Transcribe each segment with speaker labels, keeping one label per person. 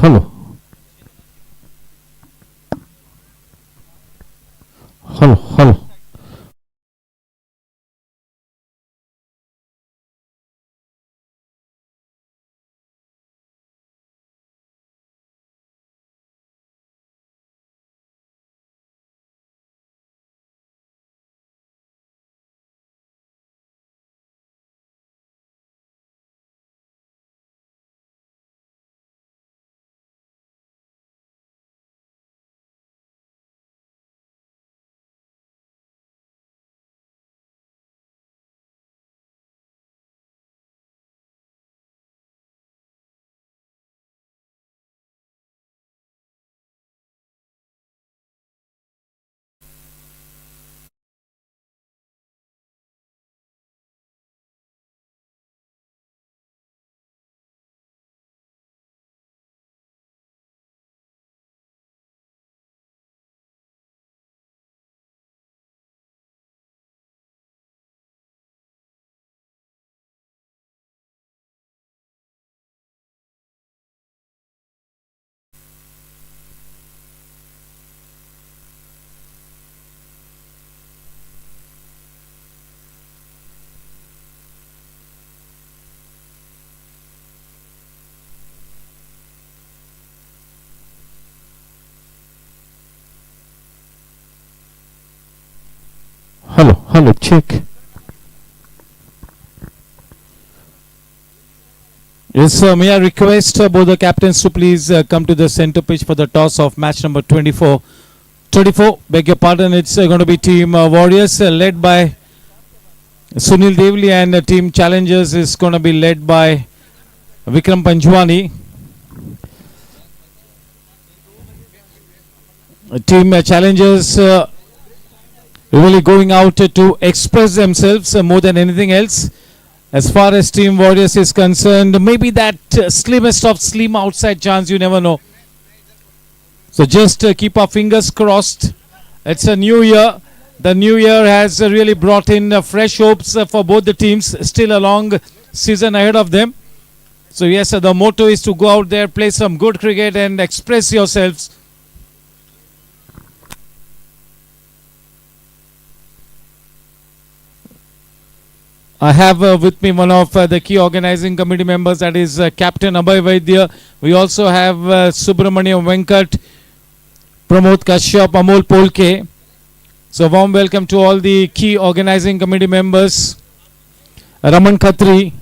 Speaker 1: Hello. Hello. Hello. Hello, check. Yes, may I request both the captains to please come to the center pitch for the toss of match number 24. 24, beg your pardon, it's going to be Team Warriors led by Sunil Devli, and Team Challengers is going to be led by Vikram Panjwani. Team Challengers really going out to express themselves more than anything else. As far as Team Warriors is concerned, maybe that slimmest of slim outside chance, you never know. So just keep our fingers crossed. It's a new year. The new year has really brought in fresh hopes for both the teams. Still a long season ahead of them. So yes, the motto is to go out there, play some good cricket and express yourselves. I have with me one of the key organizing committee members, that is Captain Abhay Vaidya. We also have Subramaniam Venkat, Pramod Kashyap, Amol Polke. So warm welcome to all the key organizing committee members. Raman Khatri.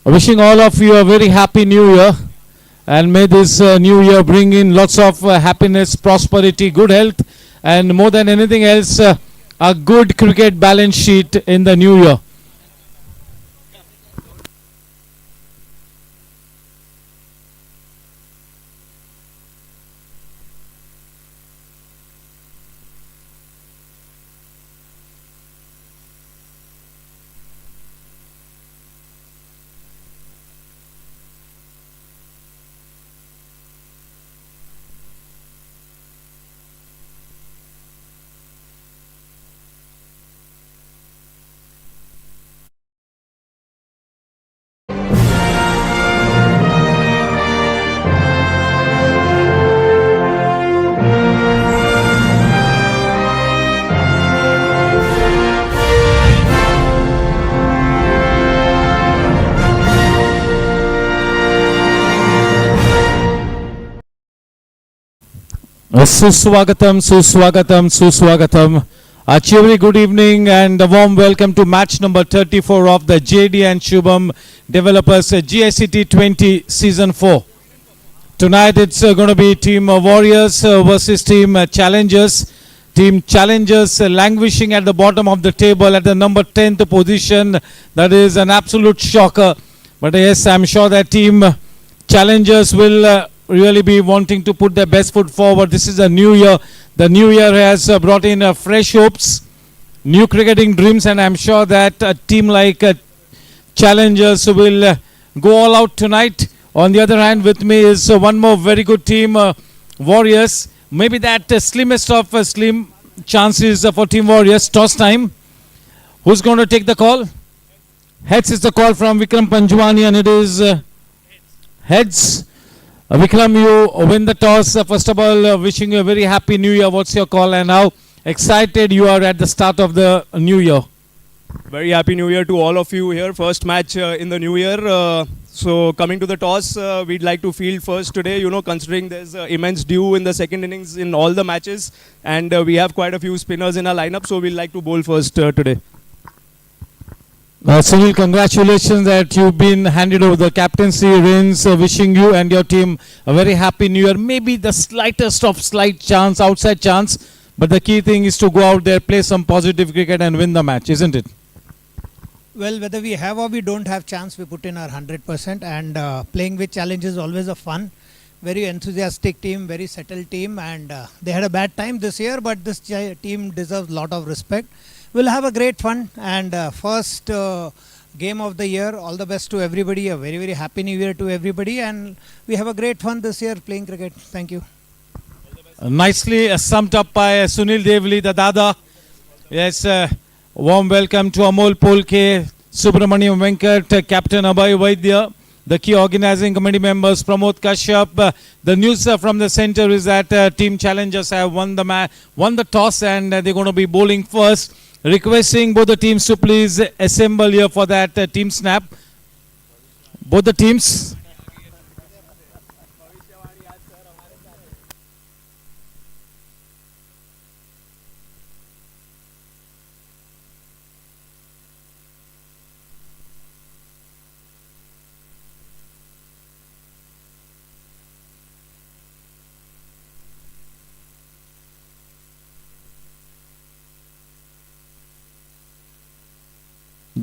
Speaker 1: Wishing all of you a very happy new year. And may this new year bring in lots of happiness, prosperity, good health, and more than anything else, a good cricket balance sheet in the new year. Suswagatam. A cheery good evening and a warm welcome to match number 34 of the JD and Shubham Developers GSC T20 Season 4. Tonight it's going to be Team Warriors versus Team Challengers. Team Challengers languishing at the bottom of the table at the number 10th position. That is an absolute shocker. But yes, I'm sure that Team Challengers will really be wanting to put their best foot forward. This is a new year. The new year has brought in fresh hopes, new cricketing dreams, and I'm sure that a team like Challengers will go all out tonight. On the other hand, with me is one more very good team, Warriors. Maybe that slimmest of slim chances for Team Warriors. Toss time. Who's going to take the call? Heads is the call from Vikram Panjwani, and it is heads. Vikram, you win the toss. First of all, wishing you a very happy new year. What's your call and how excited you are at the start of the new year?
Speaker 2: Very happy new year to all of you here. First match in the new year. So coming to the toss, we'd like to field first today, considering there's immense dew in the second innings in all the matches, and we have quite a few spinners in our lineup, so we'd like to bowl first today.
Speaker 1: Sunil, congratulations that you've been handed over the captaincy reins. Wishing you and your team a very happy new year. Maybe the slightest of slight chance, outside chance, but the key thing is to go out there, play some positive cricket and win the match, isn't it?
Speaker 3: Well, whether we have or we don't have chance, we put in our 100%, and playing with challenge is always a fun. Very enthusiastic team, very settled team, and they had a bad time this year, but this team deserves a lot of respect. We'll have a great fun, and first game of the year. All the best to everybody. A very, very happy new year to everybody, and we have a great fun this year playing cricket. Thank you.
Speaker 1: Nicely summed up by Sunil Devli, the Dada. Yes, warm welcome to Amol Polke, Subramaniam Venkat, Captain Abhay Vaidya, the key organizing committee members, Pramod Kashyap. The news from the center is that Team Challengers have won the toss, and they're going to be bowling first. Requesting both the teams to please assemble here for that team snap. Both the teams.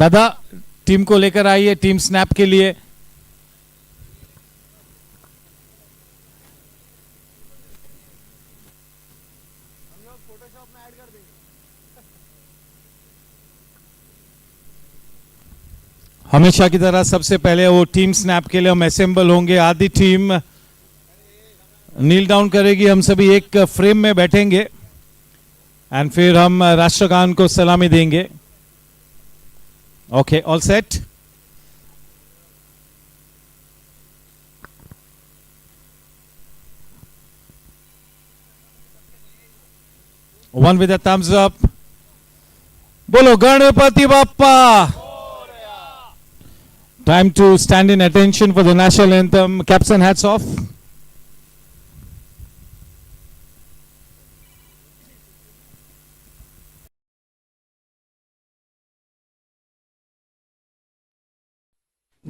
Speaker 1: दादा team को लेकर आइए team snap के लिए। हमेशा की तरह सबसे पहले वो टीम स्नैप के लिए हम असेंबल होंगे। आधी टीम नील डाउन करेगी, हम सभी एक फ्रेम में बैठेंगे एंड फिर हम राष्ट्रगान को सलामी देंगे। Okay, all set? One with a thumbs up. Bolo Ganapati Bappa. Time to stand in attention for the national anthem. Caps and hats off.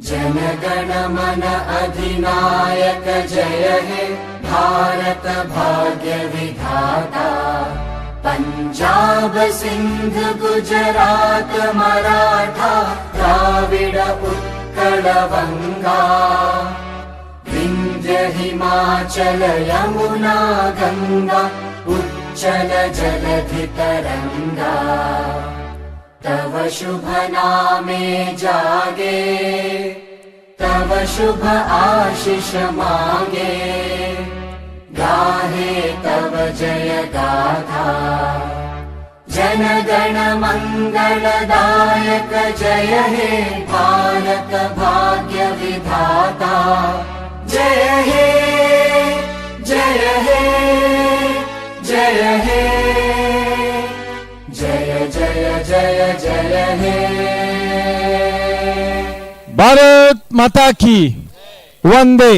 Speaker 4: जनगण मन अधिनायक जय हे भारत भाग्य विधाता। पंजाब सिंध गुजरात मराठा द्राविड उत्कल बंगा। विंध्य हिमाचल यमुना गंगा उच्चल जलधि तरंगा। तव शुभ नामे जागे तव शुभ आशीष मांगे। गाहे तव जय गाथा जन गण मंगलदायक जय हे भारत भाग्य विधाता। जय हे जय हे जय हे जय जय जय जय हे।
Speaker 1: भारत माता की वंदे।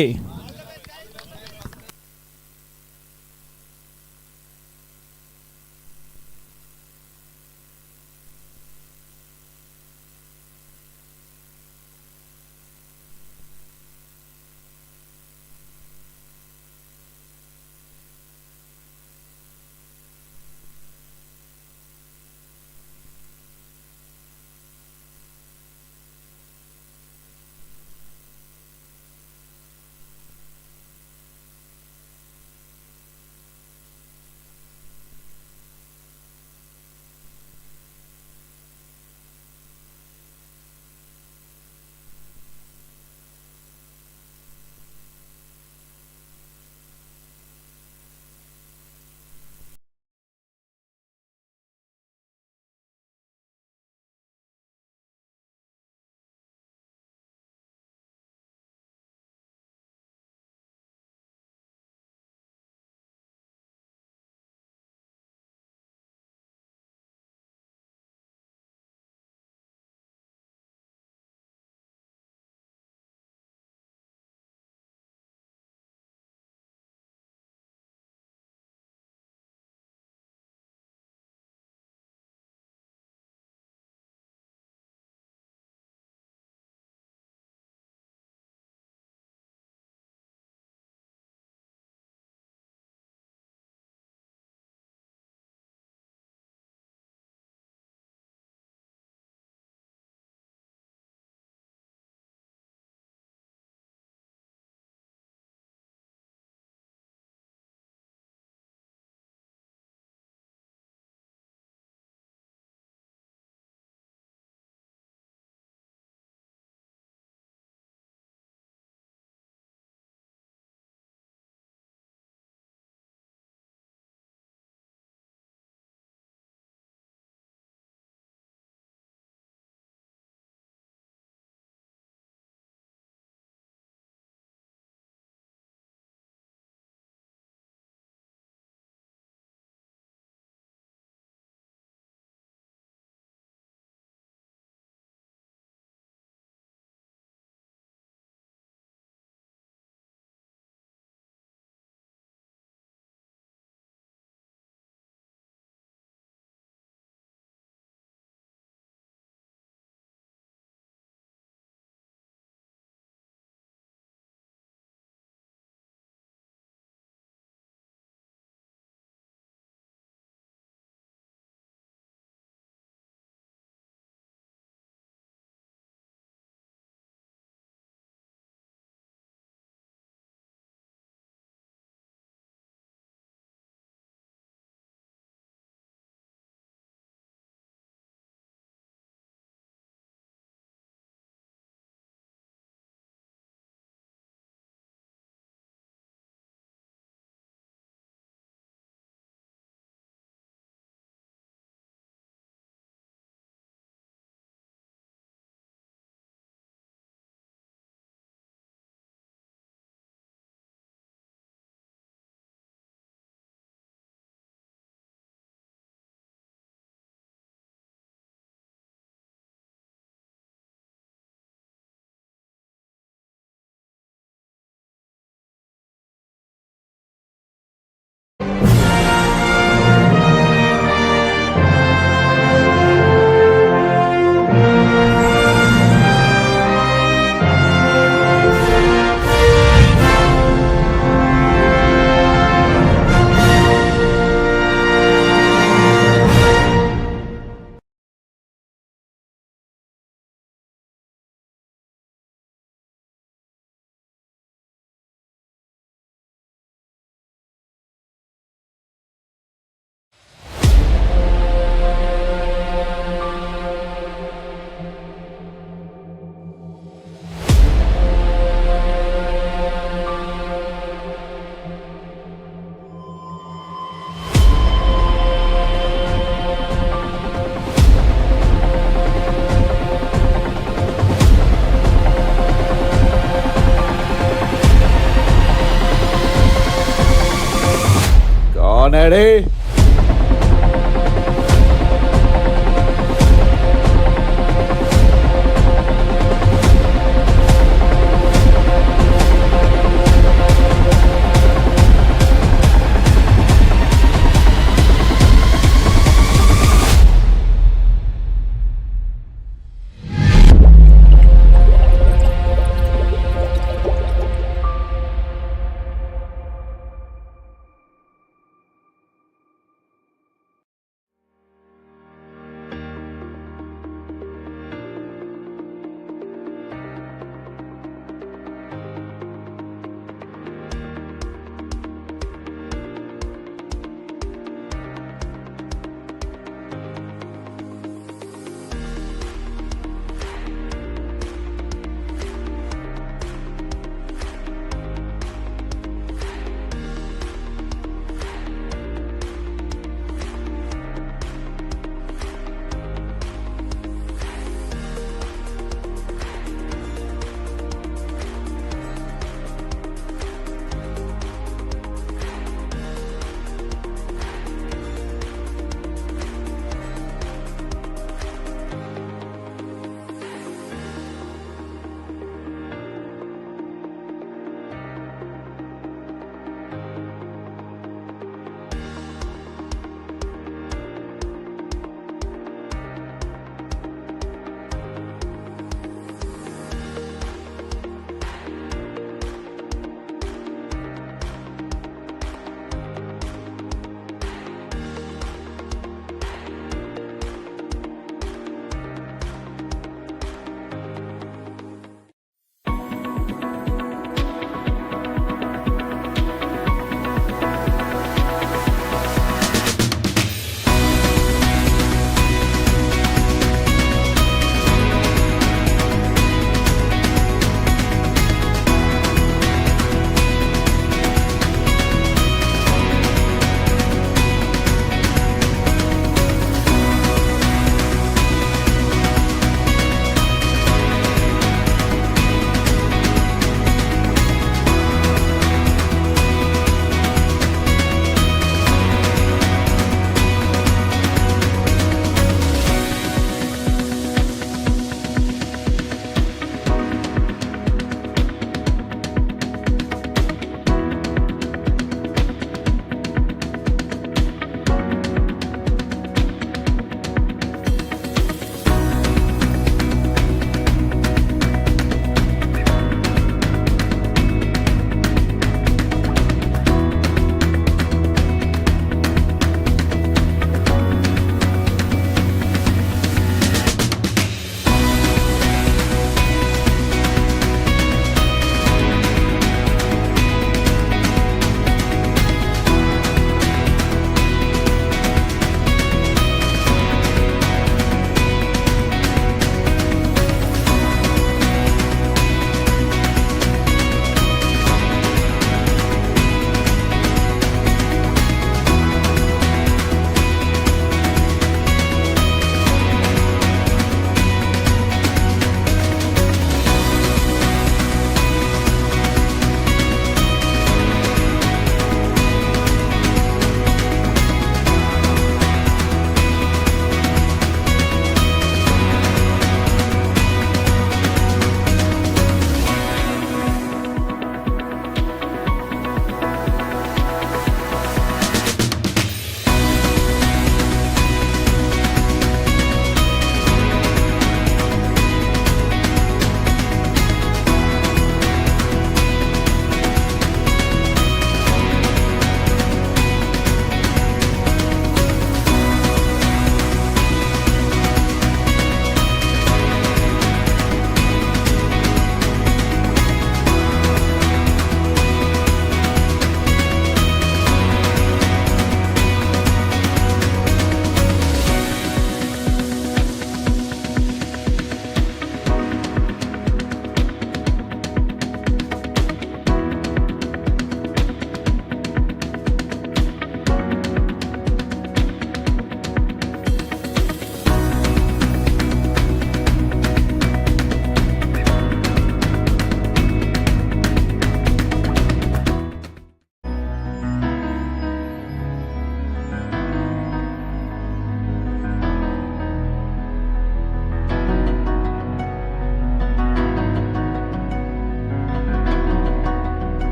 Speaker 5: Ready?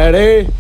Speaker 5: Ready?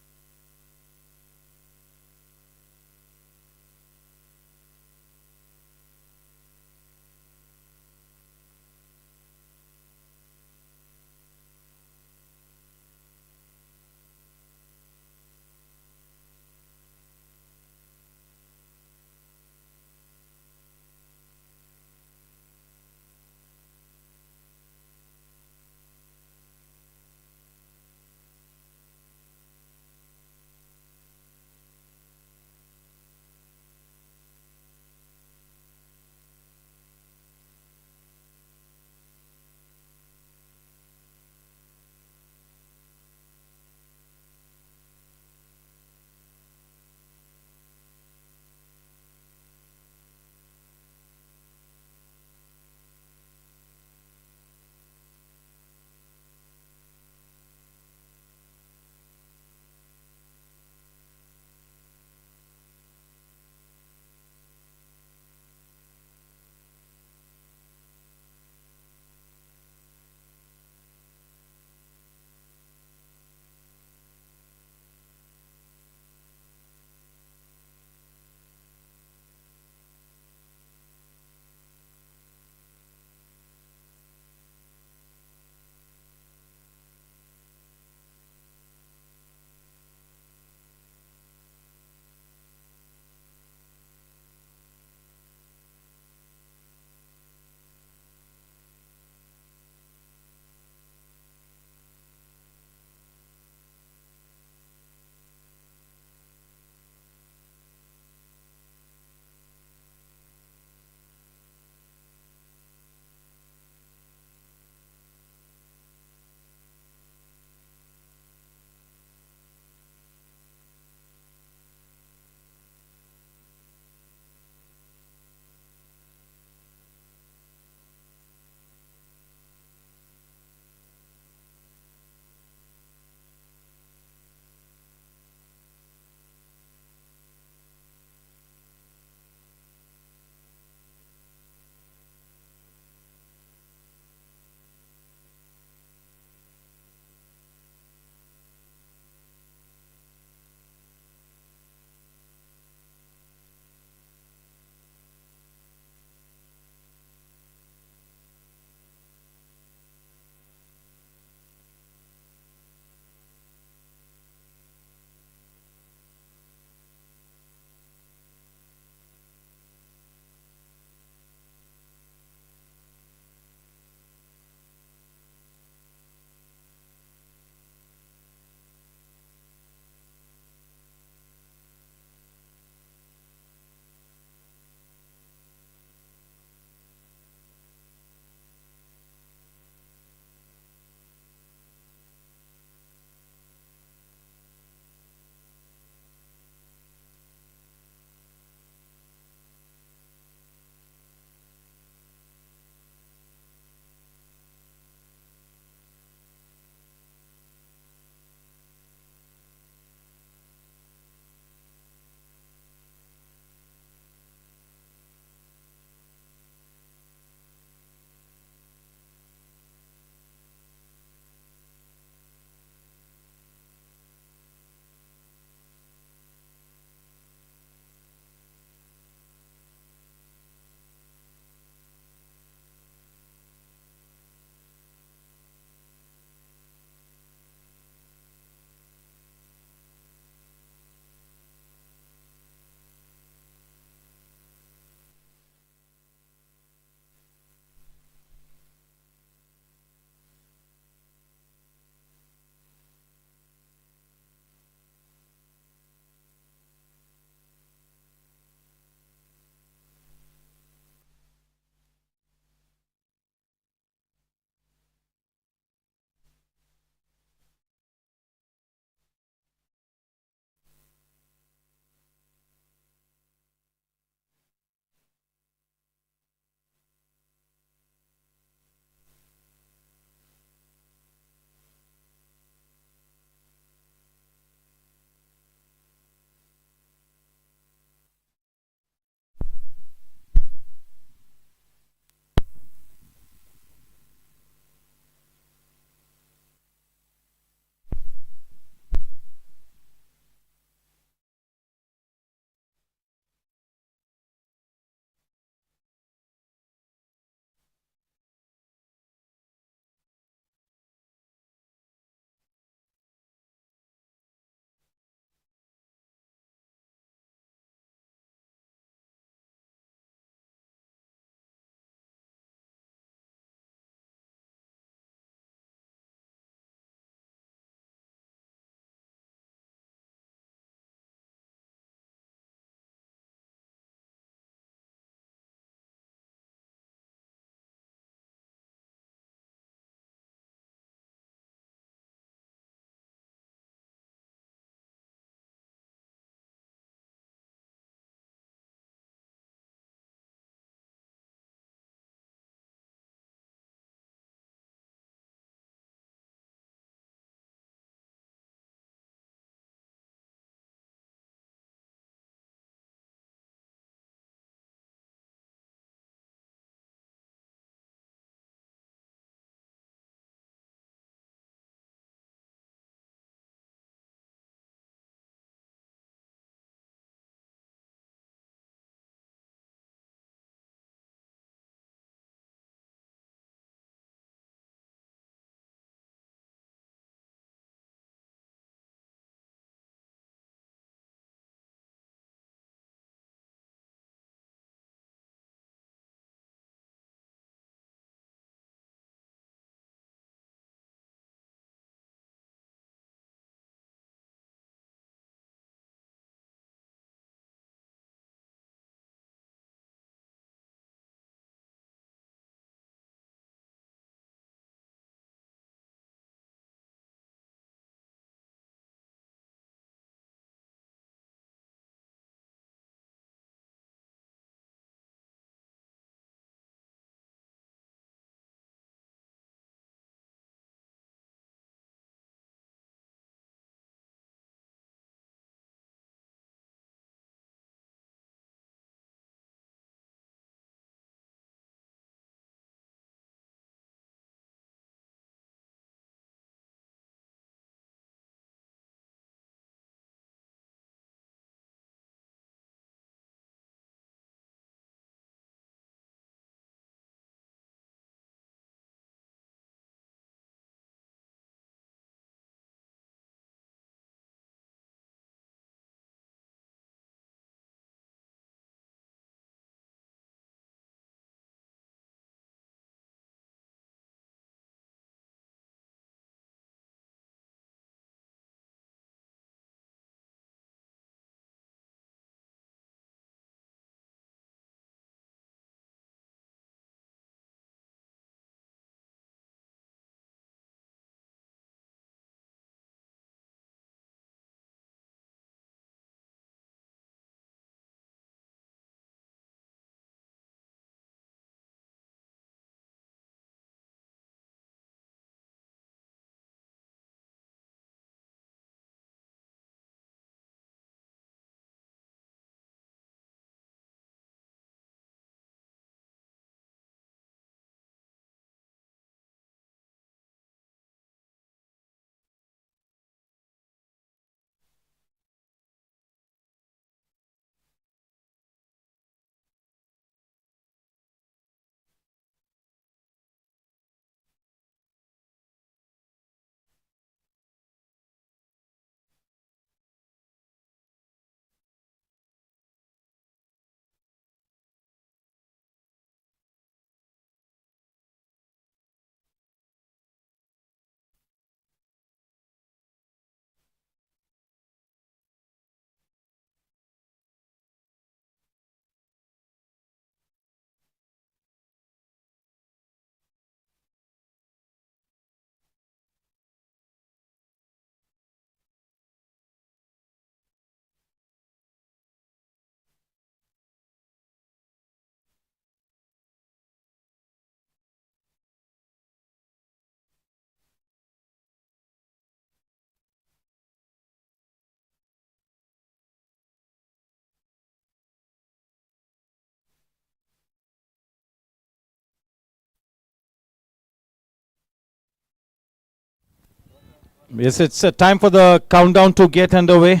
Speaker 1: Yes, it's time for the countdown to get underway.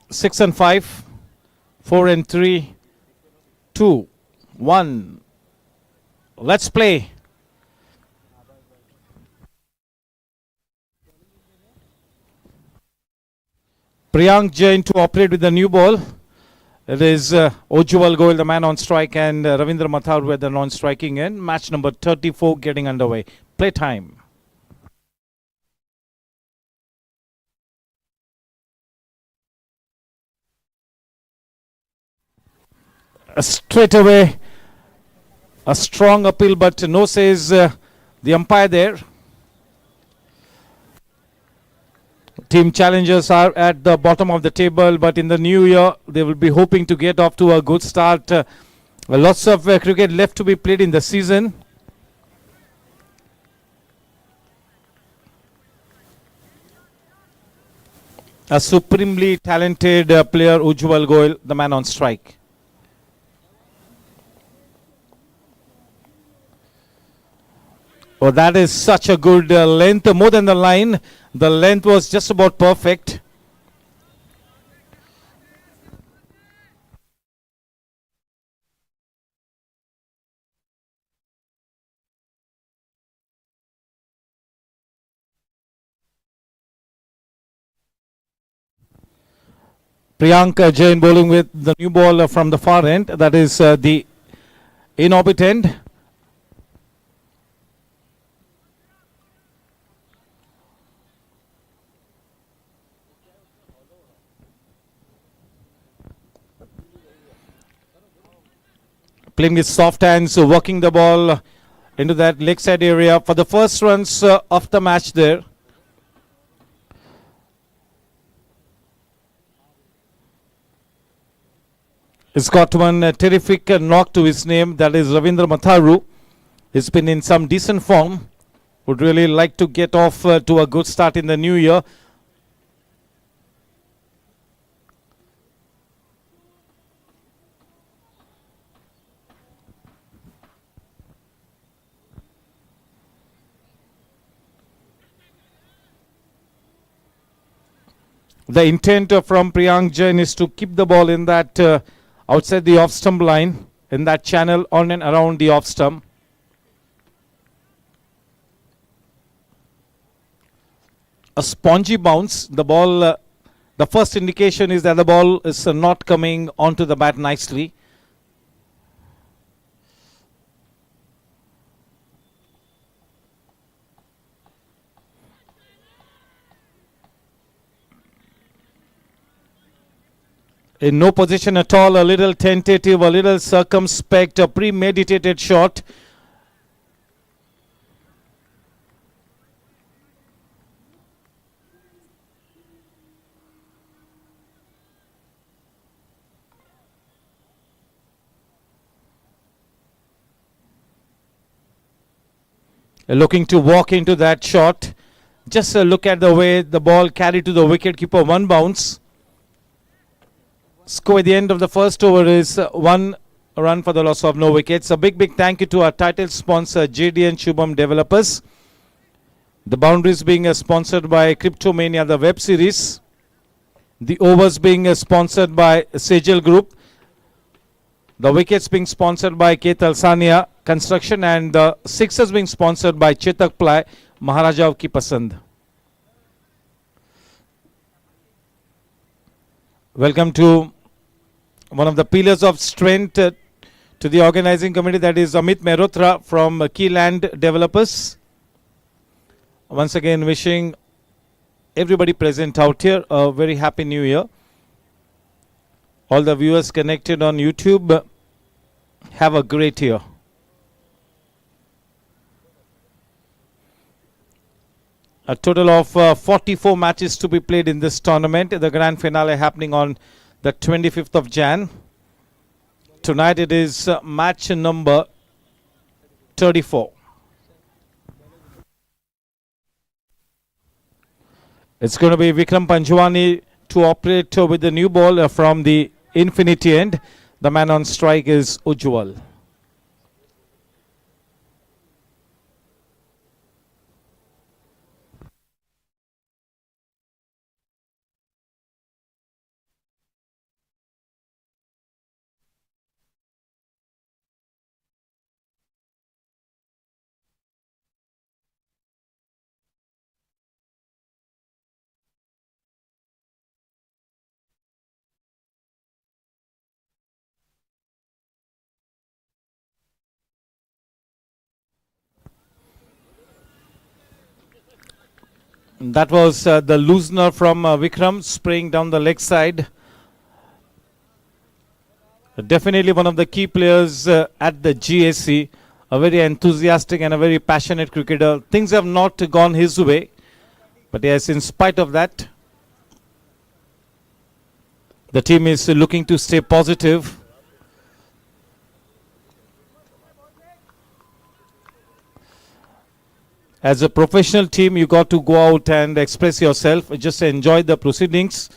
Speaker 1: Six and 5, 4 and 3, 2, 1. Let's play. Priyank Jain to operate with the new ball. It is Ujjwal Goel, the man on strike, and Ravindra Mathur with the non-striking end. Match number 34 getting underway. Play time. Straight away, a strong appeal, but no, says the umpire there. Team challengers are at the bottom of the table, but in the new year, they will be hoping to get off to a good start. Lots of cricket left to be played in the season. A supremely talented player, Ujjwal Goel, the man on strike. Oh, that is such a good length, more than the line. The length was just about perfect. Priyank Jain bowling with the new ball from the far end. That is the in-orbit end. Playing with soft hands, working the ball into that leg side area for the first runs of the match there. He's got one terrific knock to his name, that is Ravindra Mathur. He's been in some decent form. Would really like to get off to a good start in the new year. The intent from Priyank Jain is to keep the ball in that outside the off stump line, in that channel on and around the off stump. A spongy bounce. The ball, the first indication is that the ball is not coming onto the bat nicely. In no position at all, a little tentative, a little circumspect, a premeditated shot. Looking to walk into that shot. Just look at the way the ball carried to the wicketkeeper, one bounce. Score at the end of the first over is 1 run for the loss of no wickets. A big thank you to our title sponsor, JD and Shubham Developers. The boundaries being sponsored by Cryptomania, the web series. The overs being sponsored by Sejal Group. The wickets being sponsored by K. Talsania Construction, and the sixers being sponsored by Chetak Ply, Maharaja of Ki Pasand. Welcome to one of the pillars of strength to the organizing committee, that is Amit Mehrotra from Key Land Developers. Once again, wishing everybody present out here a very happy new year. All the viewers connected on YouTube, have a great year. A total of 44 matches to be played in this tournament. The grand finale happening on the 25th of Jan. Tonight it is match number 34. It's going to be Vikram Panjwani to operate with the new ball from the infinity end. The man on strike is Ujjwal. That was the loosener from Vikram spraying down the leg side. Definitely one of the key players at the GSC. A very enthusiastic and a very passionate cricketer. Things have not gone his way. But yes, in spite of that, the team is looking to stay positive. As a professional team, you got to go out and express yourself. Just enjoy the proceedings.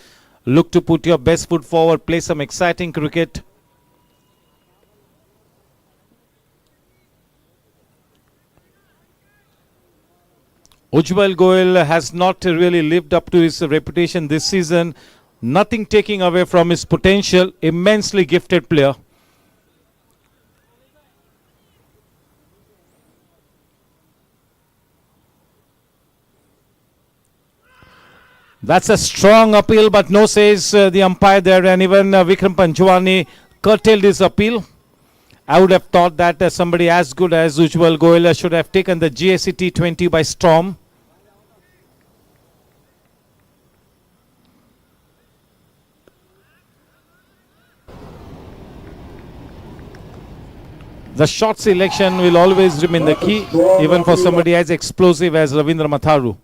Speaker 1: Look to put your best foot forward. Play some exciting cricket. Ujjwal Goel has not really lived up to his reputation this season. Nothing taking away from his potential. Immensely gifted player. That's a strong appeal, but no, says the umpire there, and even Vikram Panchwani curtailed his appeal. I would have thought that somebody as good as Ujjwal Goel should have taken the GSC T20 by storm. The shot selection will always remain the key, even for somebody as explosive as Ravindra Matharu.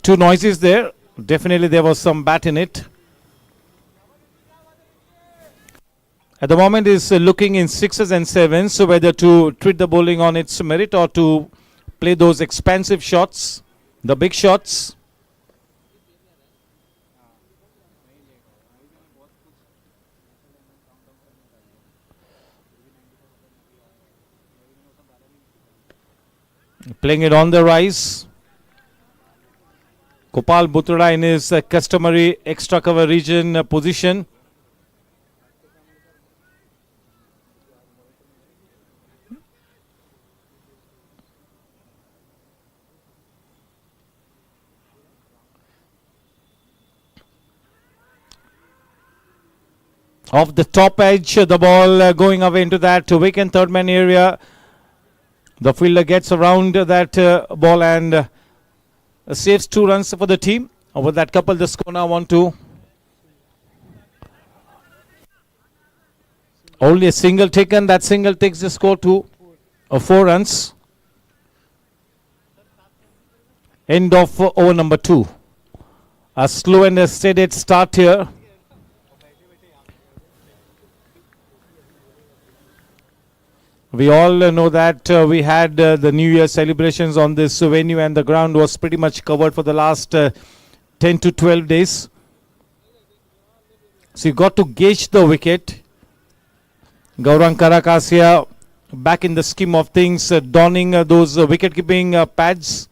Speaker 1: Two noises there. Definitely there was some bat in it. At the moment is looking in 6s and 7s, so whether to treat the bowling on its merit or to play those expansive shots, the big shots. Playing it on the rise. Gopal Bhutra in his customary extra cover region position. Off the top edge, the ball going away into that vacant third man area. The fielder gets around that ball and saves 2 runs for the team. Over that couple, the score now 1-2. Only a single taken. That single takes the score to 4 runs. End of over number 2. A slow and a steady start here. We all know that we had the New Year celebrations on this venue, and the ground was pretty much covered for the last 10 to 12 days. So you got to gauge the wicket. Gaurang Karakasia back in the scheme of things, donning those wicket-keeping pads.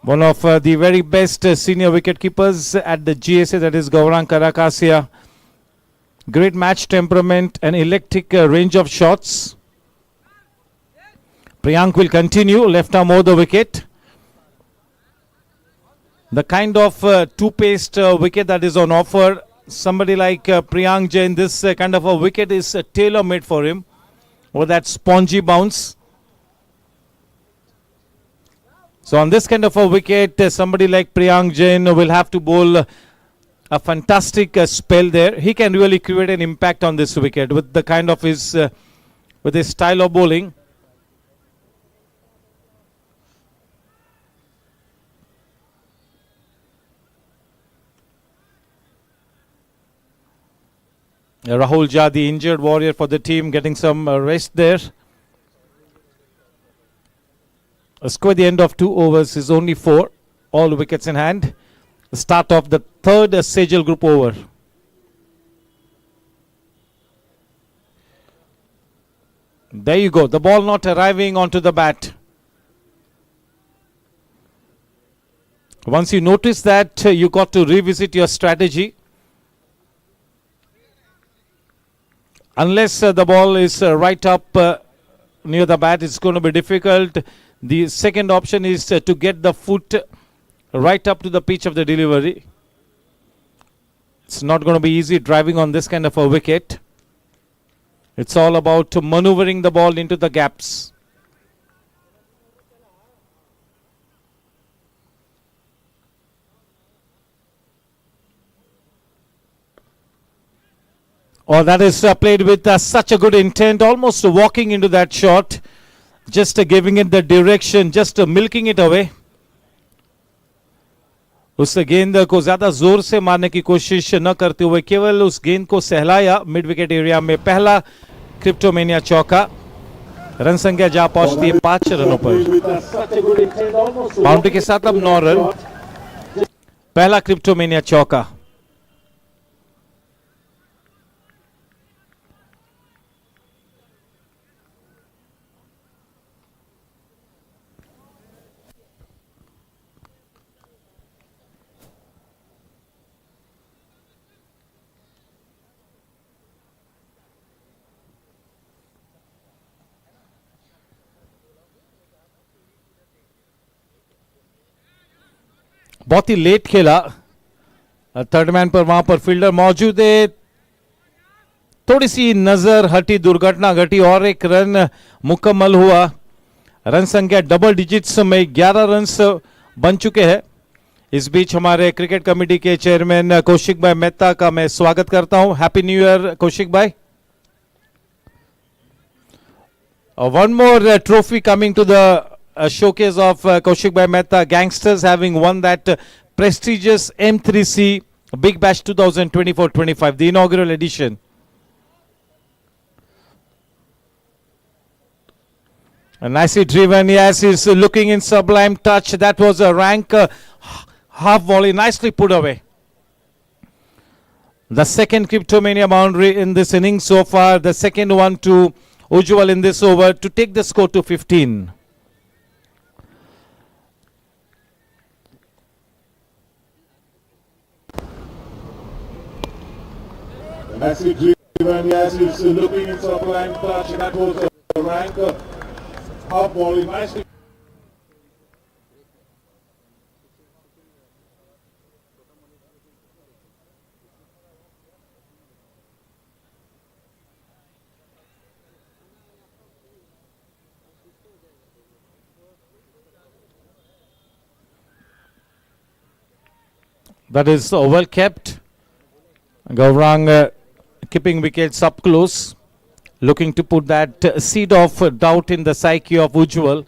Speaker 1: One of the very best senior wicket-keepers at the GSA, that is Gaurang Karakasia. Great match temperament and electric range of shots. Priyank will continue, left arm over the wicket. The kind of two-paced wicket that is on offer, somebody like Priyank Jain, this kind of a wicket is tailor-made for him. With that spongy bounce. So on this kind of a wicket, somebody like Priyank Jain will have to bowl a fantastic spell there. He can really create an impact on this wicket with the kind of his style of bowling. Rahul Jha, the injured warrior for the team, getting some rest there. A score at the end of 2 overs is only 4. All wickets in hand. The start of the third Sejal group over. There you go. The ball not arriving onto the bat. Once you notice that, you got to revisit your strategy. Unless the ball is right up near the bat, it's going to be difficult. The second option is to get the foot right up to the pitch of the delivery. It's not going to be easy driving on this kind of a wicket. It's all about maneuvering the ball into the gaps. Oh, that is played with such a good intent, almost walking into that shot, just giving it the direction, just milking it away. उस गेंद को ज्यादा जोर से मारने की कोशिश न करते हुए केवल उस गेंद को सहलाया मिड विकेट एरिया में। पहला क्रिप्टोमेनिया चौका, रन संख्या जा पहुंचती है 5 रनों पर। बाउंड्री के साथ अब 9 रन। पहला क्रिप्टोमेनिया चौका। बहुत ही लेट खेला। थर्ड मैन पर वहां पर फील्डर मौजूद है। थोड़ी सी नजर हटी, दुर्घटना घटी और एक रन मुकम्मल हुआ। रन संख्या डबल डिजिट्स में 11 रन बन चुके हैं। इस बीच हमारे क्रिकेट कमेटी के चेयरमैन कौशिक भाई मेहता का मैं स्वागत करता हूं। हैप्पी न्यू ईयर कौशिक भाई। One more trophy coming to the a showcase of Kaushik Bhai Mehta, Gangsters having won that prestigious M3C Big Bash 2024-25, the inaugural edition. Nicely driven, yes, he's looking in sublime touch. That was a rank half volley, nicely put away. The second Cryptomania boundary in this inning so far, the second one to Ujjwal in this over to take the score to 15.
Speaker 5: Nicely driven, yes, he's looking in sublime touch. That was a rank half volley, nicely.
Speaker 1: That is well kept. Gaurang keeping wickets up close, looking to put that seed of doubt in the psyche of Ujjwal.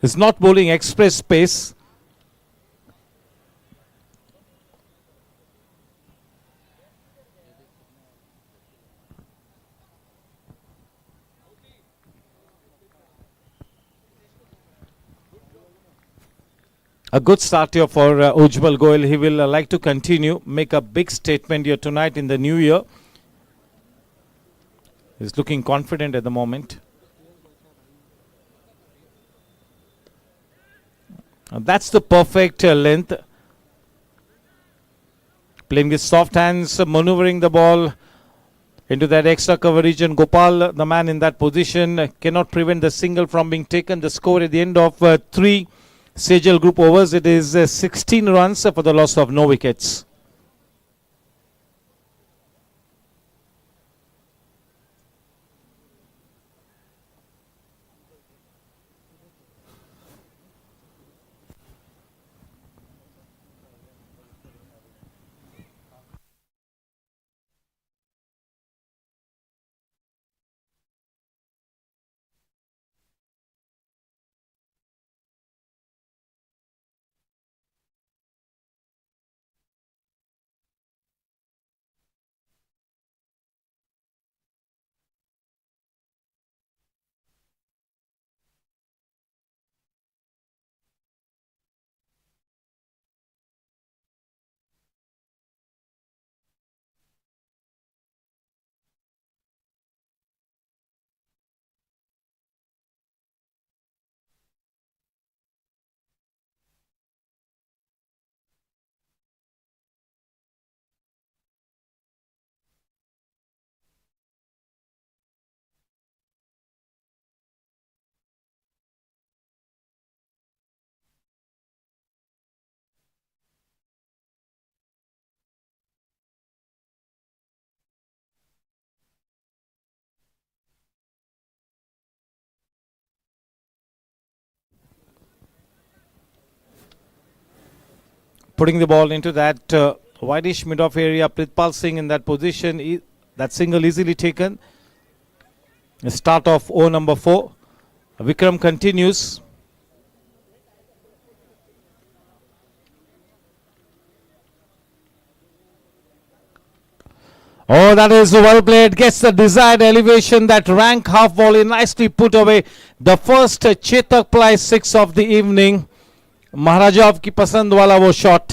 Speaker 1: He's not bowling express pace. A good start here for Ujjwal Goyal. He will like to continue, make a big statement here tonight in the new year. He's looking confident at the moment. That's the perfect length. Playing with soft hands, maneuvering the ball into that extra coverage, and Gopal, the man in that position, cannot prevent the single from being taken. The score at the end of 3 Sejal group overs, it is 16 runs for the loss of no wickets. putting the ball into that wideish mid-off area. Pritpal Singh in that position. That single easily taken. The start of over number 4. Vikram continues. Oh, that is well played. Gets the desired elevation. That rank half volley nicely put away. The first Chetak Ply 6 of the evening. महाराजा की पसंद वाला वो shot.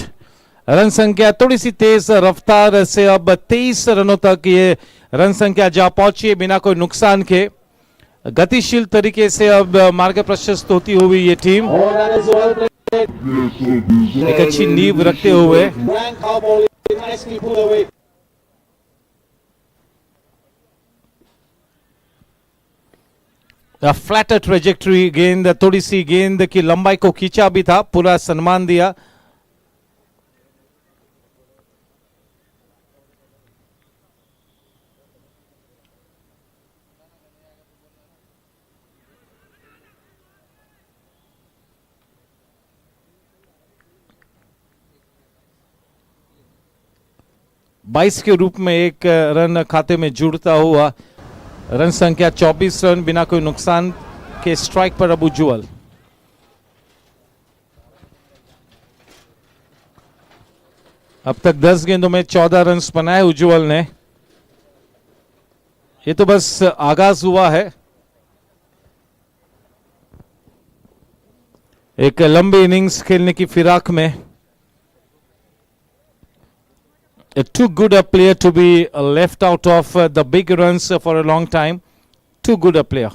Speaker 1: Run संख्या थोड़ी सी तेज रफ्तार से अब 23 रनों तक ये रन संख्या जा पहुंची है बिना कोई नुकसान के. गतिशील तरीके से अब मार्ग प्रशस्त होती हुई ये टीम एक अच्छी नींव रखते हुए फ्लैटर ट्रेजेक्टरी. गेंद थोड़ी सी गेंद की लंबाई को खींचा भी था. पूरा सम्मान दिया. बाईस के रूप में एक रन खाते में जुड़ता हुआ. रन संख्या 24 रन बिना कोई नुकसान के स्ट्राइक पर अब उज्जवल. अब तक 10 गेंदों में 14 रन बनाए उज्जवल ने. ये तो बस आगाज हुआ है. एक लंबी इनिंग्स खेलने की फिराक में. Too good a player to be left out of the big runs for a long time. Too good a player.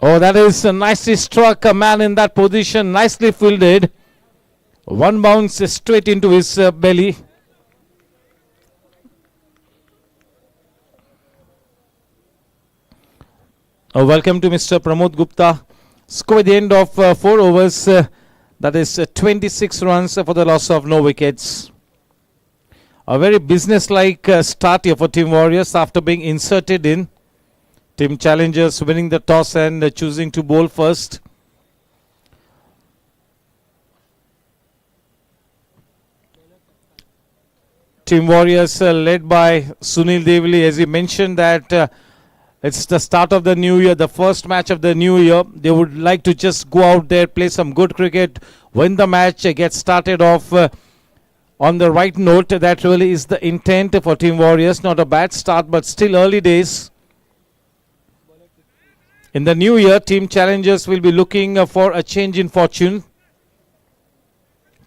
Speaker 1: Oh, that is nicely struck. A man in that position, nicely fielded. One bounce straight into his belly. Welcome to Mr. Pramod Gupta. Score at the end of 4 overs. That is 26 runs for the loss of no wickets. A very business-like start here for Team Warriors after being inserted in. Team Challengers winning the toss and choosing to bowl first. Team Warriors led by Sunil Devli, as he mentioned that it's the start of the new year, the first match of the new year. They would like to just go out there, play some good cricket, win the match, get started off on the right note. That really is the intent for Team Warriors. Not a bad start, but still early days. In the new year, Team Challengers will be looking for a change in fortune.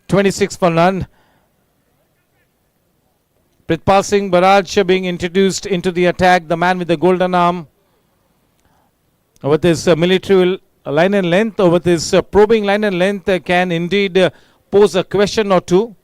Speaker 1: 26 for none. Pritpal Singh Baraj being introduced into the attack. The man with the golden arm. With his military line and length, or with his probing line and length, can indeed pose a question or two.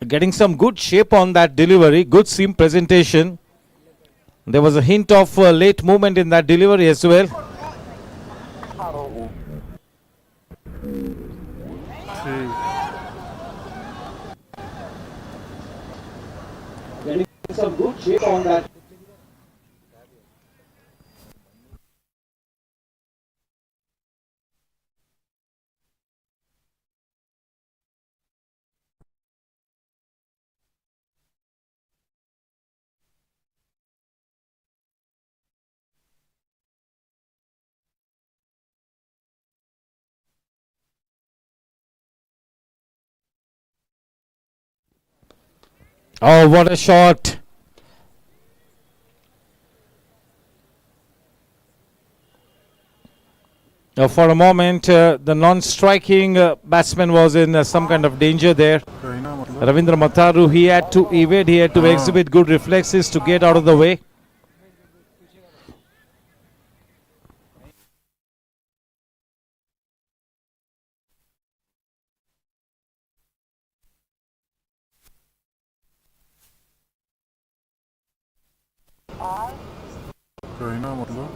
Speaker 1: Getting some good shape on that delivery, good seam presentation. There was a hint of late movement in that delivery as well. Getting some good shape on that. Oh, what a shot. For a moment, the non-striking batsman was in some kind of danger there. Ravindra Matharu, he had to evade, he had to exhibit good reflexes to get out of the way.
Speaker 5: कहना मतलब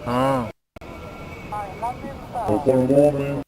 Speaker 5: हाँ Open warning.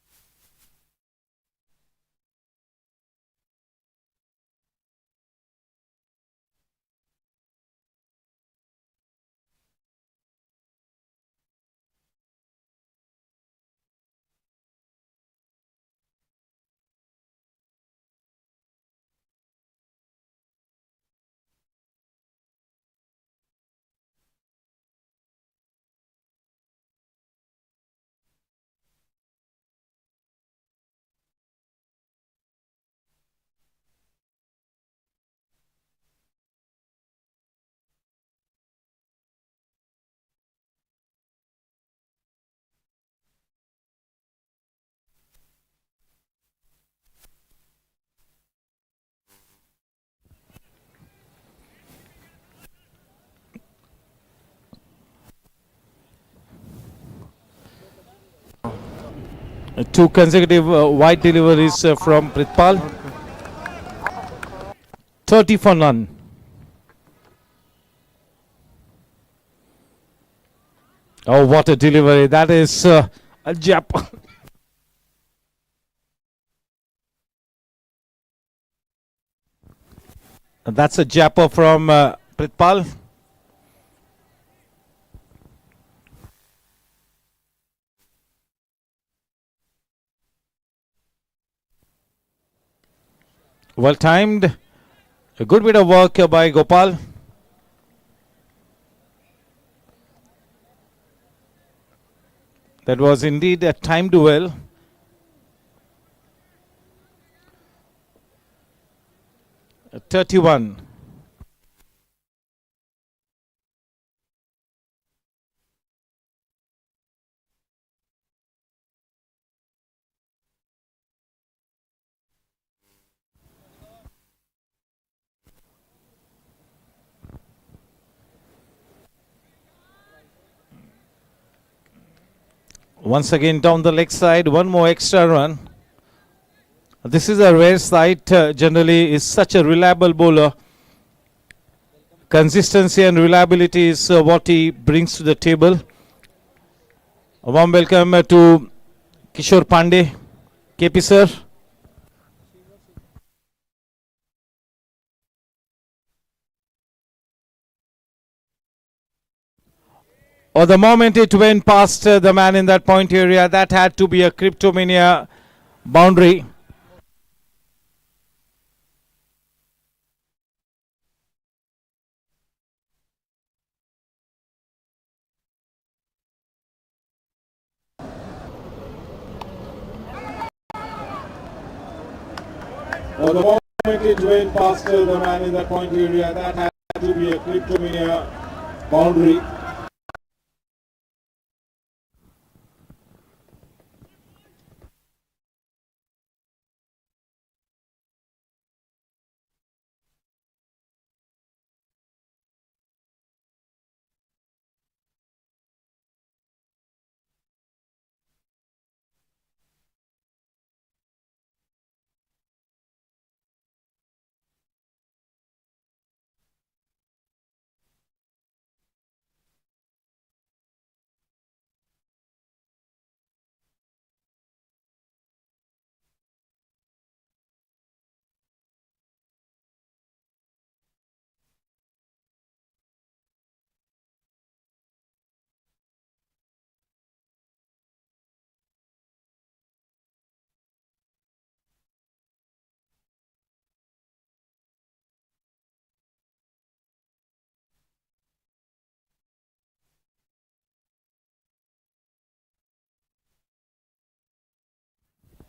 Speaker 1: Two consecutive wide deliveries from Pritpal. 30 for none. Oh, what a delivery. That is a jab. That's a japper from Pritpal. Well timed. A good bit of work by Gopal. That was indeed a timed well. Uh, 31. Once again down the leg side, one more extra run. This is a rare sight. Generally, is such a reliable bowler. Consistency and reliability is what he brings to the table. A warm welcome to Kishore Pandey, KP sir. Or the moment it went past the man in that point area, that had to be a Cryptomania boundary.
Speaker 5: Or the moment it went past the man in that point area, that had to be a Cryptomania boundary.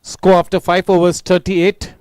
Speaker 1: Score after 5 overs 38.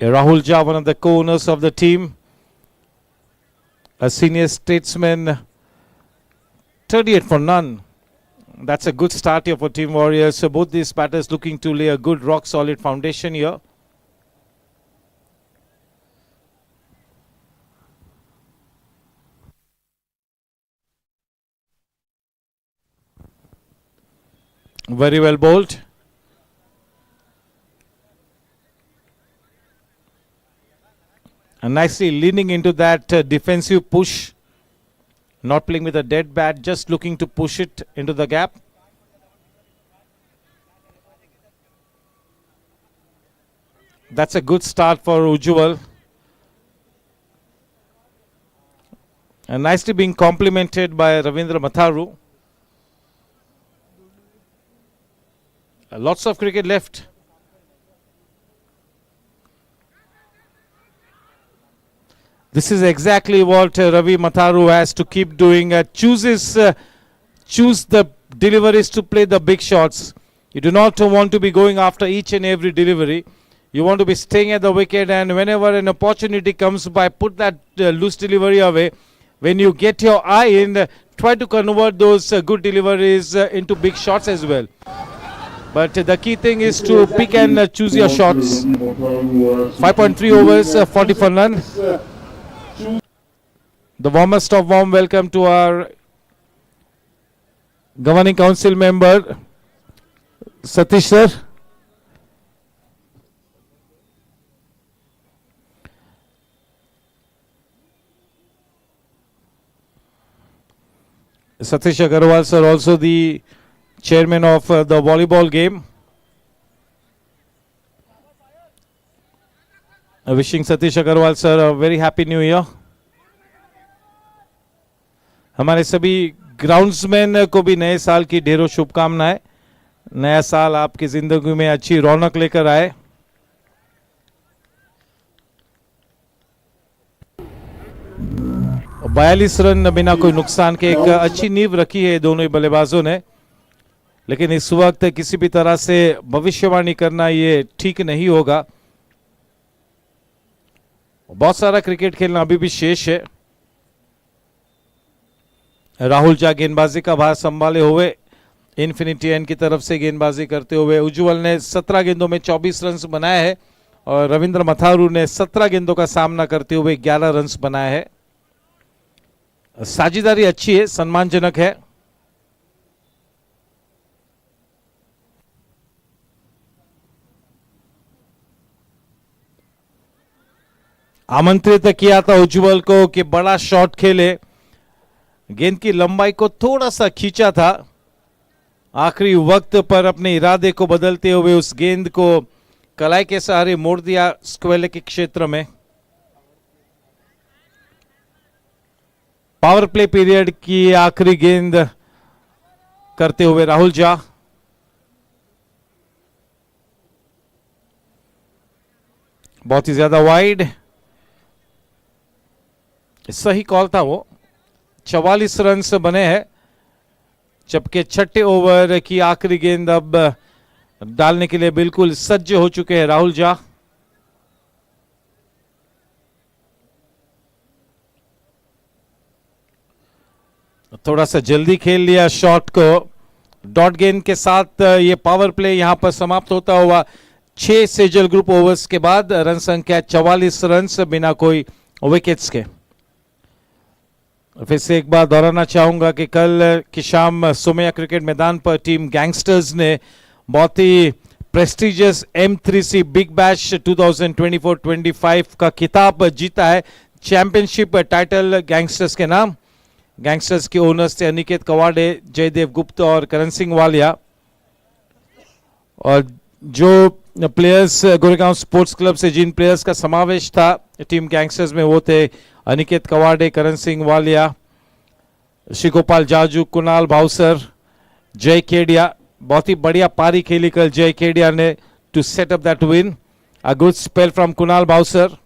Speaker 1: Rahul Jha, one of the co-owners of the team, a senior statesman, 38 for none. That's a good start here for Team Warriors. So both these batters looking to lay a good rock solid foundation here. Very well bowled. And nicely leaning into that defensive push. Not playing with a dead bat, just looking to push it into the gap. That's a good start for Ujjwal. And nicely being complimented by Ravindra Matharu. Lots of cricket left. This is exactly what Ravi Matharu has to keep doing. Choose the deliveries to play the big shots. You do not want to be going after each and every delivery. You want to be staying at the wicket, and whenever an opportunity comes by, put that loose delivery away. When you get your eye in, try to convert those good deliveries into big shots as well. But the key thing is to pick and choose your shots. 5.3 overs, 40 for none. The warmest of warm welcome to our governing council member, Satish sir. Satish Agarwal sir, also the chairman of the volleyball game. Wishing Satish Agarwal sir a very happy new year. हमारे सभी groundsman को भी नए साल की ढेरों शुभकामनाएं. नया साल आपकी जिंदगी में अच्छी रौनक लेकर आए. और 42 रन बिना कोई नुकसान के एक अच्छी नींव रखी है दोनों ही बल्लेबाजों ने. लेकिन इस वक्त किसी भी तरह से भविष्यवाणी करना ये ठीक नहीं होगा. बहुत सारा क्रिकेट खेलना अभी भी शेष है. राहुल झा गेंदबाजी का भार संभाले हुए इन्फिनिटी एंड की तरफ से गेंदबाजी करते हुए. उज्जवल ने 17 गेंदों में 24 रन बनाए हैं और रविंद्र मथारू ने 17 गेंदों का सामना करते हुए 11 रन बनाए हैं. साझेदारी अच्छी है, सम्मानजनक है. आमंत्रित किया था उज्जवल को कि बड़ा शॉट खेले. गेंद की लंबाई को थोड़ा सा खींचा था. आखिरी वक्त पर अपने इरादे को बदलते हुए उस गेंद को कलाई के सहारे मोड़ दिया स्क्वेयर के क्षेत्र में. पावर प्ले पीरियड की आखिरी गेंद करते हुए राहुल झा. बहुत ही ज्यादा वाइड. सही कॉल था वो. 44 रन बने हैं, जबकि छठे ओवर की आखिरी गेंद अब डालने के लिए बिल्कुल सज्ज हो चुके हैं राहुल झा. थोड़ा सा जल्दी खेल लिया शॉट को. डॉट गेंद के साथ ये पावर प्ले यहां पर समाप्त होता हुआ 6 सेजल ग्रुप ओवर्स के बाद रन संख्या 44 रन बिना कोई विकेट्स के. फिर से एक बार दोहराना चाहूंगा कि कल की शाम सोमैया क्रिकेट मैदान पर टीम गैंगस्टर्स ने बहुत ही प्रेस्टिजियस M3C बिग बैश 2024-25 का खिताब जीता है. चैंपियनशिप टाइटल गैंगस्टर्स के नाम. गैंगस्टर्स के ओनर्स थे अनिकेत कवाड़े, जयदेव गुप्ता और करण सिंह वालिया. और जो प्लेयर्स गोरेगांव स्पोर्ट्स क्लब से जिन प्लेयर्स का समावेश था टीम गैंगस्टर्स में वो थे अनिकेत कवाड़े, करण सिंह वालिया, श्री गोपाल जाजू, कुणाल भावसर, जय केडिया. बहुत ही बढ़िया पारी खेली कल जय केडिया ने to set up that win. A good spell from Kunal Bhavsar.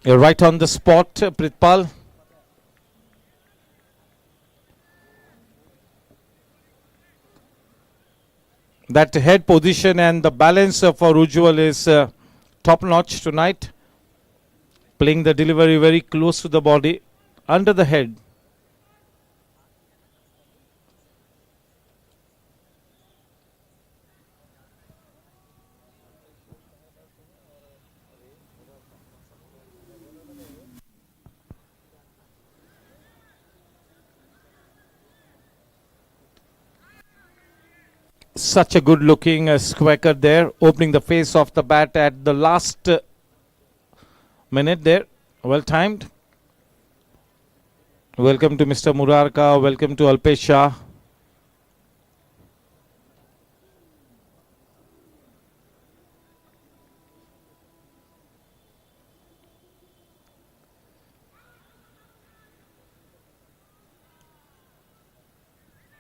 Speaker 1: You're right on the spot, Pritpal. That head position and the balance for Ujjwal is top notch tonight. Playing the delivery very close to the body, under the head. Such a good looking squacker there, opening the face of the bat at the last minute there. Well timed. Welcome to Mr. Murarka. Welcome to Alpesh Shah.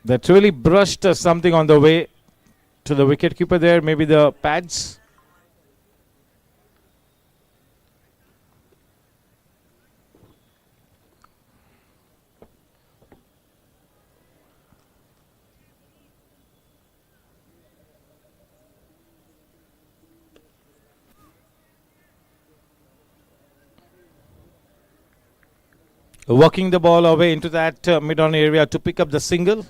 Speaker 1: That really brushed something on the way to the wicketkeeper there. Maybe the pads. Working the ball away into that mid-on area to pick up the single.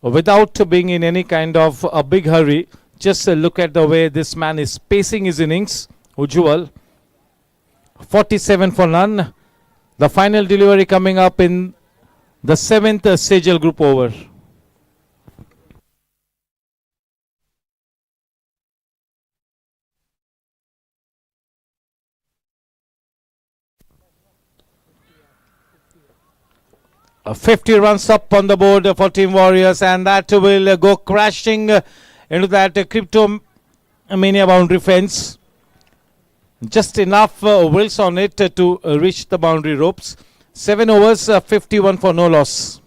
Speaker 1: Without being in any kind of a big hurry, just look at the way this man is pacing his innings. Ujjwal, 47 for none. The final delivery coming up in the 7th Sejal group over. 50 runs up on the board for Team Warriors, and that will go crashing into that Crypto Mania boundary fence. Just enough wheels on it to reach the boundary ropes. 7 overs, 51 for no loss.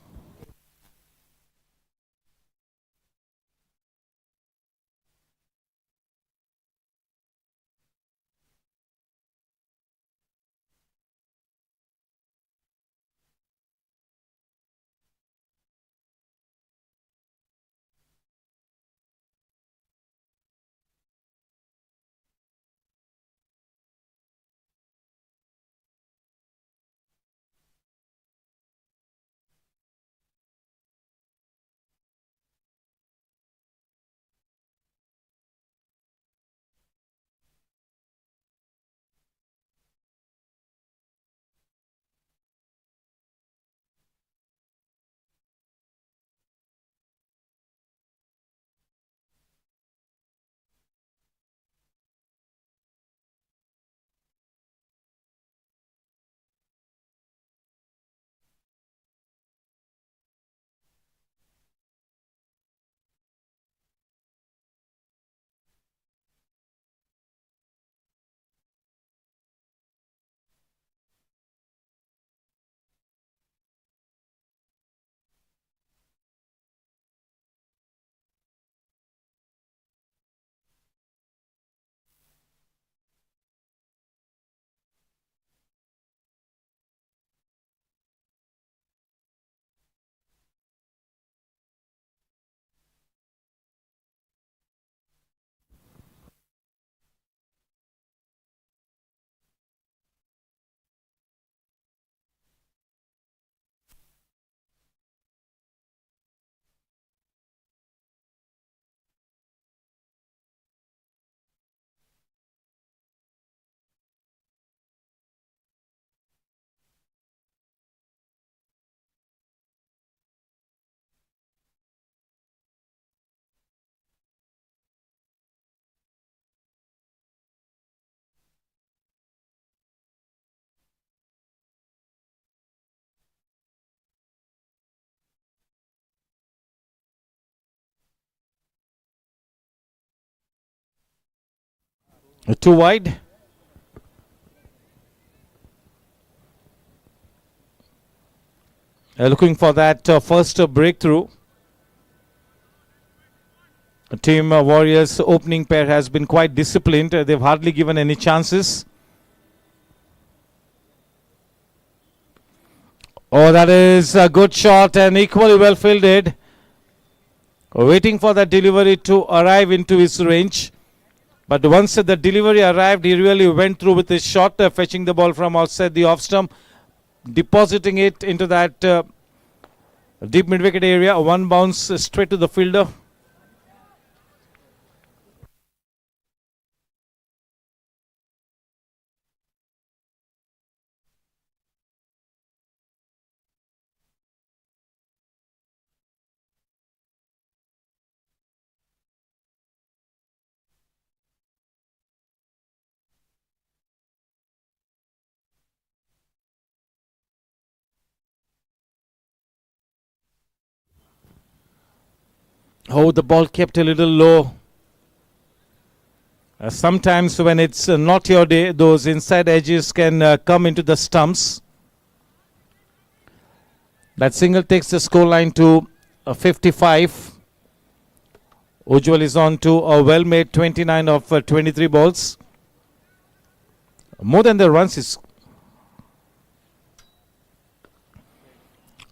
Speaker 1: Too wide. Looking for that first breakthrough. Team Warriors opening pair has been quite disciplined. They've hardly given any chances. Oh, that is a good shot and equally well fielded. Waiting for that delivery to arrive into his range. But once the delivery arrived, he really went through with his shot, fetching the ball from outside the off stump, depositing it into that deep mid-wicket area. One bounce straight to the fielder. Oh, the ball kept a little low. Sometimes when it's not your day, those inside edges can come into the stumps. That single takes the scoreline to 55. Ujjwal is on to a well-made 29 of 23 balls. More than the runs is...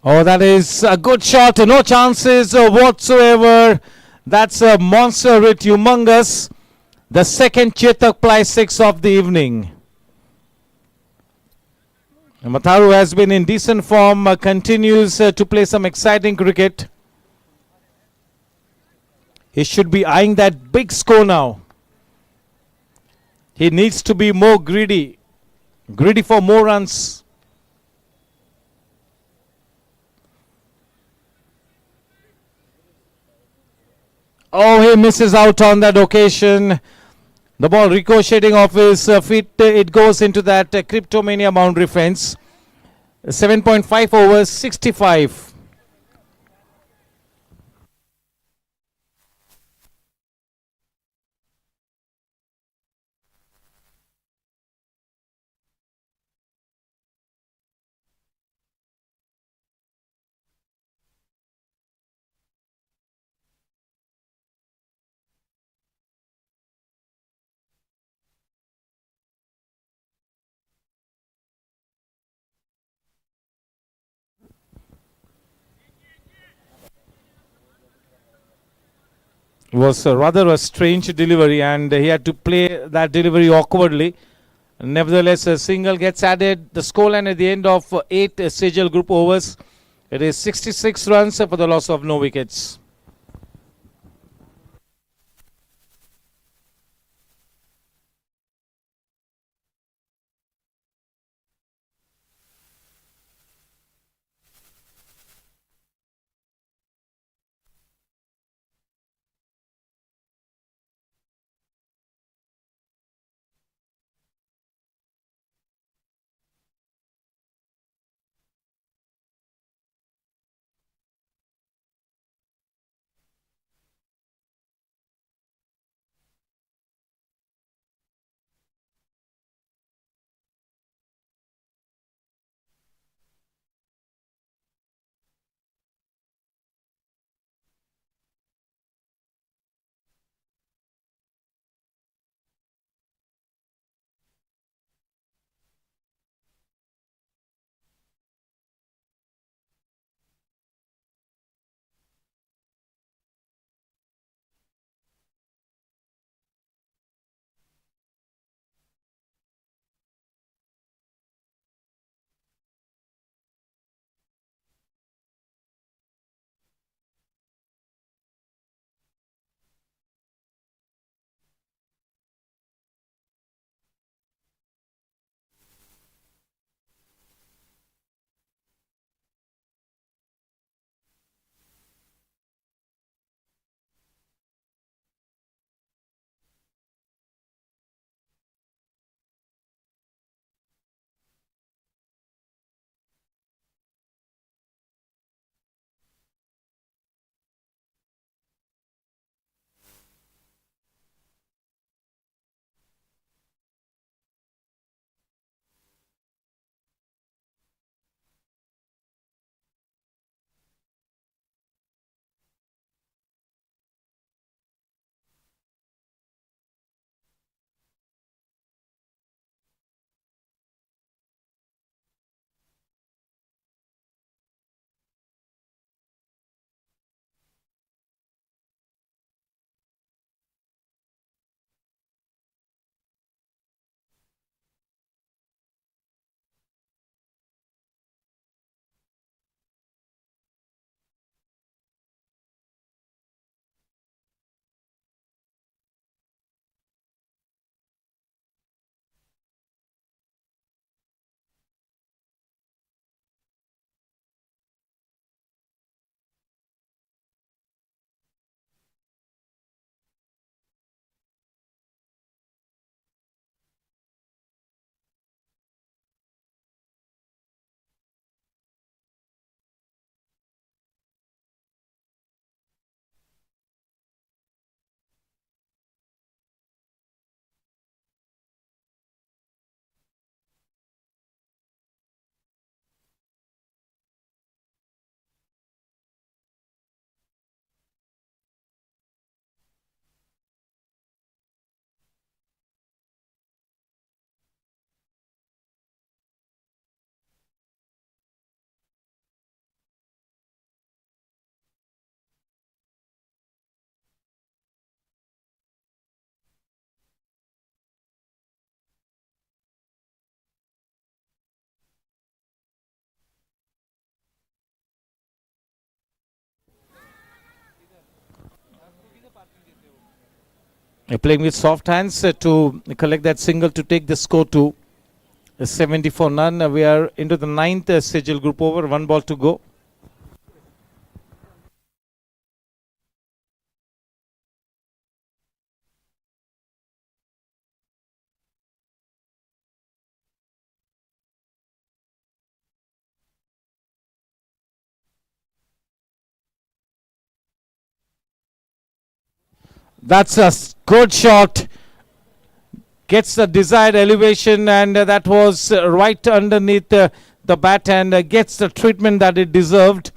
Speaker 1: Oh, that is a good shot. No chances whatsoever. That's a monster hit, humongous. The second Chetak Ply 6 of the evening. Matharu has been in decent form, continues to play some exciting cricket. He should be eyeing that big score now. He needs to be more greedy for more runs. Oh, he misses out on that occasion. The ball ricocheting off his feet, it goes into that Cryptomania boundary fence. 7.5 overs, 65. Was rather a strange delivery and he had to play that delivery awkwardly. Nevertheless, a single gets added. The scoreline at the end of 8 Sejal group overs. It is 66 runs for the loss of no wickets. Playing with soft hands to collect that single to take the score to 70 for none. We are into the ninth schedule group over. 1 ball to go. That's a good shot. Gets the desired elevation, and that was right underneath the bat, and gets the treatment that it deserved.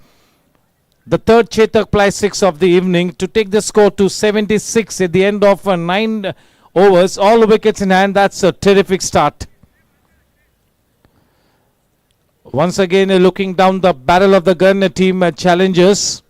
Speaker 1: The third Chetak Ply 6 of the evening to take the score to 76 at the end of 9 overs. All the wickets in hand. That's a terrific start. Once again, looking down the barrel of the gun, team challengers.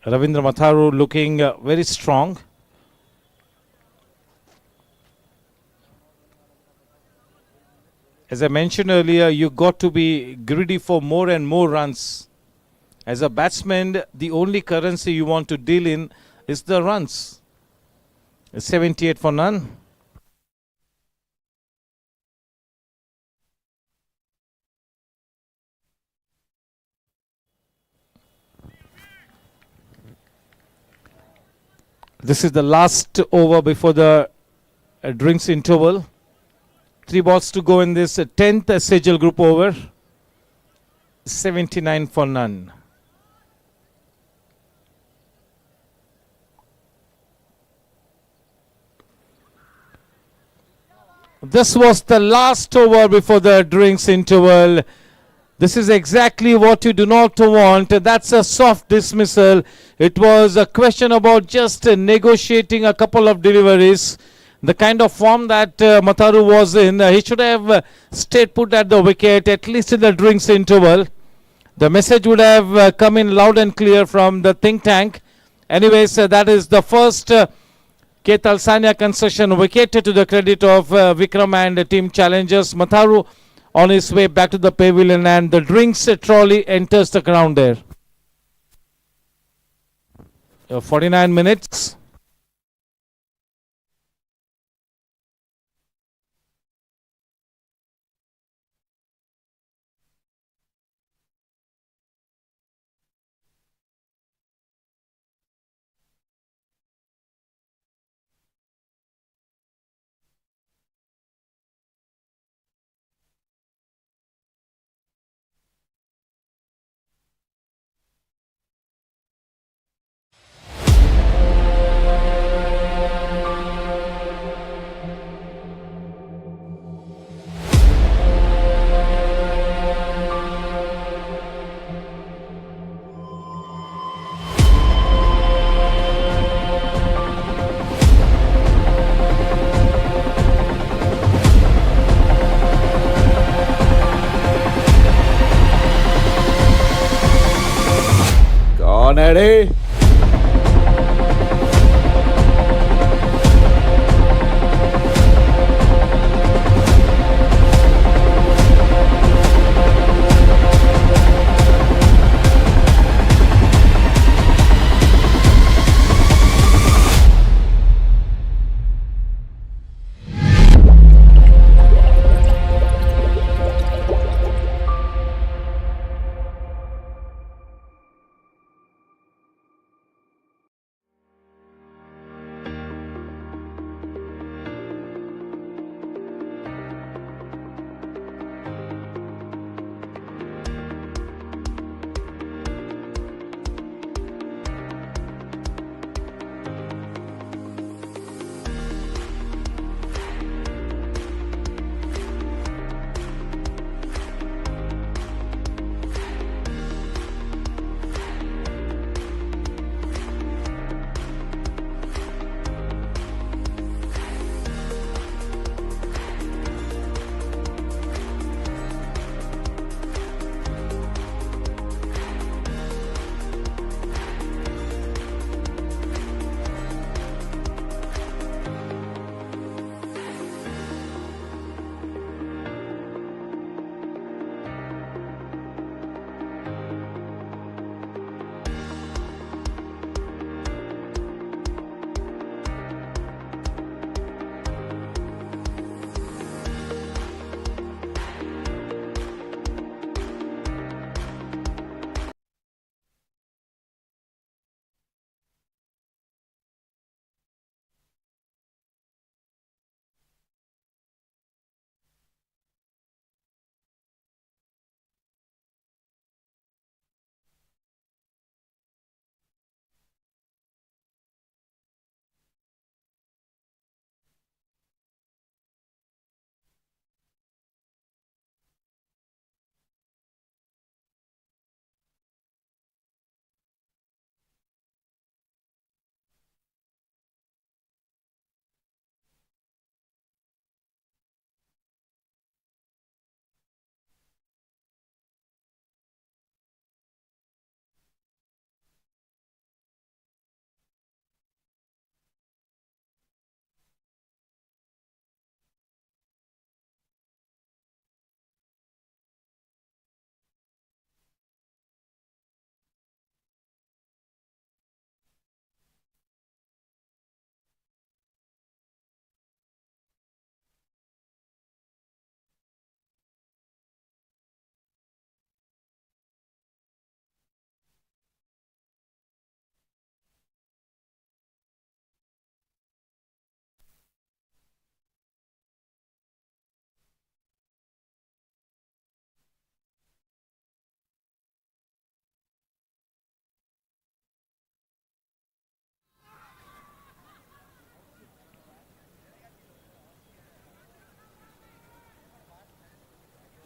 Speaker 1: Ravindra Matharu looking very strong. As I mentioned earlier, you got to be greedy for more and more runs. As a batsman, the only currency you want to deal in is the runs. 78 for none. This is the last over before the drinks interval. 3 balls to go in this 10th schedule group over. 79 for none. This was the last over before the drinks interval. This is exactly what you do not want. That's a soft dismissal. It was a question about just negotiating a couple of deliveries. The kind of form that Matharu was in, he should have stayed put at the wicket, at least in the drinks interval. The message would have come in loud and clear from the think tank. Anyways, that is the first Ketal Sanya concession wicket to the credit of Vikram and team challengers. Matharu on his way back to the pavilion, and the drinks trolley enters the ground there. 49 minutes.
Speaker 5: Ready?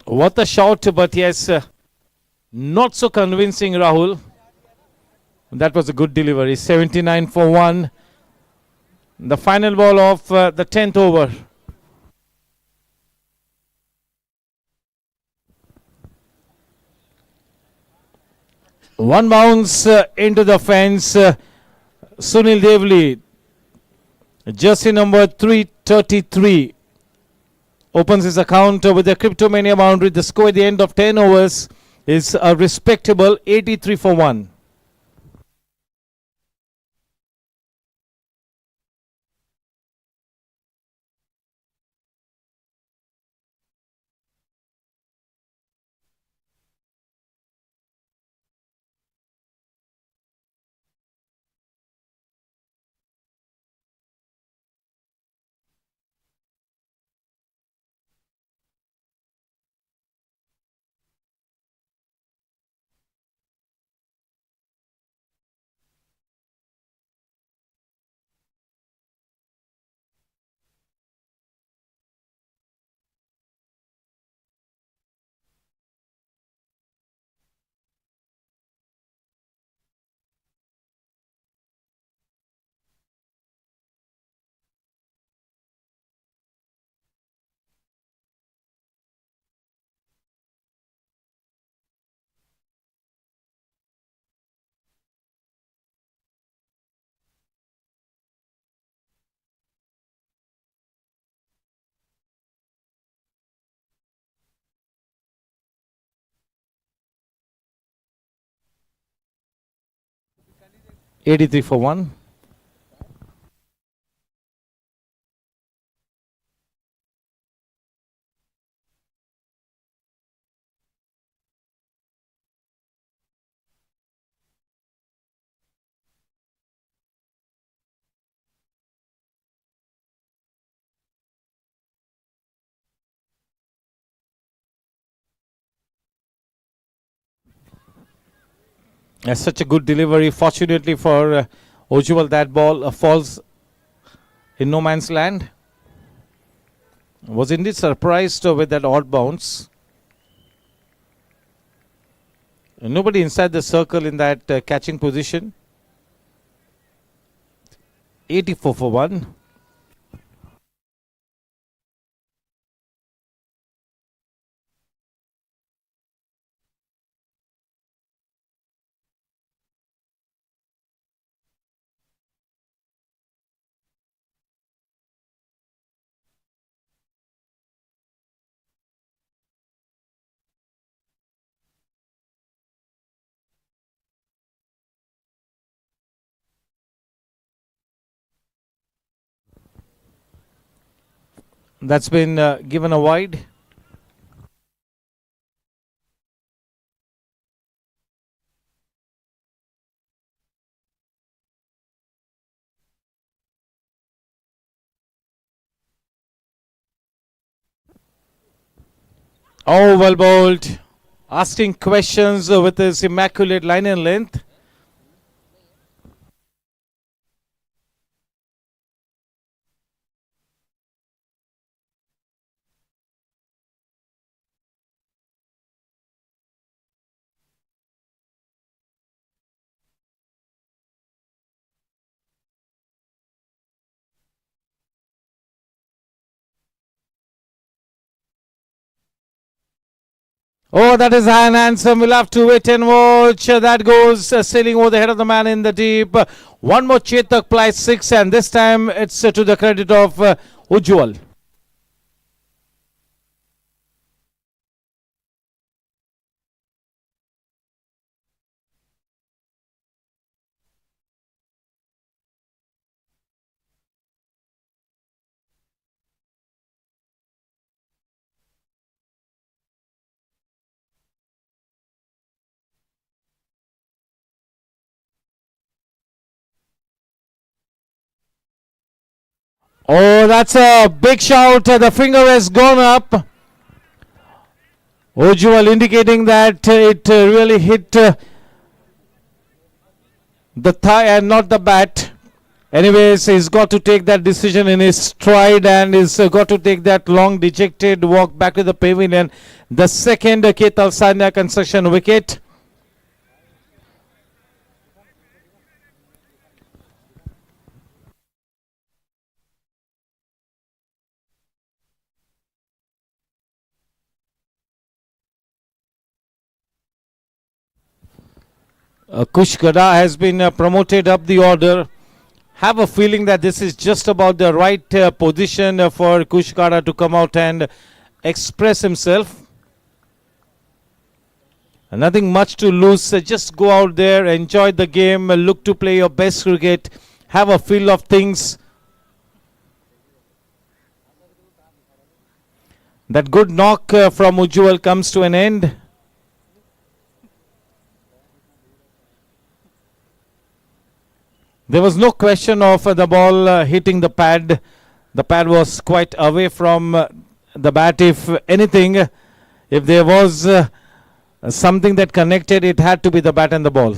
Speaker 1: What a shot, but yes, not so convincing, Rahul. That was a good delivery. 79 for 1. The final ball of the 10th over. One bounce into the fence. Sunil Devli, jersey number 333, opens his account with the Cryptomania boundary. The score at the end of 10 overs is a respectable 83 for 1. 83 for 1. Such a good delivery. Fortunately for Ujjwal, that ball falls in no man's land. Was indeed surprised with that odd bounce. Nobody inside the circle in that catching position. 84 for 1. That's been given a wide. Oh, well bowled. Asking questions with his immaculate line and length. Oh, that is an anthem. We'll have to wait and watch. That goes sailing over the head of the man in the deep. One more Chetak plies 6, and this time it's to the credit of Ujjwal. Oh, that's a big shout. The finger has gone up. Ujjwal indicating that it really hit the thigh and not the bat. Anyways, he's got to take that decision in his stride and he's got to take that long dejected walk back to the pavilion. The second Ketal Sanya construction wicket. Kush Gada has been promoted up the order. Have a feeling that this is just about the right position for Kush Gada to come out and express himself. Nothing much to lose. Just go out there, enjoy the game, look to play your best cricket, have a feel of things. That good knock from Ujjwal comes to an end. There was no question of the ball hitting the pad. The pad was quite away from the bat. If anything, if there was something that connected, it had to be the bat and the ball.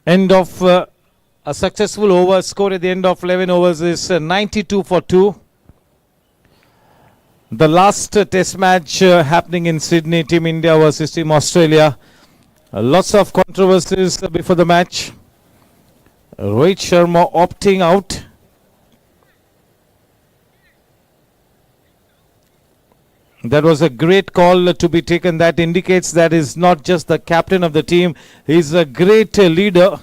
Speaker 1: End of a successful over score at the end of 11 overs is 92 for 2. The last test match happening in Sydney, Team India versus Team Australia. Lots of controversies before the match. Rohit Sharma opting out. That was a great call to be taken. That indicates that he's not just the captain of the team, he's a great leader.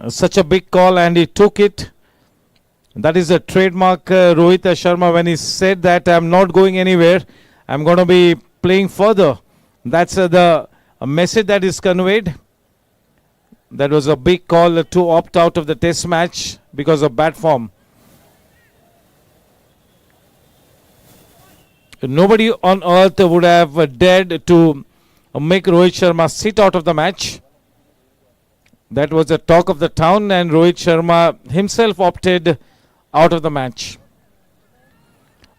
Speaker 1: Such a big call and he took it. That is a trademark Rohit Sharma when he said that I'm not going anywhere, I'm going to be playing further. That's the message that is conveyed. That was a big call to opt out of the test match because of bad form. Nobody on earth would have dared to make Rohit Sharma sit out of the match. That was the talk of the town, and Rohit Sharma himself opted out of the match.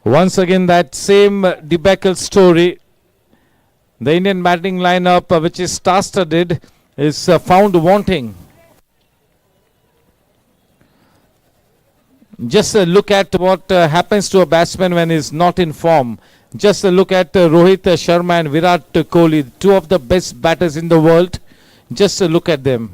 Speaker 1: Once again, that same debacle story. The Indian batting lineup, which is star-studded, is found wanting. Just look at what happens to a batsman when he's not in form. Just look at Rohit Sharma and Virat Kohli, two of the best batters in the world. Just look at them.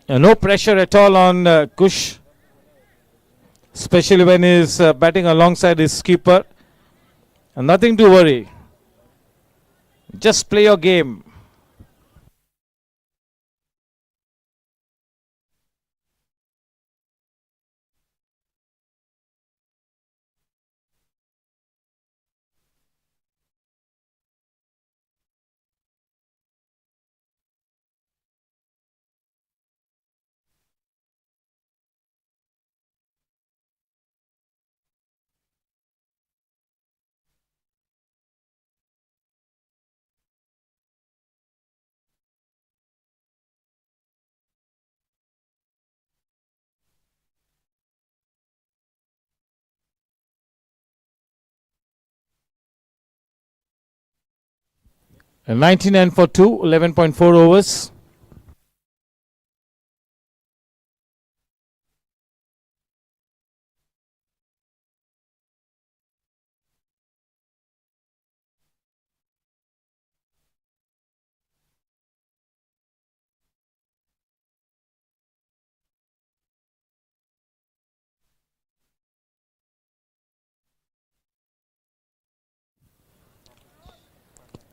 Speaker 1: No pressure at all on Kush, especially when he's batting alongside his keeper. Nothing to worry. Just play your game. And 99 for 2, 11.4 overs.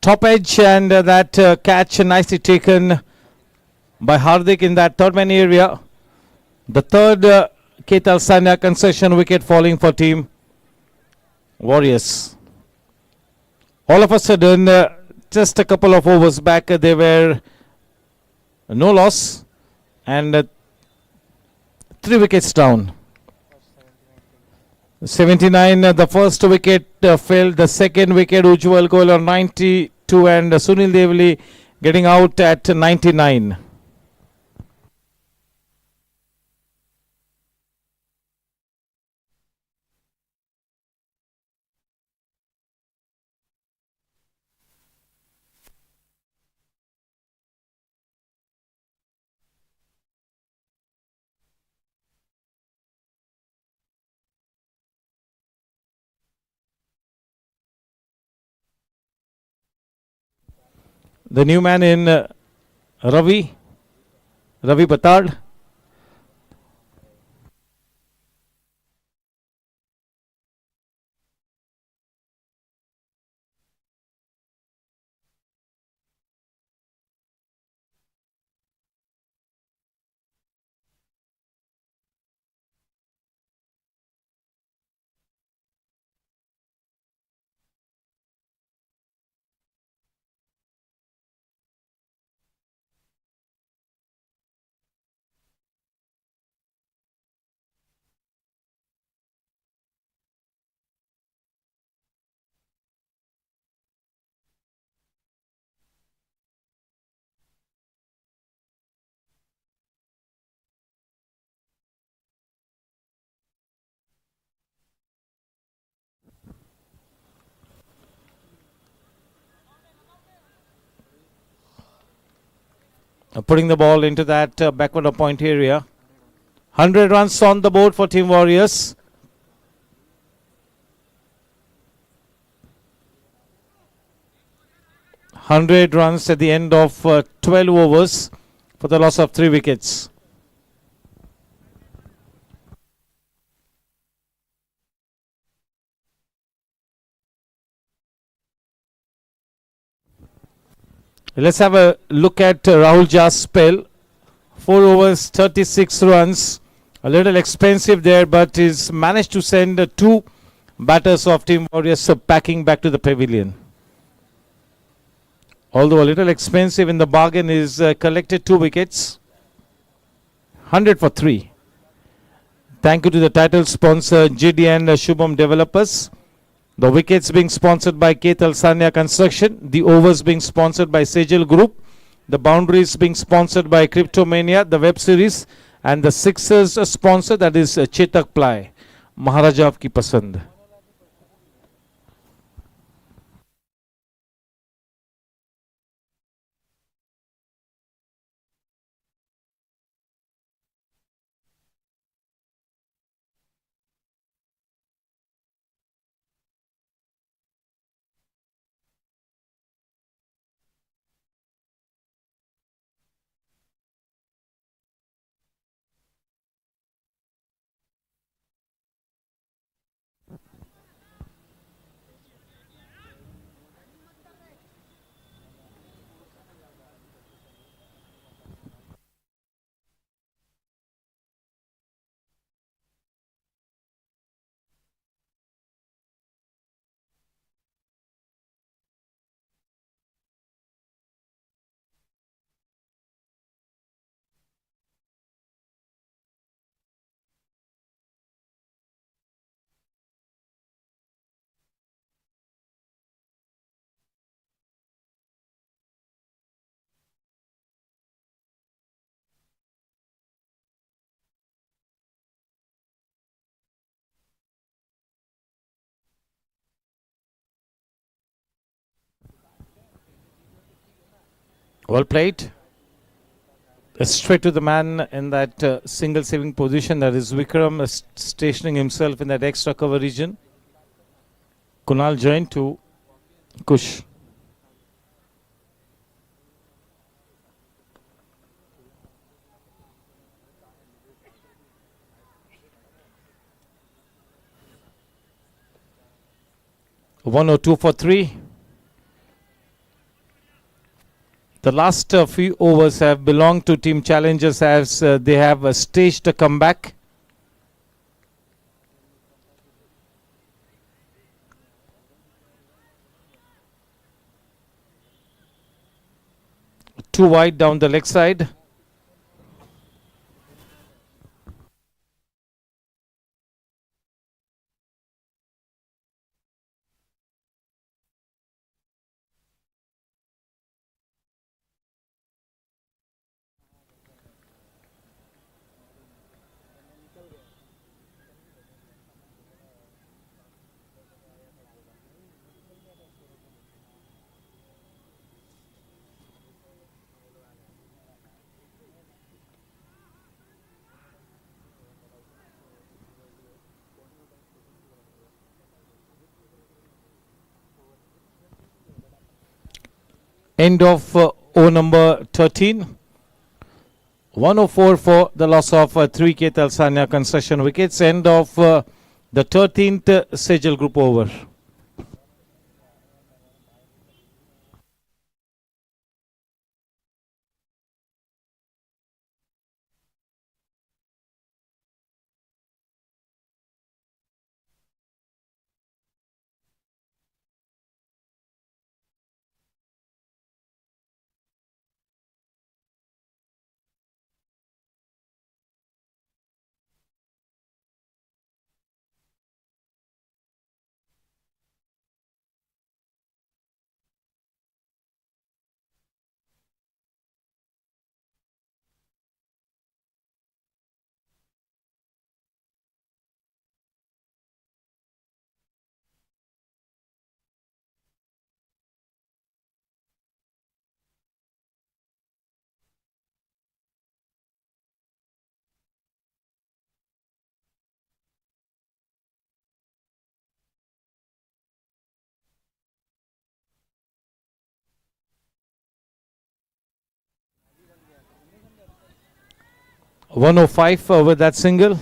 Speaker 1: Top edge, and that catch nicely taken by Hardik in that third man area. The third Ketal Sanya concession wicket falling for Team Warriors. All of a sudden, just a couple of overs back, they were no loss and 3 wickets down. 79, the first wicket fell. The second wicket, Ujjwal Goel on 92, and Sunil Devli getting out at 99. The new man in Ravi Batard. Putting the ball into that backward of point area. 100 runs on the board for Team Warriors. Hundred runs at the end of 12 overs for the loss of 3 wickets. Let's have a look at Rahul Jha's spell. 4 overs, 36 runs. A little expensive there, but he's managed to send 2 batters of Team Warriors packing back to the pavilion. Although a little expensive in the bargain, is collected 2 wickets. 100 for 3. Thank you to the title sponsor GD and Shubham Developers. The wickets being sponsored by Ketal Sanya Construction. The overs being sponsored by Sejal Group. The boundaries being sponsored by Cryptomania, the web series. And the sixers sponsor, that is Chetak Ply. Maharaja of Ki Pasand. Well played. Straight to the man in that single saving position. That is Vikram stationing himself in that extra cover region. Kunal joined to Kush. One or 2 for 3. The last few overs have belonged to Team Challengers as they have staged a comeback. Too wide down the leg side. End of over number 13. 104 for the loss of 3 Ketal Sanya concession wickets. End of the 13th Sejal group over. .105 with that single.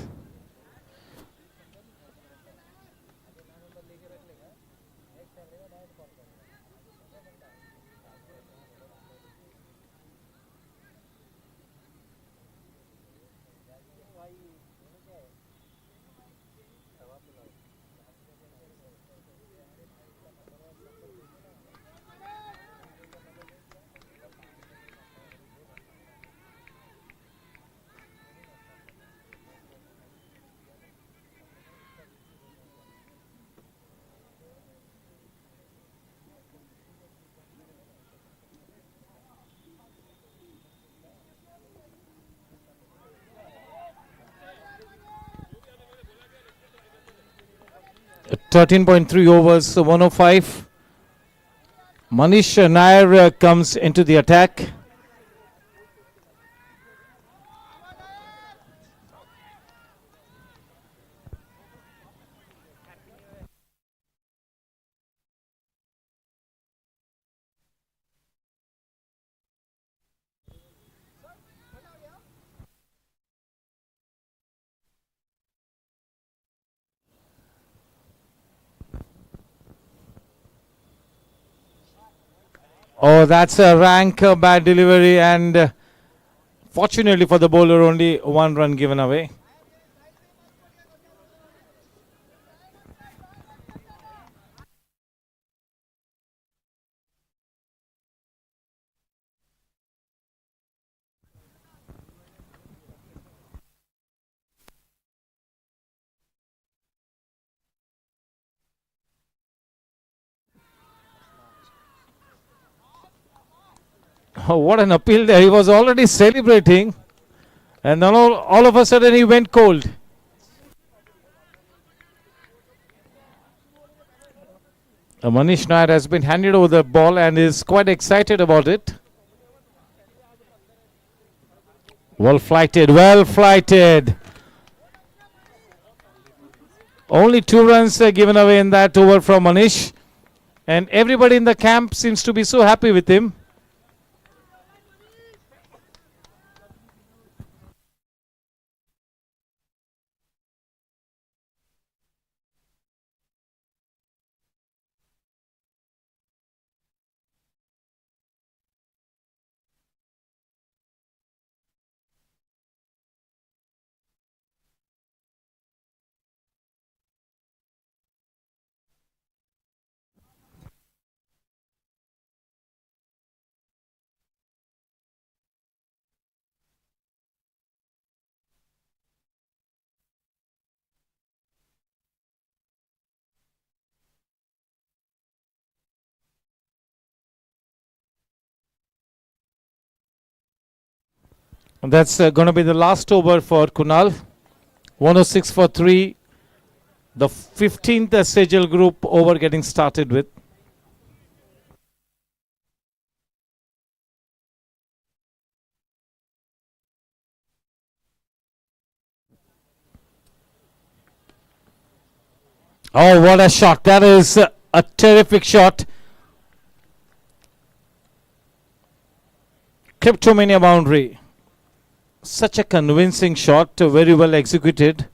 Speaker 1: .3 overs, 105. Manish Nair comes into the attack. Oh, that's a rank bad delivery, and fortunately for the bowler, only 1 run given away. Oh, what an appeal there. He was already celebrating, and then all of a sudden he went cold. Manish Nair has been handed over the ball and is quite excited about it. Well flighted, well flighted. Only 2 runs given away in that over from Manish, and everybody in the camp seems to be so happy with him. And that's going to be the last over for Kunal. 106 for 3. The 15th Sejal group over getting started with. Oh, what a shot. That is a terrific shot. Cryptomania boundary. Such a convincing shot, very well executed.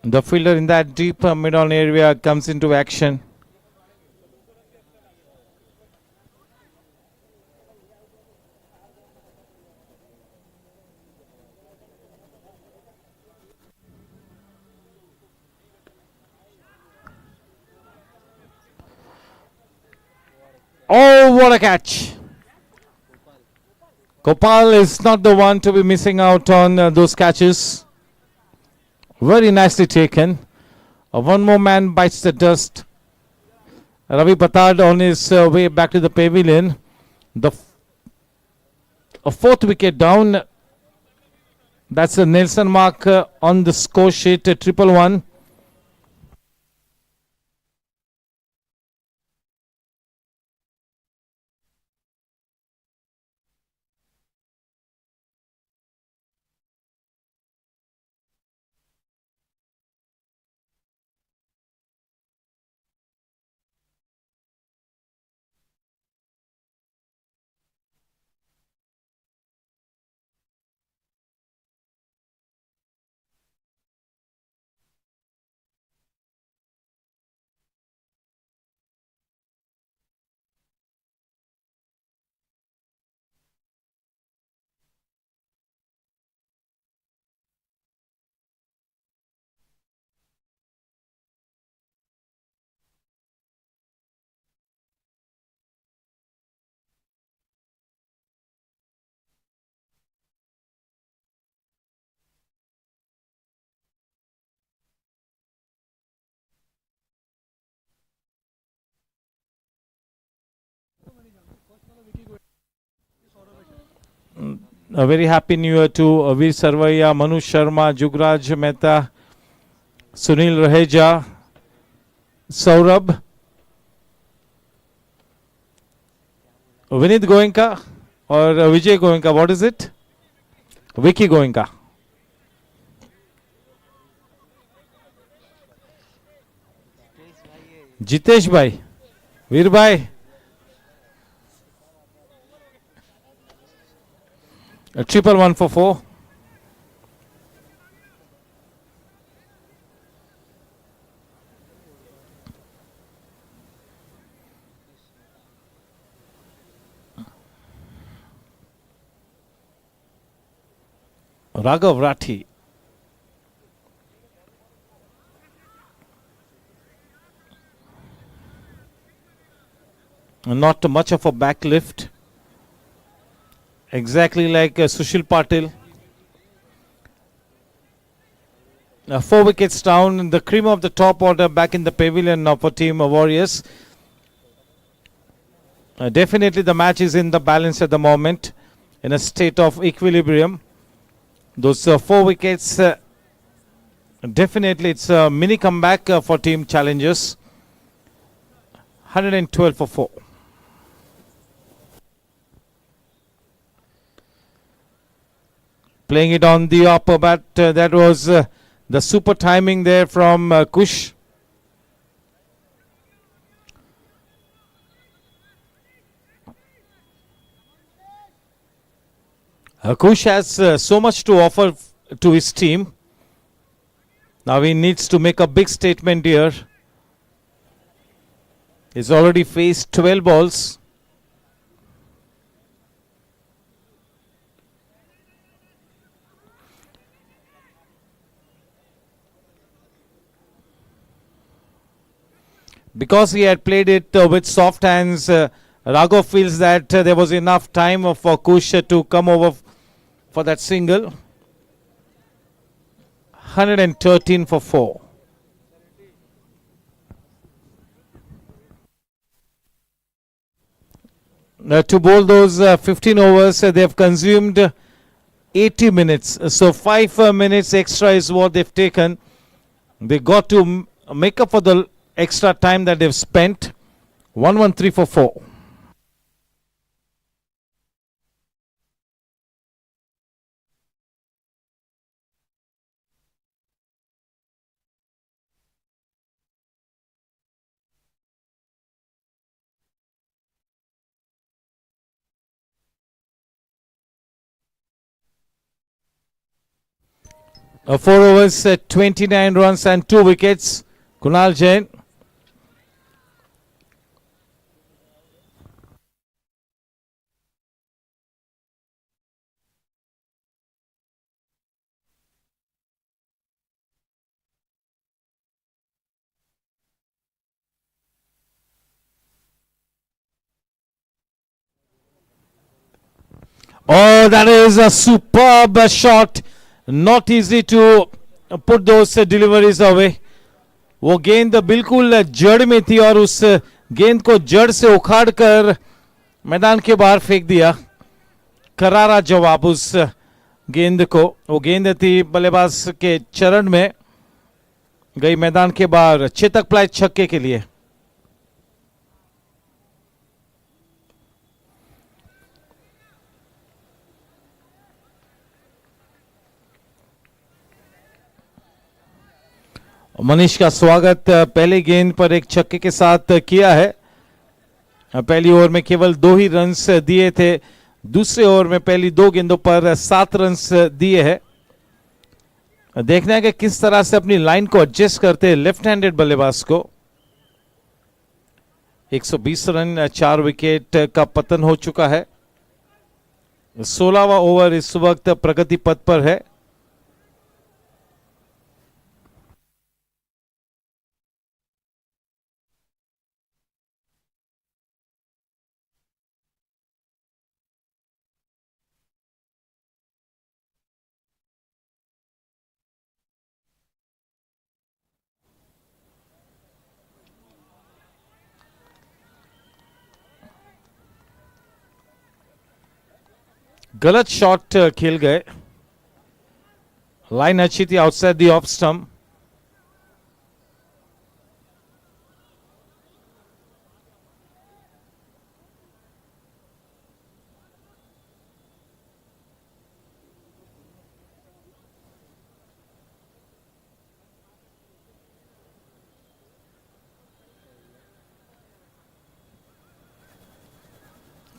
Speaker 1: The fielder in that deep mid-on area comes into action. Oh, what a catch! Gopal is not the one to be missing out on those catches. Very nicely taken. One more man bites the dust. Ravi Patad on his way back to the pavilion. A fourth wicket down. That's a Nelson mark on the score sheet. 111. A very happy new year to Veer Sarvaiya, Manu Sharma, Jugraj Mehta, Sunil Raheja, Saurabh, Vinith Goenka or Vijay Goenka. What is it? Vicky Goenka. Jitesh Bhai, Veer Bhai. A 111 for 4. Raghav Rathi. Not much of a backlift. Exactly like Sushil Patil. 4 wickets down. The cream of the top order back in the pavilion now for Team Warriors. Definitely the match is in the balance at the moment. In a state of equilibrium. Those 4 wickets. Definitely it's a mini comeback for Team Challengers. 112 for 4. Playing it on the upper bat. That was the super timing there from Kush. Kush has so much to offer to his team. Now he needs to make a big statement here. He's already faced 12 balls. Because he had played it with soft hands, Raghav feels that there was enough time for Kush to come over for that single. 113 for 4. to bowl those 15 overs. They have consumed 80 minutes. So 5 minutes extra is what they've taken. They got to make up for the extra time that they've spent. 1-1-3 for 4. Four overs, 29 runs and 2 wickets. Kunal Jain. Oh, that is a superb shot. Not easy to put those deliveries away. वो गेंद बिल्कुल जड़ में थी और उस गेंद को जड़ से उखाड़ कर मैदान के बाहर फेंक दिया. करारा जवाब उस गेंद को. वो गेंद थी बल्लेबाज के चरण में, गई मैदान के बाहर. चेतक प्लाई छक्के के लिए. मनीष का स्वागत. पहले गेंद पर एक छक्के के साथ किया है. पहली ओवर में केवल 2 ही रन्स दिए थे. दूसरे ओवर में पहली 2 गेंदों पर 7 रन्स दिए हैं. देखना है कि किस तरह से अपनी लाइन को एडजस्ट करते हैं लेफ्ट हैंडेड बल्लेबाज को. 120 रन 4 विकेट का पतन हो चुका है. 16वां ओवर इस वक्त प्रगति पथ पर है. गलत शॉट खेल गए. लाइन अच्छी थी आउटसाइड द ऑफ स्टंप.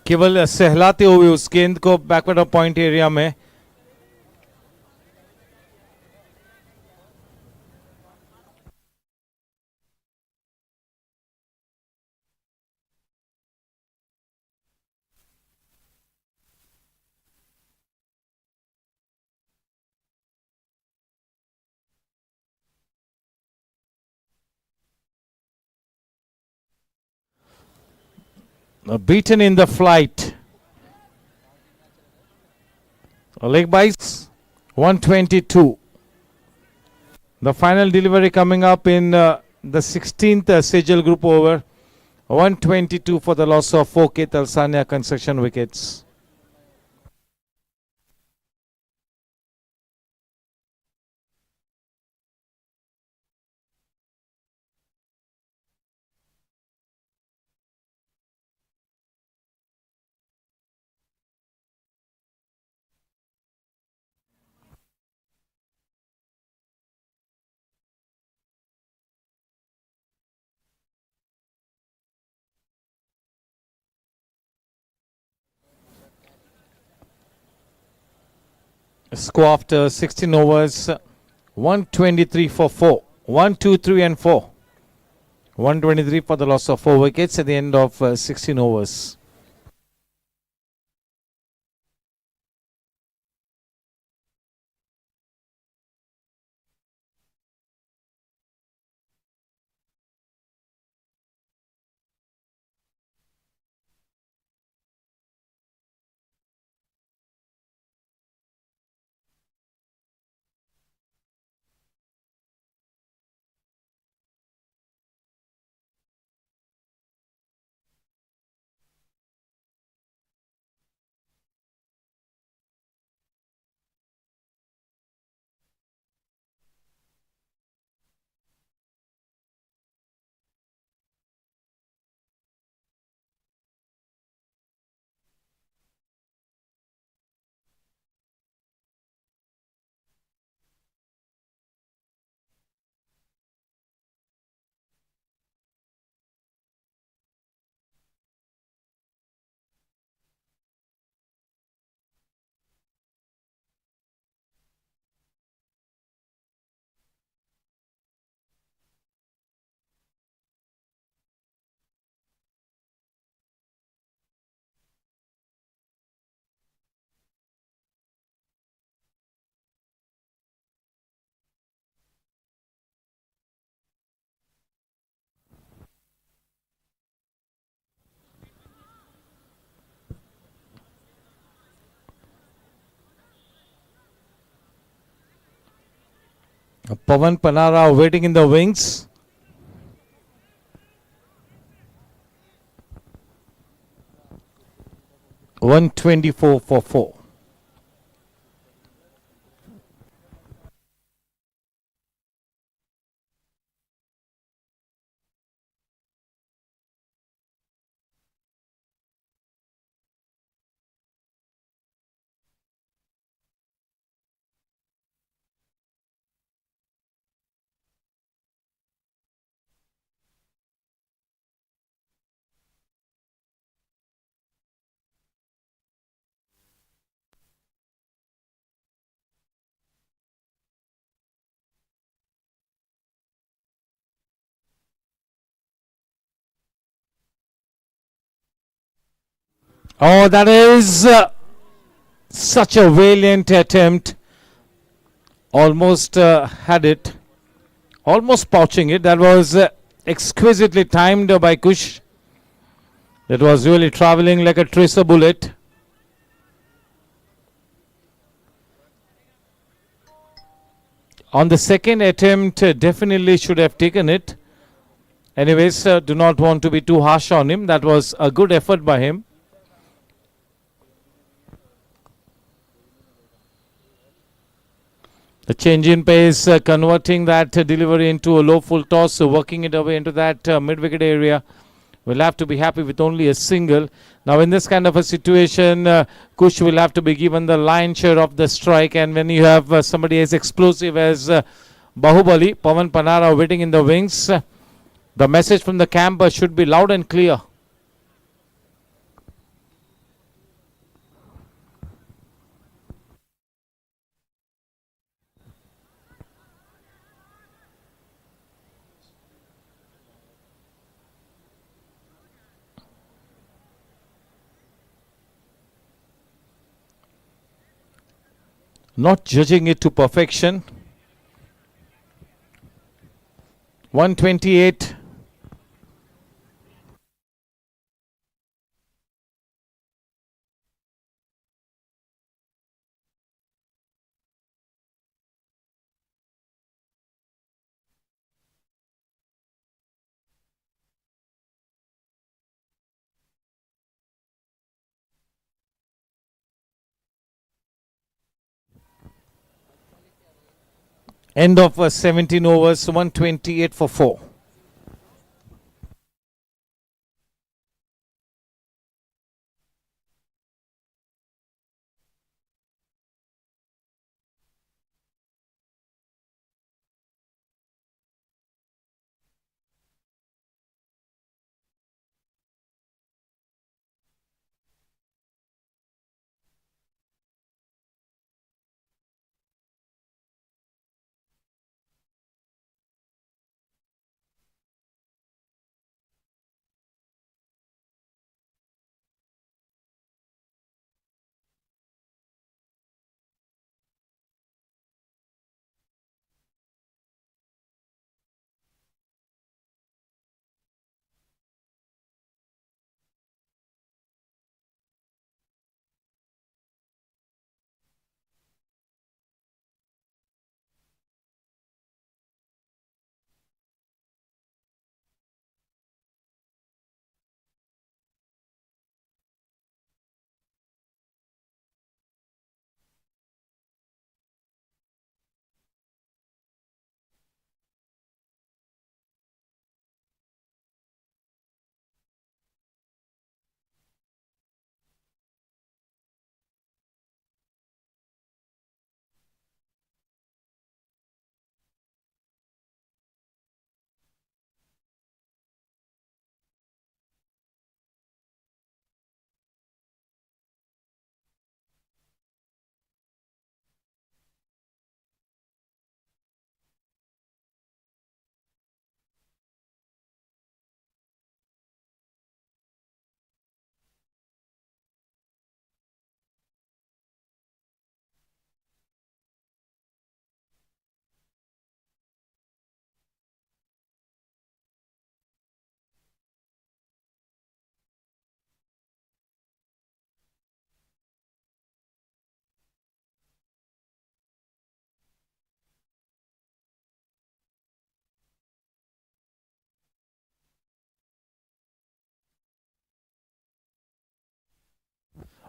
Speaker 1: केवल सहलाते हुए उस गेंद को बैकवर्ड ऑफ पॉइंट एरिया में. Beaten in the flight. Leg bites 122. The final delivery coming up in the 16th Sejal group over. 122 for the loss of 4K Talsania construction wickets. Score after 16 overs, 123 for 4. 1, 2, 3 and 4. 123 for the loss of 4 wickets at the end of 16 overs. Pawan Panara waiting in the wings. $124 for 4. Oh, that is such a valiant attempt. Almost had it. Almost pouching it. That was exquisitely timed by Kush. It was really traveling like a tracer bullet. On the second attempt, definitely should have taken it. Anyways, do not want to be too harsh on him. That was a good effort by him. The change in pace, converting that delivery into a low full toss, working it away into that mid-wicket area. Will have to be happy with only a single. Now in this kind of a situation, Kush will have to be given the lion's share of the strike. And when you have somebody as explosive as Bahubali, Pawan Panara waiting in the wings, the message from the camp should be loud and clear. Not judging it to perfection. 128. End of 17 overs, 128 for 4.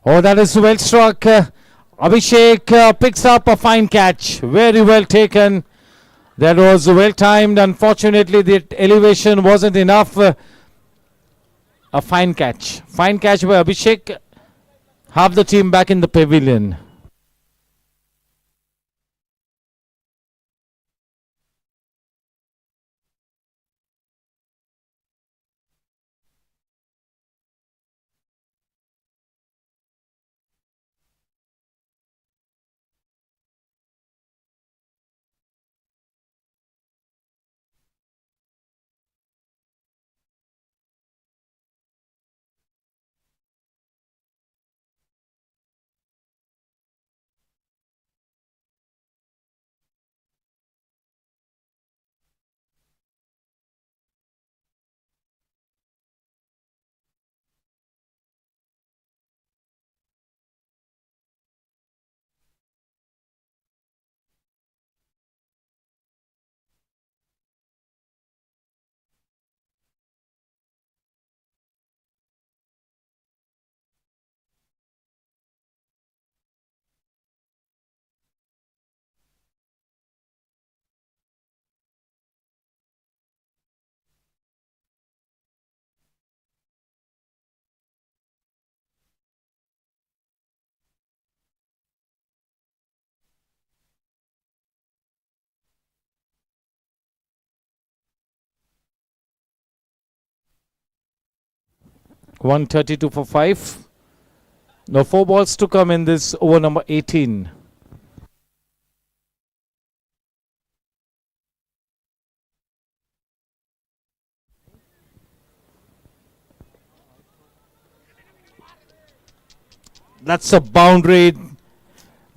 Speaker 1: Oh, that is well struck. Abhishek picks up a fine catch. Very well taken. That was well timed. Unfortunately, the elevation wasn't enough. A fine catch. Fine catch by Abhishek. Half the team back in the pavilion. One 32 for 5. Now 4 balls to come in this over number 18. That's a boundary.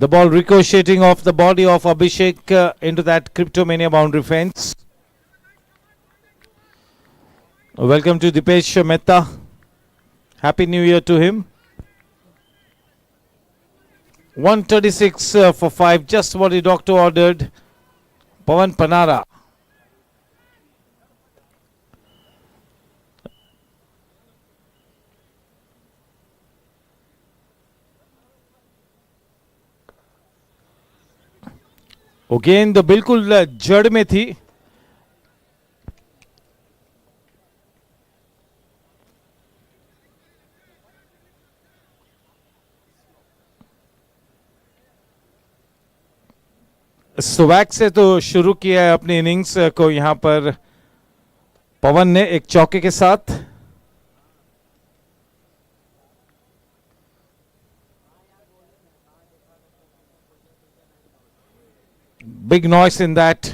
Speaker 1: The ball ricocheting off the body of Abhishek into that Cryptomania boundary fence. Welcome to Dipesh Mehta. Happy New Year to him. 136 for 5, just what the doctor ordered. Pawan Panara. Again, the बिल्कुल जड़ में थी. Swag से तो शुरू किया है अपनी इनिंग्स को यहां पर पवन ने एक चौके के साथ. Big noise in that.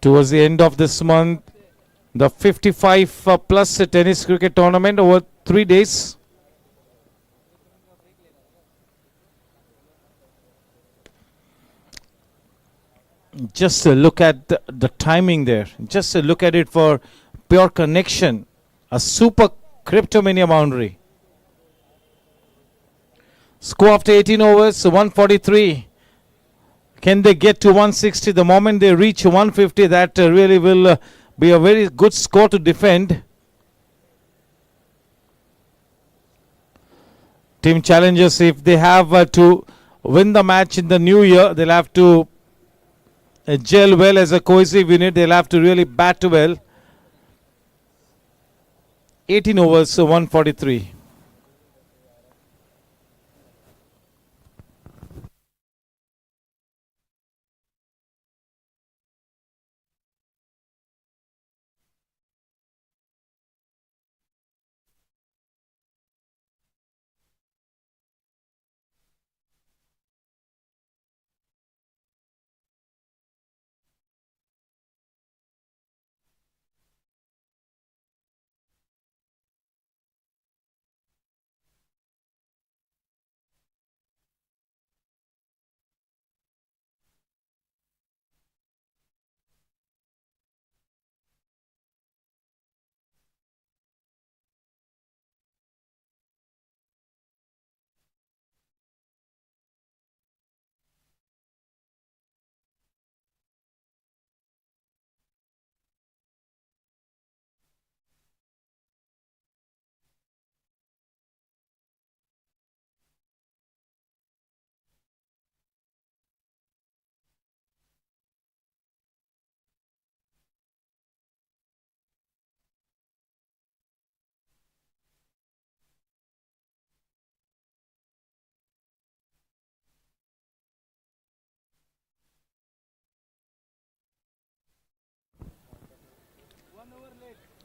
Speaker 1: Towards the end of this month, the 55 plus tennis cricket tournament over 3 days. Just look at the timing there. Just look at it for pure connection. A super Cryptomania boundary. Score after 18 overs, 143. Can they get to 160? The moment they reach 150, that really will be a very good score to defend. Team challengers, if they have to win the match in the new year, they'll have to gel well as a cohesive unit. They'll have to really bat well. 18 overs, 143.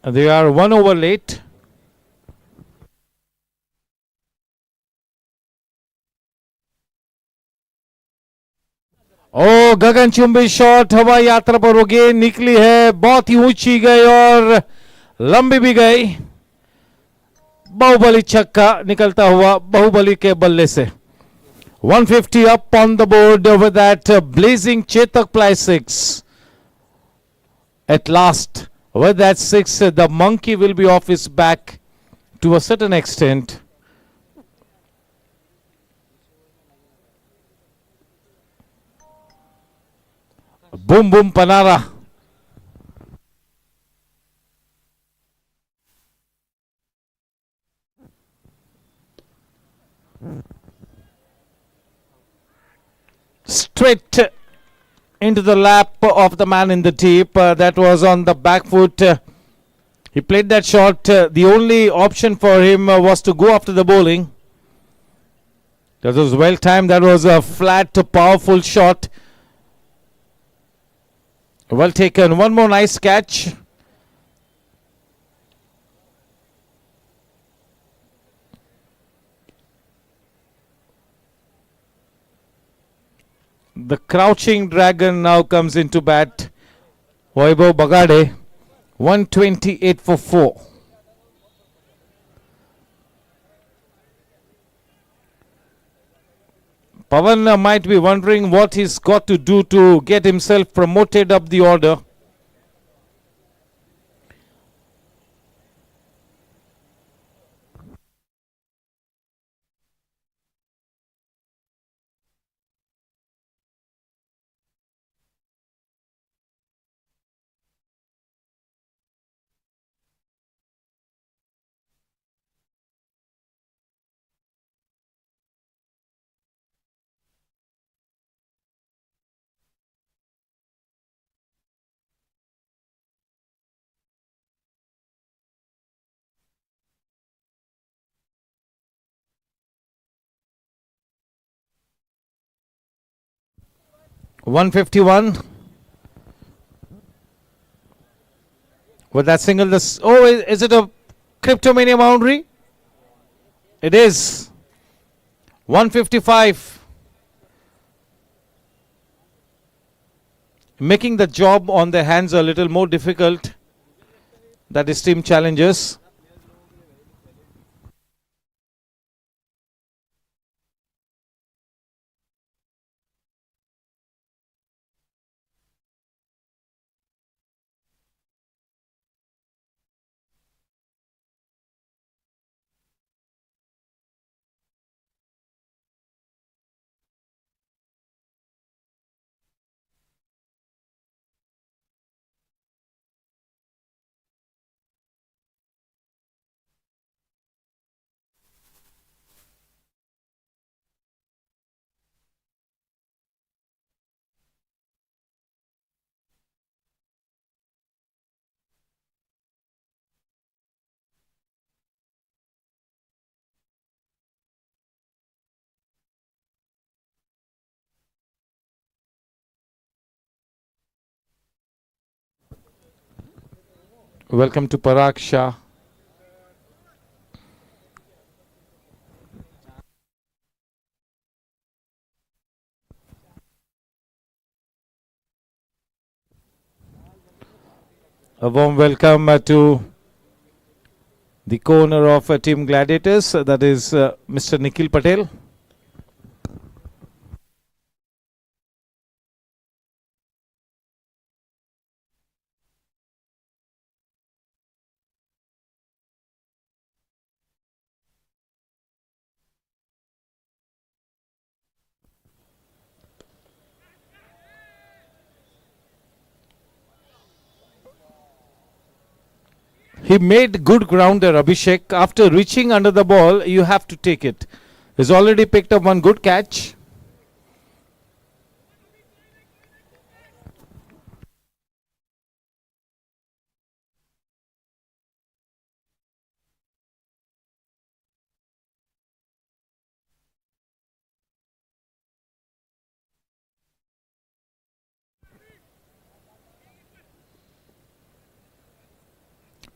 Speaker 1: They are 1 over late. ओ गगन चुंबी shot हवाई यात्रा पर वो गेंद निकली है, बहुत ही ऊंची गई और लंबी भी गई. बाहुबली छक्का निकलता हुआ बाहुबली के बल्ले से. 150 up on the board with that blazing Chetak Ply 6. At last, with that 6, the monkey will be off his back to a certain extent. Boom boom Panara. Straight into the lap of the man in the deep. That was on the back foot. He played that shot. The only option for him was to go after the bowling. That was well timed. That was a flat, powerful shot. Well taken. One more nice catch. The crouching dragon now comes into bat. Vaibhav Bagade. 128 for 4. Pavan might be wondering what he's got to do to get himself promoted up the order. .151 with that single. This, oh, is it a Cryptomania boundary? It is. 155. Making the job on their hands a little more difficult. That is team challenges. Welcome to Parag Shah. A warm welcome to the co-owner of Team Gladiators, that is Mr. Nikhil Patel. He made good ground there, Abhishek. After reaching under the ball, you have to take it. He's already picked up one good catch.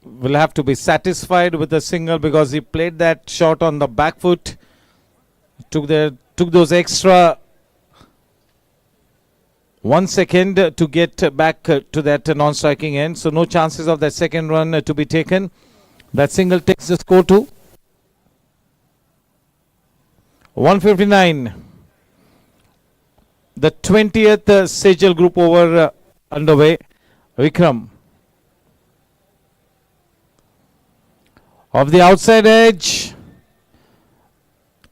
Speaker 1: will have to be satisfied with a single because he played that shot on the back foot. Took those extra 1 second to get back to that non-striking end. So no chances of that second run to be taken. That single takes the score to 159. The 20th Sejal group over underway. Vikram. Off the outside edge.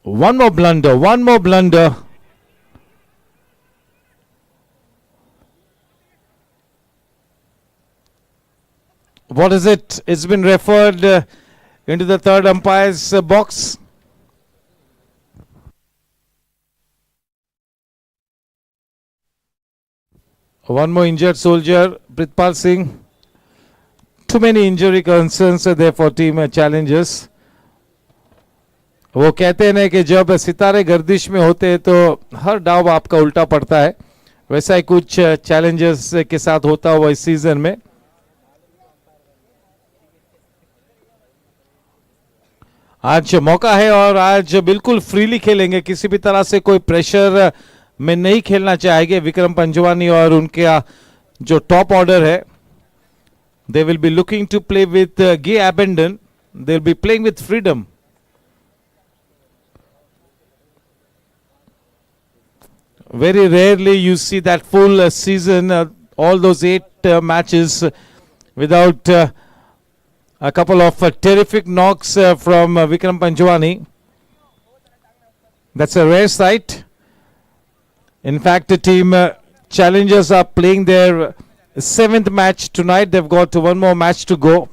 Speaker 1: One more blunder. What is it? It's been referred into the third umpire's box. One more injured soldier, Pritpal Singh. Too many injury concerns are there for team challenges. वो कहते हैं ना कि जब सितारे गर्दिश में होते हैं तो हर डाव आपका उल्टा पड़ता है, वैसा ही कुछ चैलेंजेस के साथ होता हुआ इस सीजन में. आज मौका है और आज बिल्कुल फ्रीली खेलेंगे, किसी भी तरह से कोई प्रेशर में नहीं खेलना चाहेंगे विक्रम पंजवानी और उनके जो टॉप ऑर्डर है. They will be looking to play with gay abandon. They will be playing with freedom. Very rarely you see that full season, all those 8 matches without a couple of terrific knocks from Vikram Panjwani. That's a rare sight. In fact, the team challengers are playing their 7th match tonight. They've got one more match to go.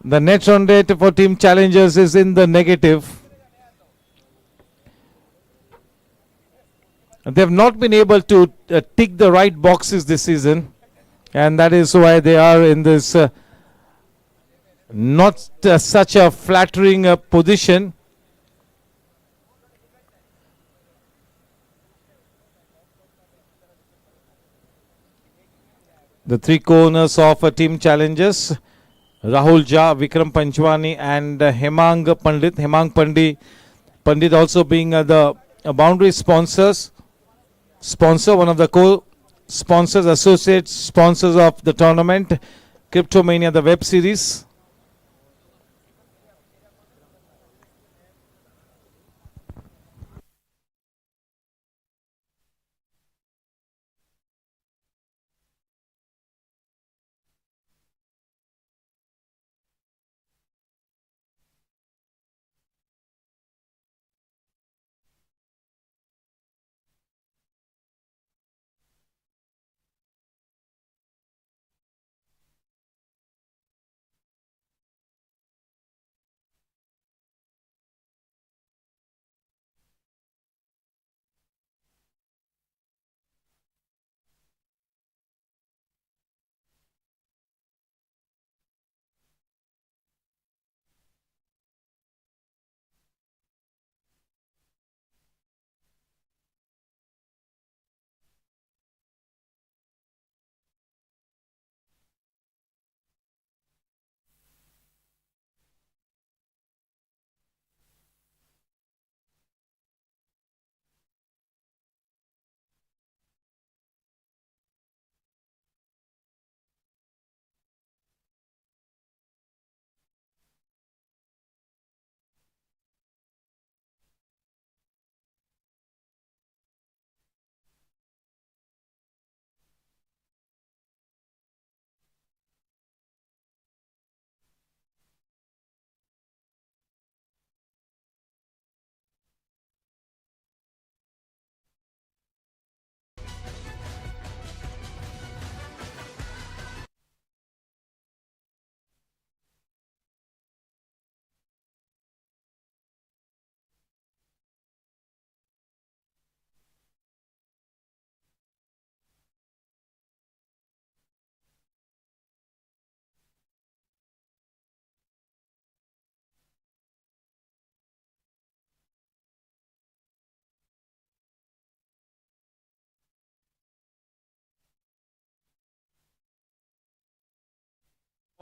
Speaker 1: The net run rate for team challengers is in the negative. They've not been able to tick the right boxes this season, and that is why they are in this not such a flattering position. The 3 corners of team challenges, Rahul Jha, Vikram Panjwani and Hemang Pandit. Hemang Pandit also being the boundary sponsor, one of the co-sponsors, associate sponsors of the tournament, Cryptomania, the web series.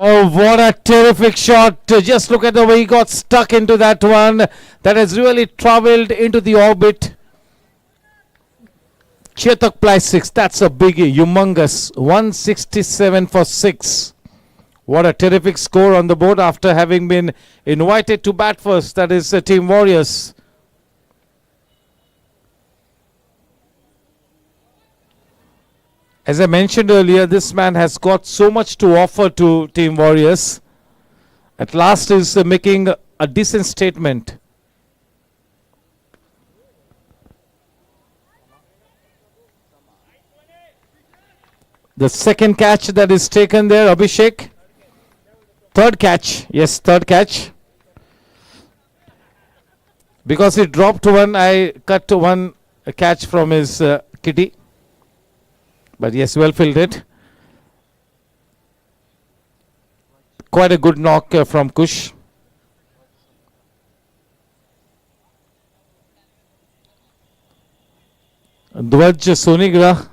Speaker 1: Oh, what a terrific shot. Just look at the way he got stuck into that one. That has really traveled into the orbit. Chetak plays 6. That's a biggie. Humongous. 167 for 6. What a terrific score on the board after having been invited to bat first. That is Team Warriors. As I mentioned earlier, this man has got so much to offer to Team Warriors. At last is making a decent statement. The second catch that is taken there, Abhishek. Third catch. Yes, third catch. Because he dropped one, I cut one catch from his kitty. But yes, well fielded. Quite a good knock from Kush. Dwaj Sonigra.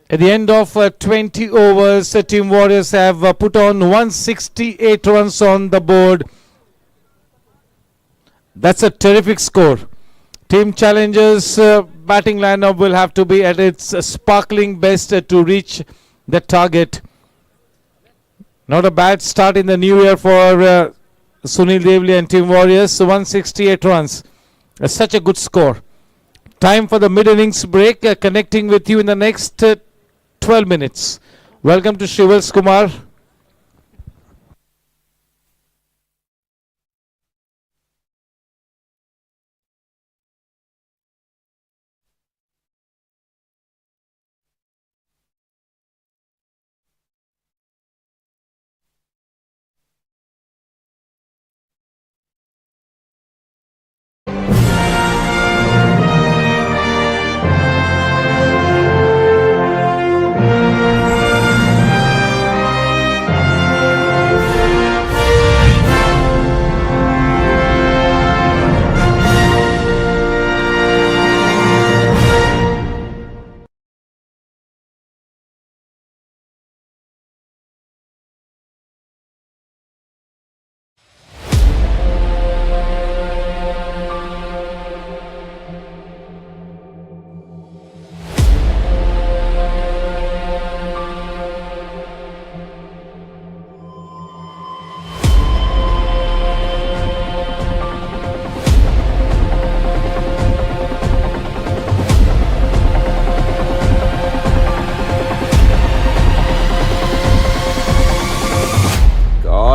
Speaker 1: At the end of 20 overs, Team Warriors have put on 168 runs on the board. That's a terrific score. Team Challengers batting lineup will have to be at its sparkling best to reach the target. Not a bad start in the new year for Sunil Devli and Team Warriors. 168 runs. Such a good score. Time for the mid-innings break. Connecting with you in the next 12 minutes. Welcome to Shivals Kumar.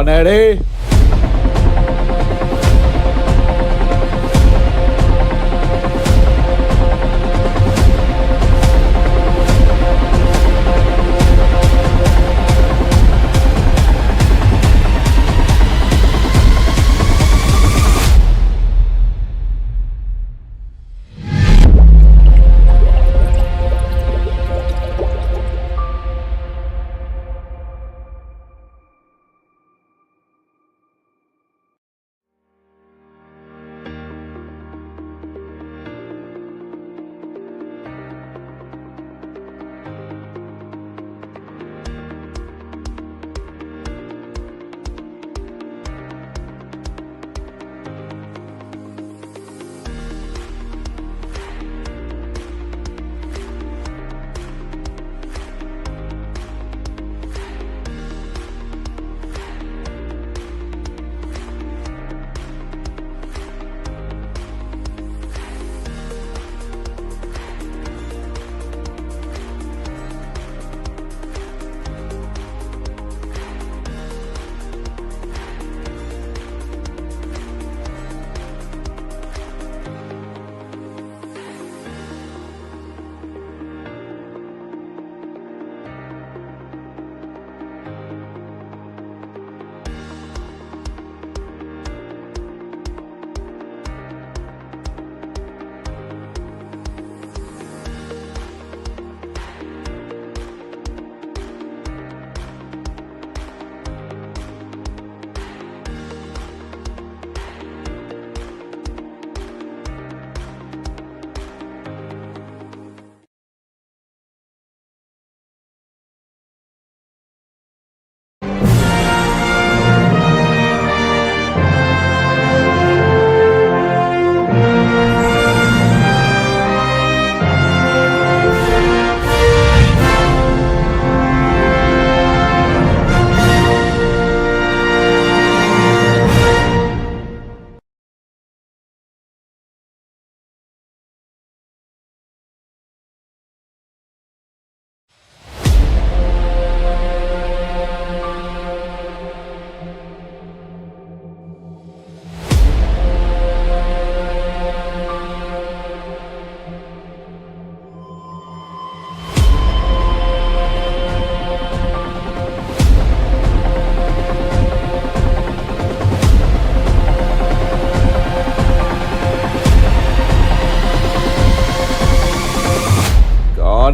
Speaker 6: Ready?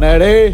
Speaker 6: कौन है रे?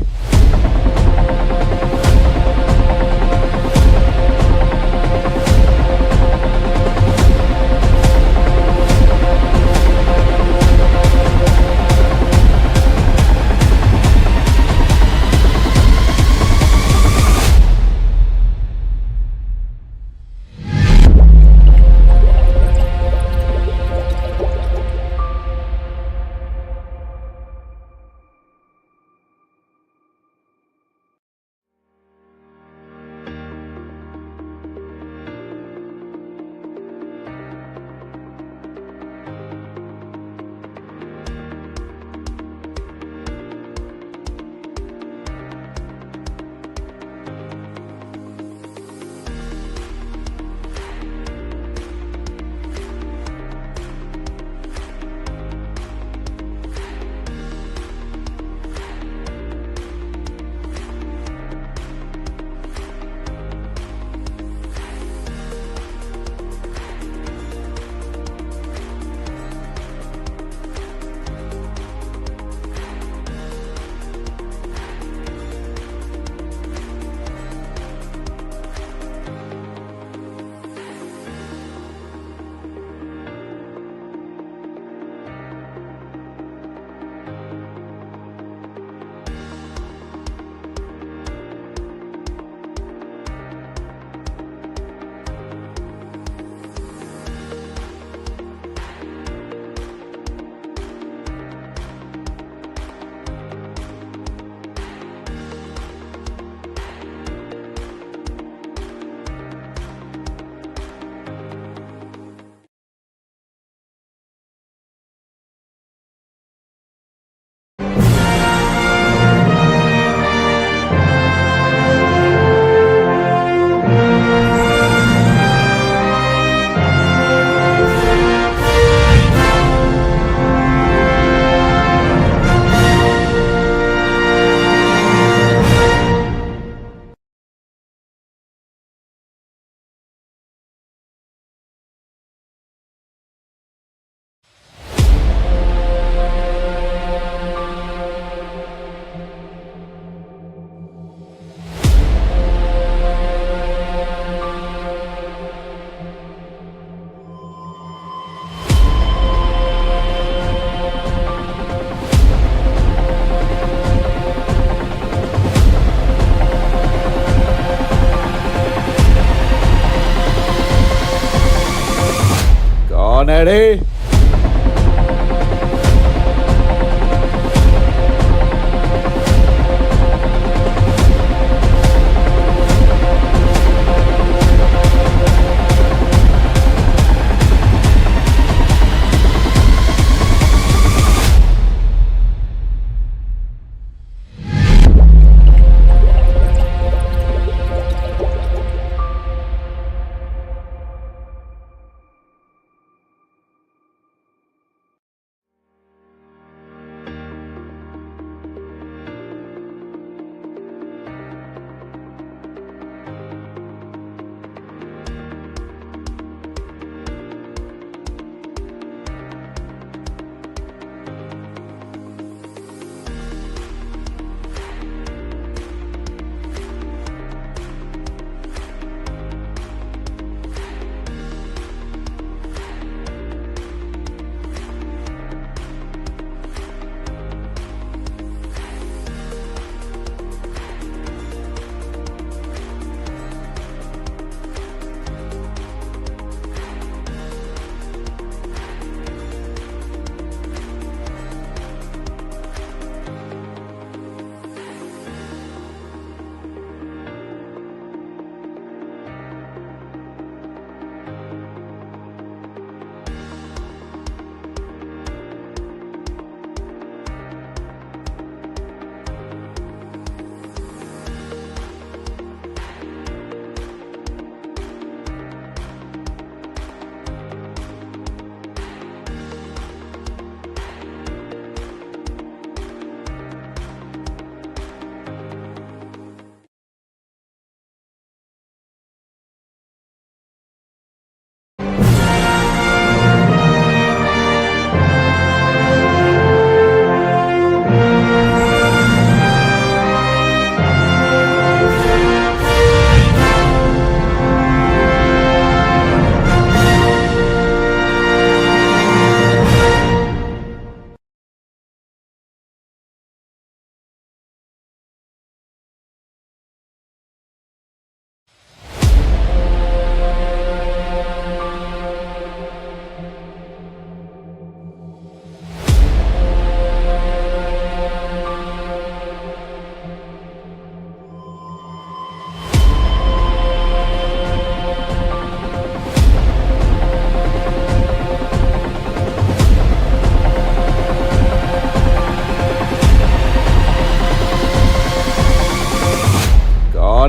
Speaker 6: कौन है रे?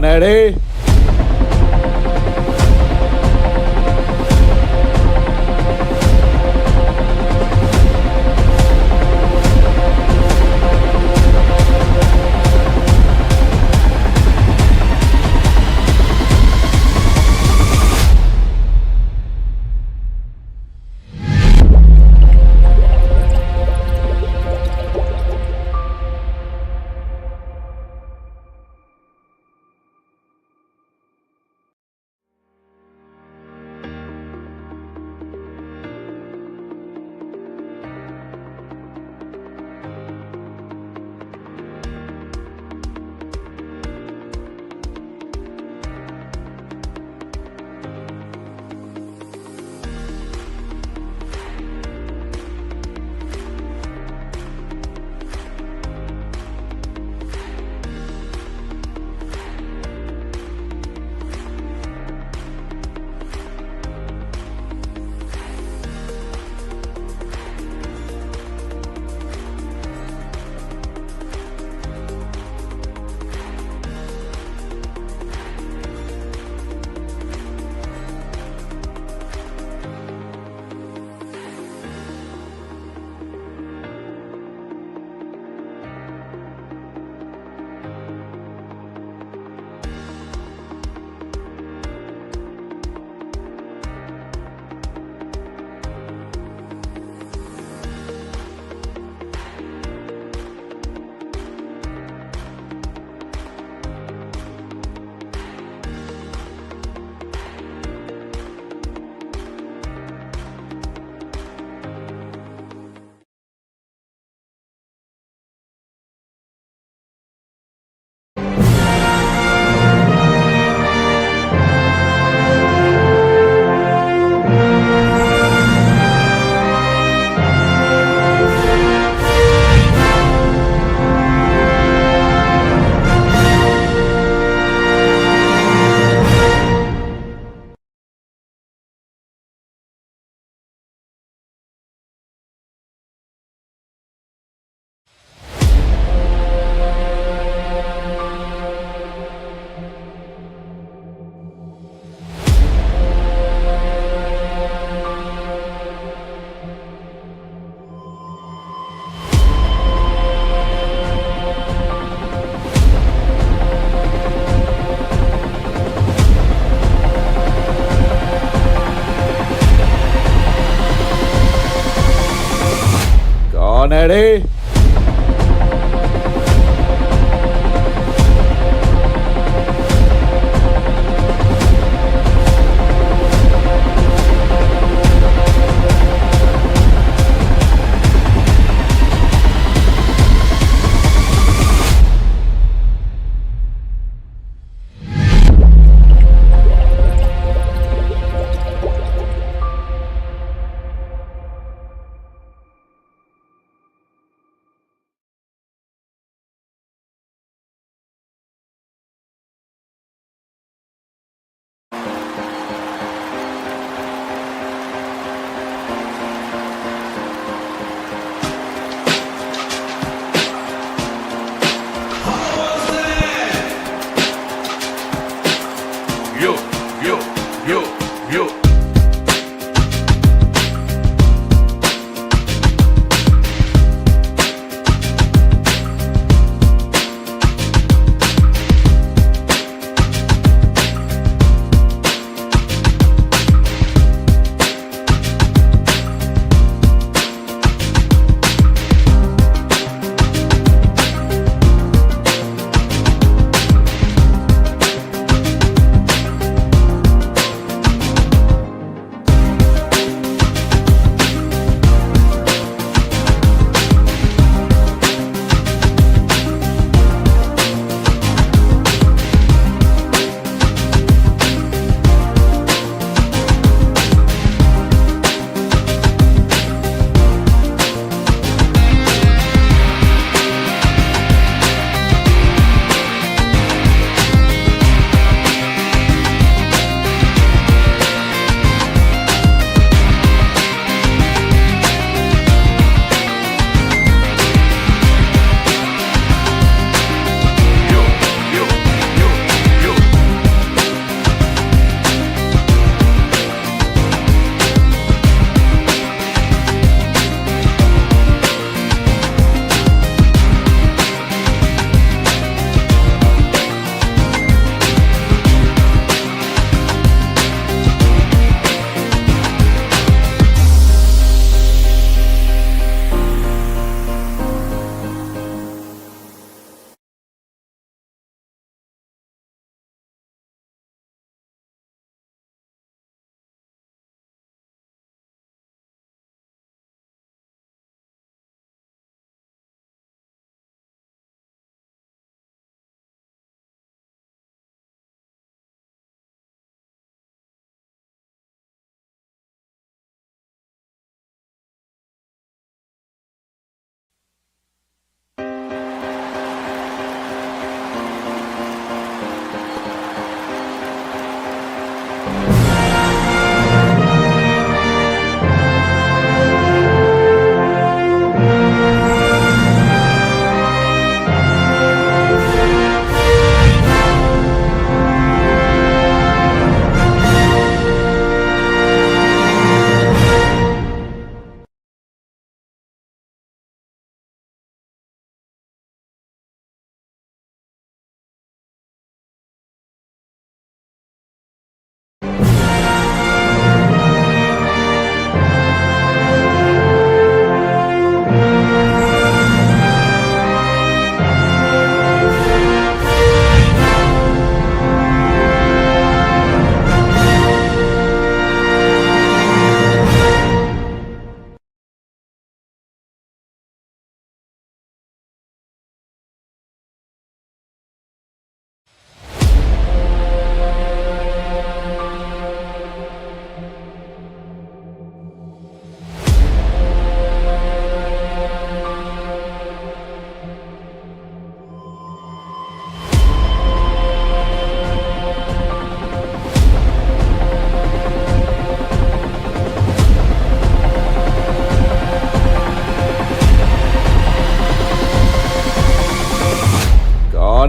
Speaker 6: कौन है रे? कौन है रे?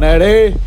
Speaker 6: कौन है रे?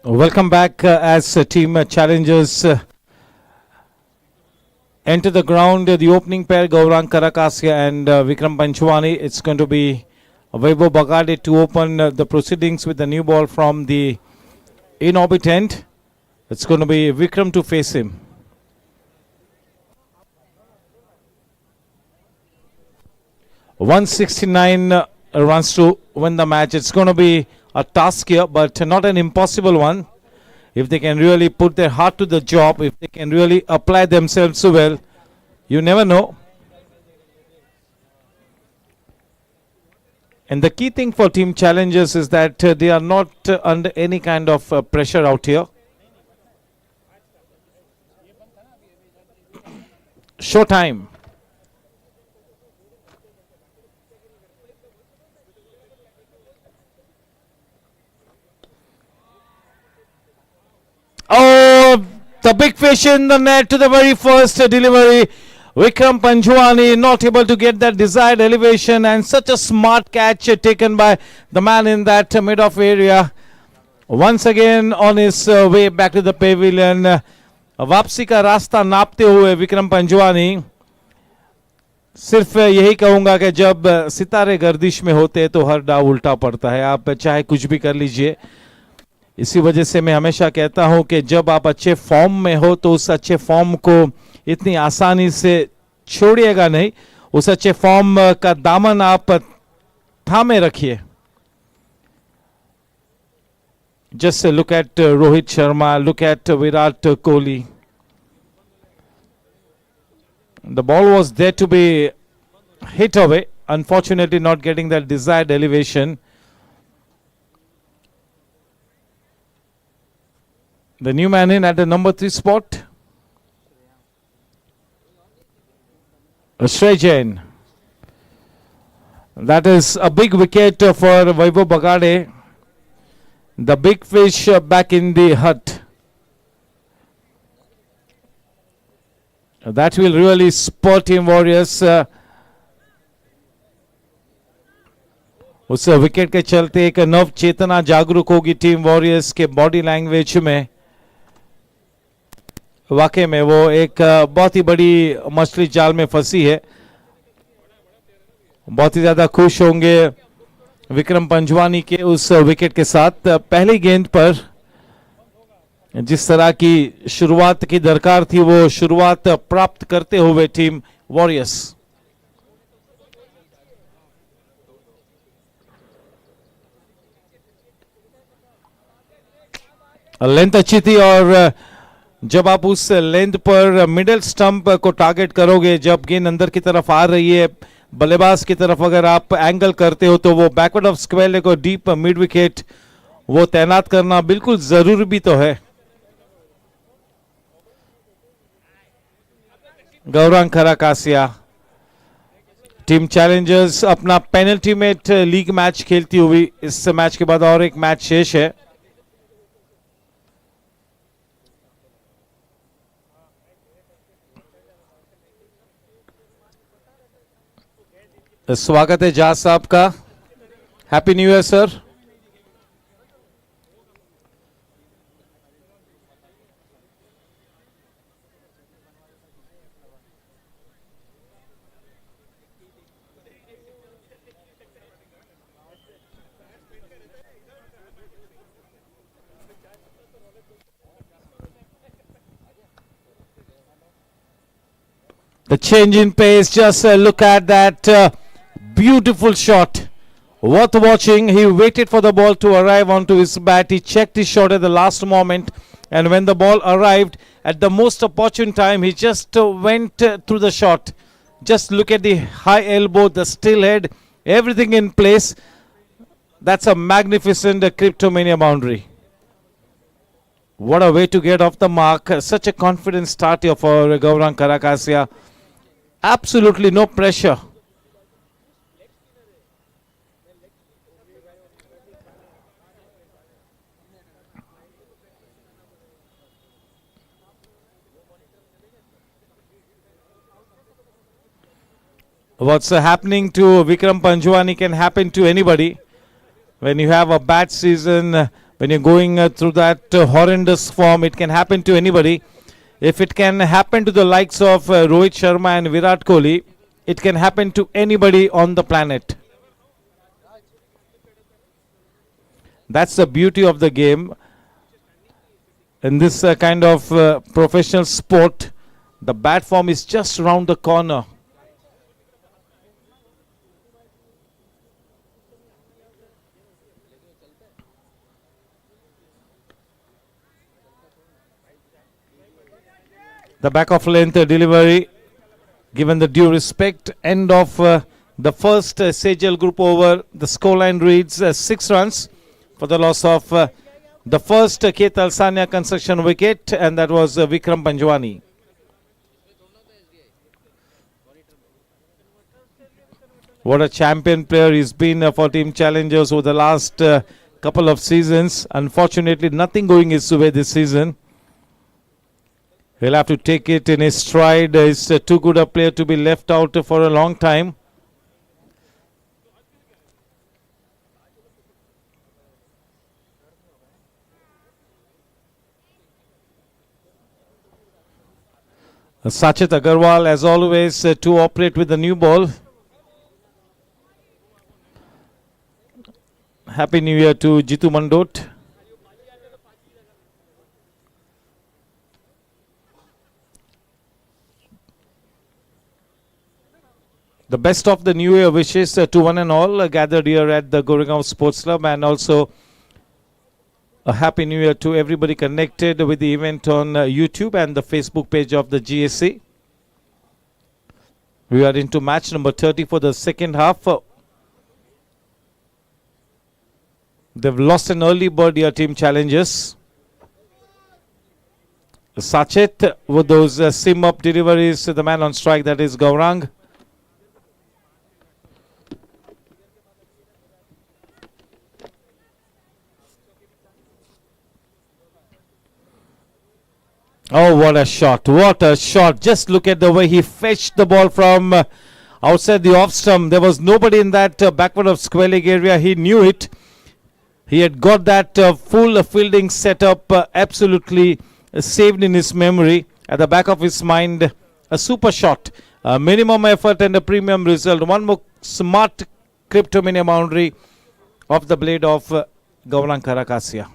Speaker 1: Welcome back as team challengers enter the ground. The opening pair, Gaurang Karakasia and Vikram Panchwani. It's going to be Vaibhav Bagade to open the proceedings with the new ball from the in-orbit end. It's going to be Vikram to face him. (169) runs to win the match. It's going to be a task here, but not an impossible one. If they can really put their heart to the job, if they can really apply themselves so well, you never know. And the key thing for team challengers is that they are not under any kind of pressure out here. Show time. Oh, the big fish in the net to the very first delivery. Vikram Panchwani not able to get that desired elevation, and such a smart catch taken by the man in that mid-off area. Once again on his way back to the pavilion. वापसी का रास्ता नापते हुए विक्रम पंजवानी. सिर्फ यही कहूंगा कि जब सितारे गर्दिश में होते हैं तो हर डाव उल्टा पड़ता है. आप चाहे कुछ भी कर लीजिए. इसी वजह से मैं हमेशा कहता हूं कि जब आप अच्छे फॉर्म में हो तो उस अच्छे फॉर्म को इतनी आसानी से छोड़िएगा नहीं. उस अच्छे फॉर्म का दामन आप थामे रखिए. Just look at Rohit Sharma, look at Virat Kohli. The ball was there to be hit away, unfortunately not getting that desired elevation. The new man in at the number 3 spot, Shrey Jain. That is a big wicket for Vaibhav Bagade. The big fish back in the hut. That will really spur Team Warriors. उस wicket के चलते एक नव चेतना जागरूक होगी team warriors के body language में. वाकई में वो एक बहुत ही बड़ी मछली जाल में फंसी है. बहुत ही ज्यादा खुश होंगे विक्रम पंजवानी के उस विकेट के साथ. पहली गेंद पर जिस तरह की शुरुआत की दरकार थी वो शुरुआत प्राप्त करते हुए टीम वॉरियर्स. लेंथ अच्छी थी और जब आप उस लेंथ पर मिडिल स्टंप को टारगेट करोगे, जब गेंद अंदर की तरफ आ रही है बल्लेबाज की तरफ अगर आप एंगल करते हो तो वो बैकवर्ड ऑफ स्क्वायर लेग और डीप मिड विकेट वो तैनात करना बिल्कुल जरूरी भी तो है. गौरांग खराकासिया टीम चैलेंजर्स अपना पेनल्टी मेट लीग मैच खेलती हुई. इस मैच के बाद और एक मैच शेष है. स्वागत है जाज साहब का. Happy new year sir. The change in pace, just look at that beautiful shot. Worth watching. He waited for the ball to arrive onto his bat. He checked his shot at the last moment. And when the ball arrived at the most opportune time, he just went through the shot. Just look at the high elbow, the still head, everything in place. That's a magnificent Cryptomania boundary. What a way to get off the mark. Such a confident start here for Gaurang Karakasia. Absolutely no pressure. What's happening to Vikram Panjwani can happen to anybody. When you have a bad season, When you're going through that horrendous form, it can happen to anybody. If it can happen to the likes of Rohit Sharma and Virat Kohli, it can happen to anybody on the planet. That's the beauty of the game. In this kind of professional sport, the bat form is just round the corner. The back of length delivery, given the due respect. End of the first Sejal group over. The scoreline reads 6 runs for the loss of the first Ketal Sanya construction wicket, and that was Vikram Panjwani. What a champion player he's been for Team Challengers over the last couple of seasons. Unfortunately, nothing going his way this season. He'll have to take it in his stride. He's too good a player to be left out for a long time. Sachet Agarwal, as always, to operate with the new ball. Happy New Year to Jitu Mandot. The best of the New Year wishes to one and all gathered here at the Goregaon Sports Club, and also a Happy New Year to everybody connected with the event on YouTube and the Facebook page of the GSC. We are into match number 30 for the second half. They've lost an early bird here, Team Challengers. Sachet with those sim up deliveries to the man on strike, that is Gaurang. Oh, what a shot. What a shot. Just look at the way he fetched the ball from outside the off stump. There was nobody in that backward of square leg area. He knew it. He had got that full fielding setup absolutely saved in his memory. At the back of his mind, a super shot. Minimum effort and a premium result. One more smart cryptomania boundary of the blade of Gaurang Karakasia.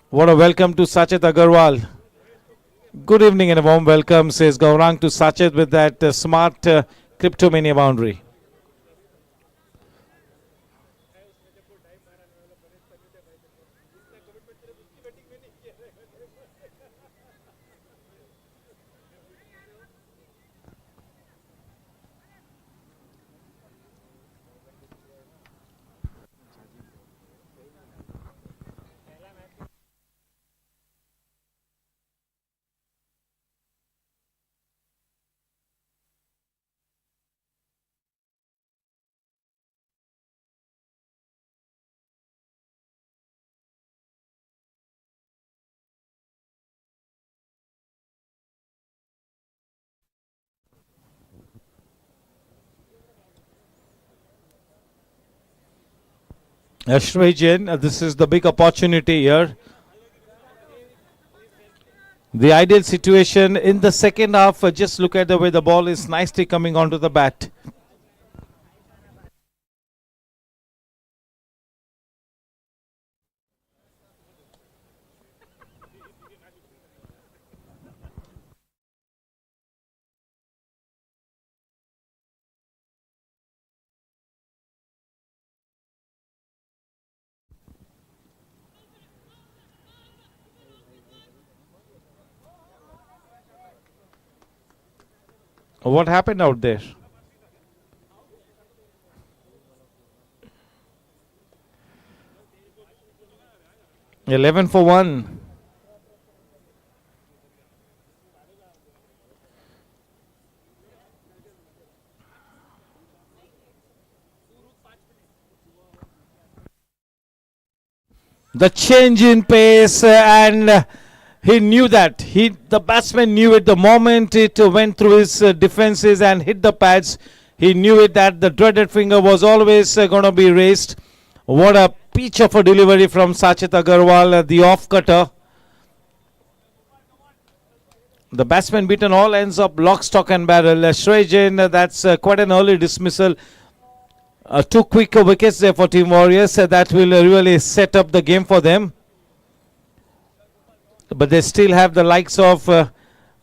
Speaker 1: What a welcome to Sachet Agarwal. Good evening and a warm welcome, says Gaurang to Sachet with that smart cryptomania boundary. Ashwajan, this is the big opportunity here. The ideal situation in the second half, just look at the way the ball is nicely coming onto the bat. What happened out there? $11 for 1. The change in pace and he knew that. The batsman knew it the moment it went through his defenses and hit the pads. He knew it that the dreaded finger was always going to be raised. What a peach of a delivery from Sachit Agarwal, the off cutter. The batsman beaten all ends up lock, stock and barrel. Shrey Jain, that's quite an early dismissal. 2 quick wickets there for Team Warriors. That will really set up the game for them. But they still have the likes of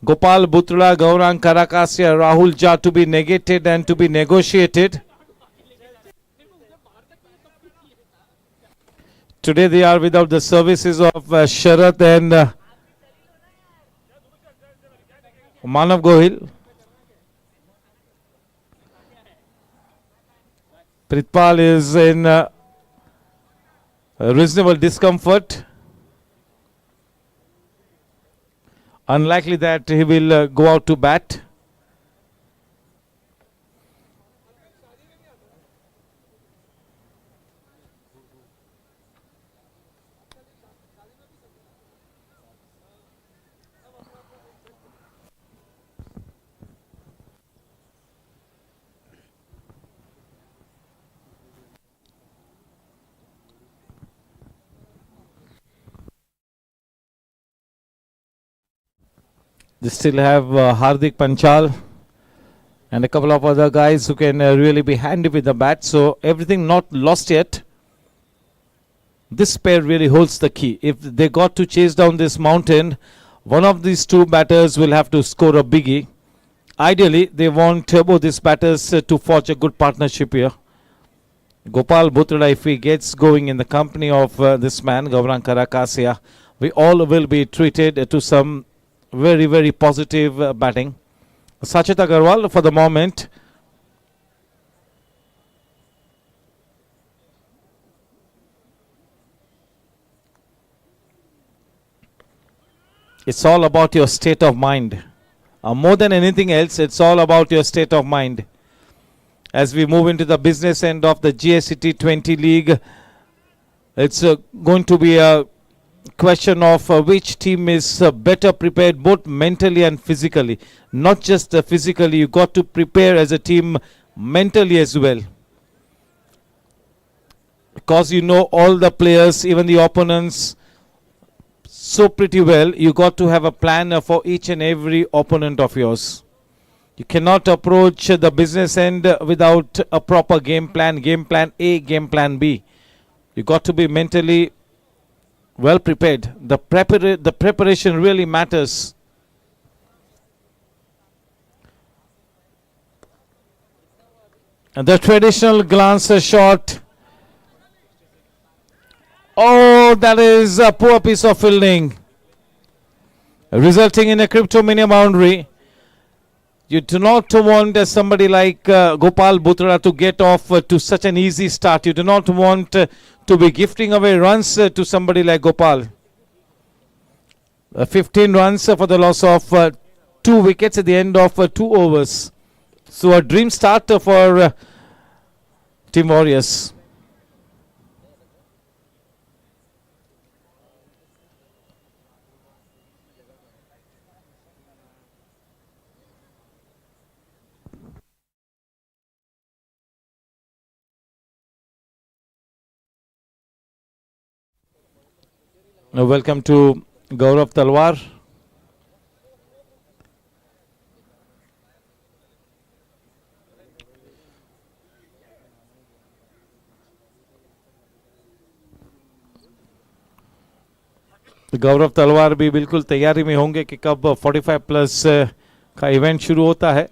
Speaker 1: Gopal Bhutra, Gaurang Karakasia, Rahul Jha to be negated and to be negotiated. Today they are without the services of Sharath and Manav Gohil. Pritpal is in reasonable discomfort. Unlikely that he will go out to bat. They still have Hardik Panchal and a couple of other guys who can really be handy with the bat. So everything not lost yet. This pair really holds the key. If they got to chase down this mountain, one of these two batters will have to score a biggie. Ideally, they want both these batters to forge a good partnership here. Gopal Bhutra, if he gets going in the company of this man, Gaurang Karakasia, we all will be treated to some very, very positive batting. Sachit Agarwal for the moment. It's all about your state of mind. More than anything else, it's all about your state of mind. As we move into the business end of the GSC T20 League, it's going to be a question of which team is better prepared both mentally and physically. Not just physically, you got to prepare as a team mentally as well. Because you know all the players, even the opponents, so pretty well. You got to have a plan for each and every opponent of yours. You cannot approach the business end without a proper game plan A, game plan B. You got to be mentally well prepared. The preparation really matters. And the traditional glance shot. Oh, that is a poor piece of fielding, resulting in a crypto mini boundary. You do not want somebody like Gopal Bhutra to get off to such an easy start. You do not want to be gifting away runs to somebody like Gopal. 15 runs for the loss of 2 wickets at the end of 2 overs. So a dream start for Team Warriors. Now welcome to Gaurav Talwar. गौरव तलवार भी बिल्कुल तैयारी में होंगे कि कब 45 plus का event शुरू होता है.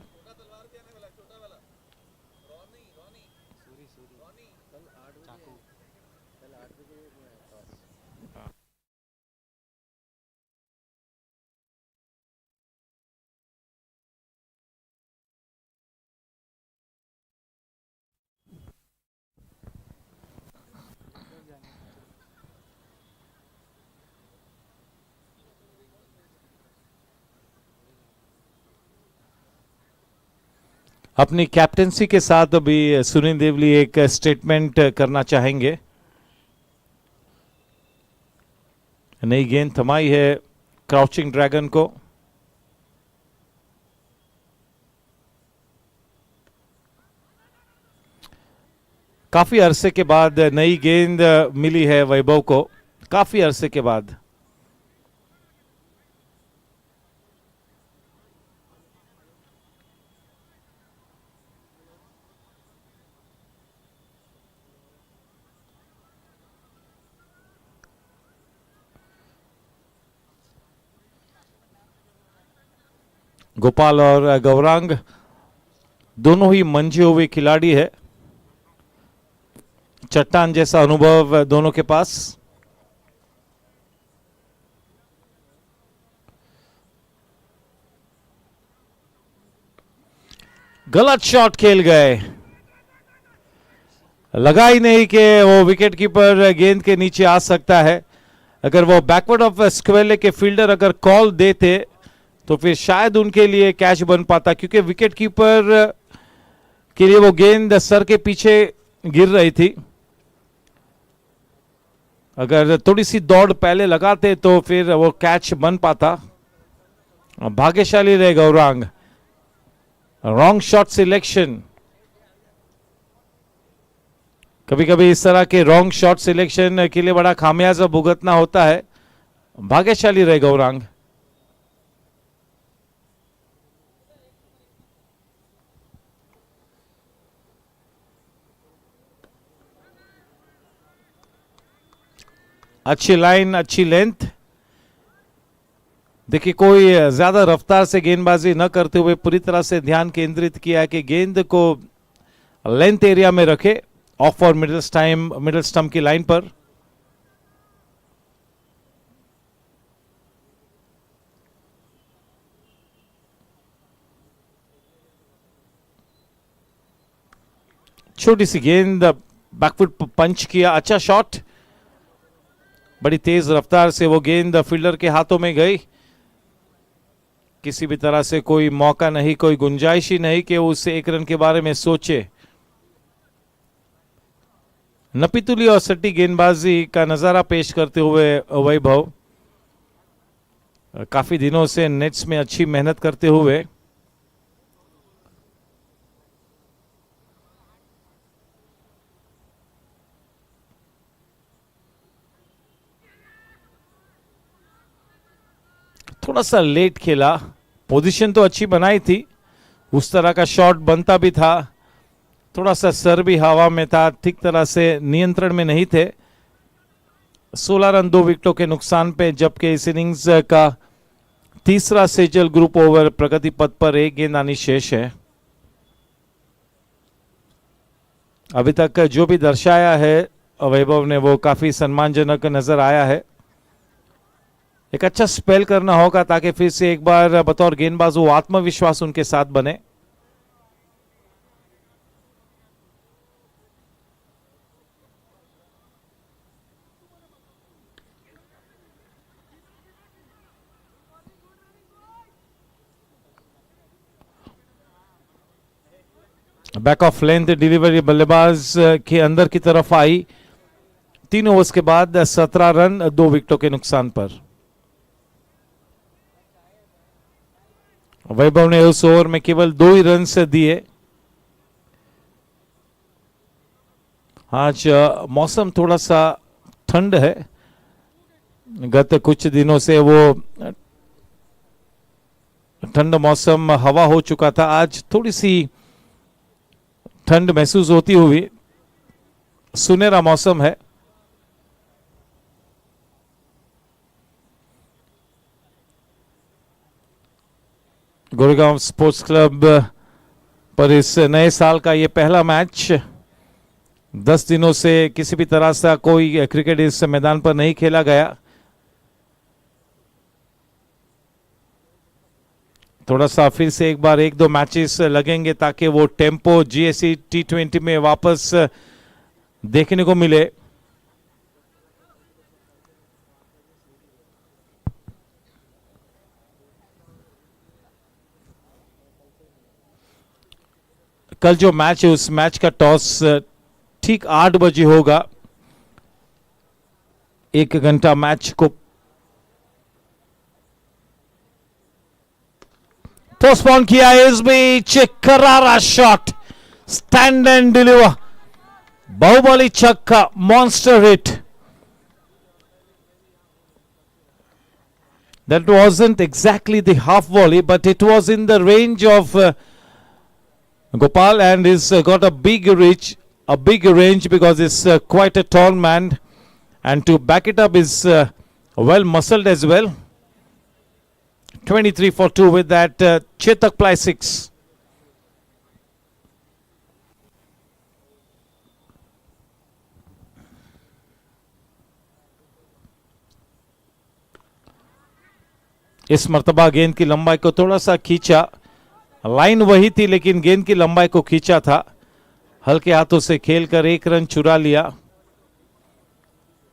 Speaker 1: अपनी कैप्टेंसी के साथ भी सुनील देवली एक स्टेटमेंट करना चाहेंगे. नई गेंद थमाई है क्राउचिंग ड्रैगन को. काफी अरसे के बाद नई गेंद मिली है वैभव को, काफी अरसे के बाद। गोपाल और गौरांग दोनों ही मंझे हुए खिलाड़ी है, चट्टान जैसा अनुभव दोनों के पास। गलत शॉट खेल गए, लगा ही नहीं कि वो विकेट कीपर गेंद के नीचे आ सकता है। अगर वो बैकवर्ड ऑफ स्क्वेयर के फील्डर अगर कॉल देते तो फिर शायद उनके लिए कैच बन पाता, क्योंकि विकेट कीपर के लिए वो गेंद सर के पीछे गिर रही थी। अगर थोड़ी सी दौड़ पहले लगाते तो फिर वो कैच बन पाता। भाग्यशाली रहे गौरांग। रॉन्ग शॉट सिलेक्शन, कभी कभी इस तरह के रॉन्ग शॉट सिलेक्शन के लिए बड़ा खामियाजा भुगतना होता है। भाग्यशाली रहे गौरांग। अच्छी लाइन, अच्छी लेंथ। देखिए, कोई ज्यादा रफ्तार से गेंदबाजी न करते हुए पूरी तरह से ध्यान केंद्रित किया कि गेंद को लेंथ एरिया में रखे, ऑफ और मिडिल स्टंप की लाइन पर। छोटी सी गेंद, बैकफुट पंच किया, अच्छा शॉट। बड़ी तेज रफ्तार से वो गेंद फील्डर के हाथों में गई। किसी भी तरह से कोई मौका नहीं, कोई गुंजाइश ही नहीं कि उसे एक रन के बारे में सोचे। नपीतुली और सट्टी गेंदबाजी का नजारा पेश करते हुए वैभव, काफी दिनों से नेट्स में अच्छी मेहनत करते हुए। थोड़ा सा लेट खेला, पोजीशन तो अच्छी बनाई थी, उस तरह का शॉट बनता भी था। थोड़ा सा सर भी हवा में था, ठीक तरह से नियंत्रण में नहीं थे। 16 रन 2 विकेटों के नुकसान पे, जबकि इस इनिंग्स का तीसरा सेजल ग्रुप ओवर प्रगति पथ पर एक गेंद आनी शेष है। अभी तक जो भी दर्शाया है वैभव ने वो काफी सम्मानजनक नजर आया है। एक अच्छा स्पेल करना होगा ताकि फिर से एक बार बतौर गेंदबाज वो आत्मविश्वास उनके साथ बने। बैक ऑफ लेंथ डिलीवरी बल्लेबाज के अंदर की तरफ आई। 3 ओवर्स के बाद 17 रन 2 विकेटों के नुकसान पर। वैभव ने उस ओवर में केवल 2 ही रन दिए। आज मौसम थोड़ा सा ठंड है, गत कुछ दिनों से वो ठंड मौसम हवा हो चुका था। आज थोड़ी सी ठंड महसूस होती हुई, सुनहरा मौसम है। गोरेगांव स्पोर्ट्स क्लब पर इस नए साल का ये पहला मैच। 10 दिनों से किसी भी तरह से कोई क्रिकेट इस मैदान पर नहीं खेला गया। थोड़ा सा फिर से एक बार 1-2 मैचेस लगेंगे ताकि वो टेम्पो GSC T20 में वापस देखने को मिले। कल जो मैच है उस मैच का टॉस ठीक 8 बजे होगा। 1 घंटा मैच को पोस्टपोन किया। इस बीच करारा shot, stand and deliver, Bahubali Chakka, monster hit. That wasn't exactly the half volley, but it was in the range of Gopal, and he's got a big reach, a big range, because he's quite a tall man, and to back it up is well muscled as well. 23 for 2 with that Chetak ply 6. इस मर्तबा गेंद की लंबाई को थोड़ा सा खींचा, line वही थी लेकिन गेंद की लंबाई को खींचा था, हल्के हाथों से खेलकर 1 रन चुरा लिया।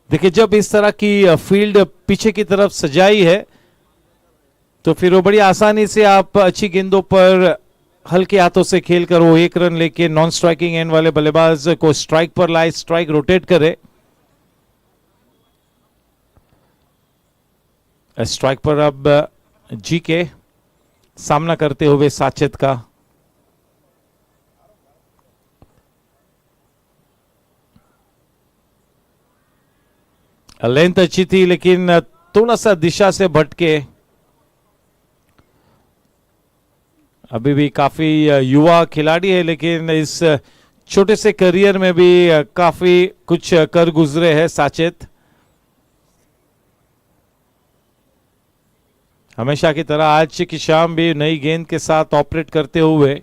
Speaker 1: देखिए, जब इस तरह की फील्ड पीछे की तरफ सजाई है तो फिर वो बड़ी आसानी से आप अच्छी गेंदों पर हल्के हाथों से खेलकर वो 1 रन लेके नॉन स्ट्राइकिंग एंड वाले बल्लेबाज को स्ट्राइक पर लाए, स्ट्राइक रोटेट करे। स्ट्राइक पर अब जी के सामना करते हुए साचेत का। लेंथ अच्छी थी लेकिन थोड़ा सा दिशा से भटके। अभी भी काफी युवा खिलाड़ी है लेकिन इस छोटे से करियर में भी काफी कुछ कर गुजरे हैं साचेत। हमेशा की तरह आज की शाम भी नई गेंद के साथ ऑपरेट करते हुए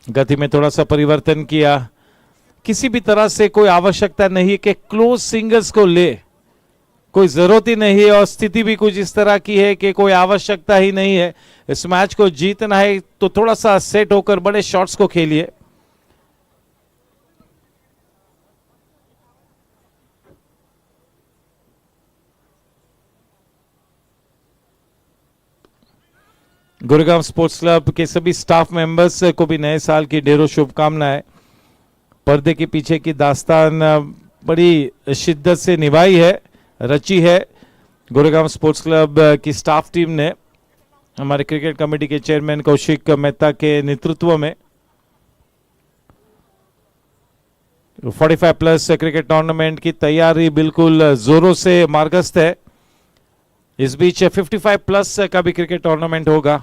Speaker 1: गति में थोड़ा सा परिवर्तन किया। किसी भी तरह से कोई आवश्यकता नहीं कि क्लोज सिंगल्स को ले, कोई जरूरत ही नहीं है, और स्थिति भी कुछ इस तरह की है कि कोई आवश्यकता ही नहीं है। इस मैच को जीतना है तो थोड़ा सा सेट होकर बड़े शॉट्स को खेलिए। गुरुग्राम स्पोर्ट्स क्लब के सभी स्टाफ मेंबर्स को भी नए साल की ढेरों शुभकामनाएं। पर्दे के पीछे की दास्तान बड़ी शिद्दत से निभाई है, रची है गुरुग्राम स्पोर्ट्स क्लब की स्टाफ टीम ने, हमारे क्रिकेट कमेटी के चेयरमैन कौशिक मेहता के नेतृत्व में। 45 प्लस क्रिकेट टूर्नामेंट की तैयारी बिल्कुल जोरों से मार्गस्थ है। इस बीच 55 प्लस का भी क्रिकेट टूर्नामेंट होगा।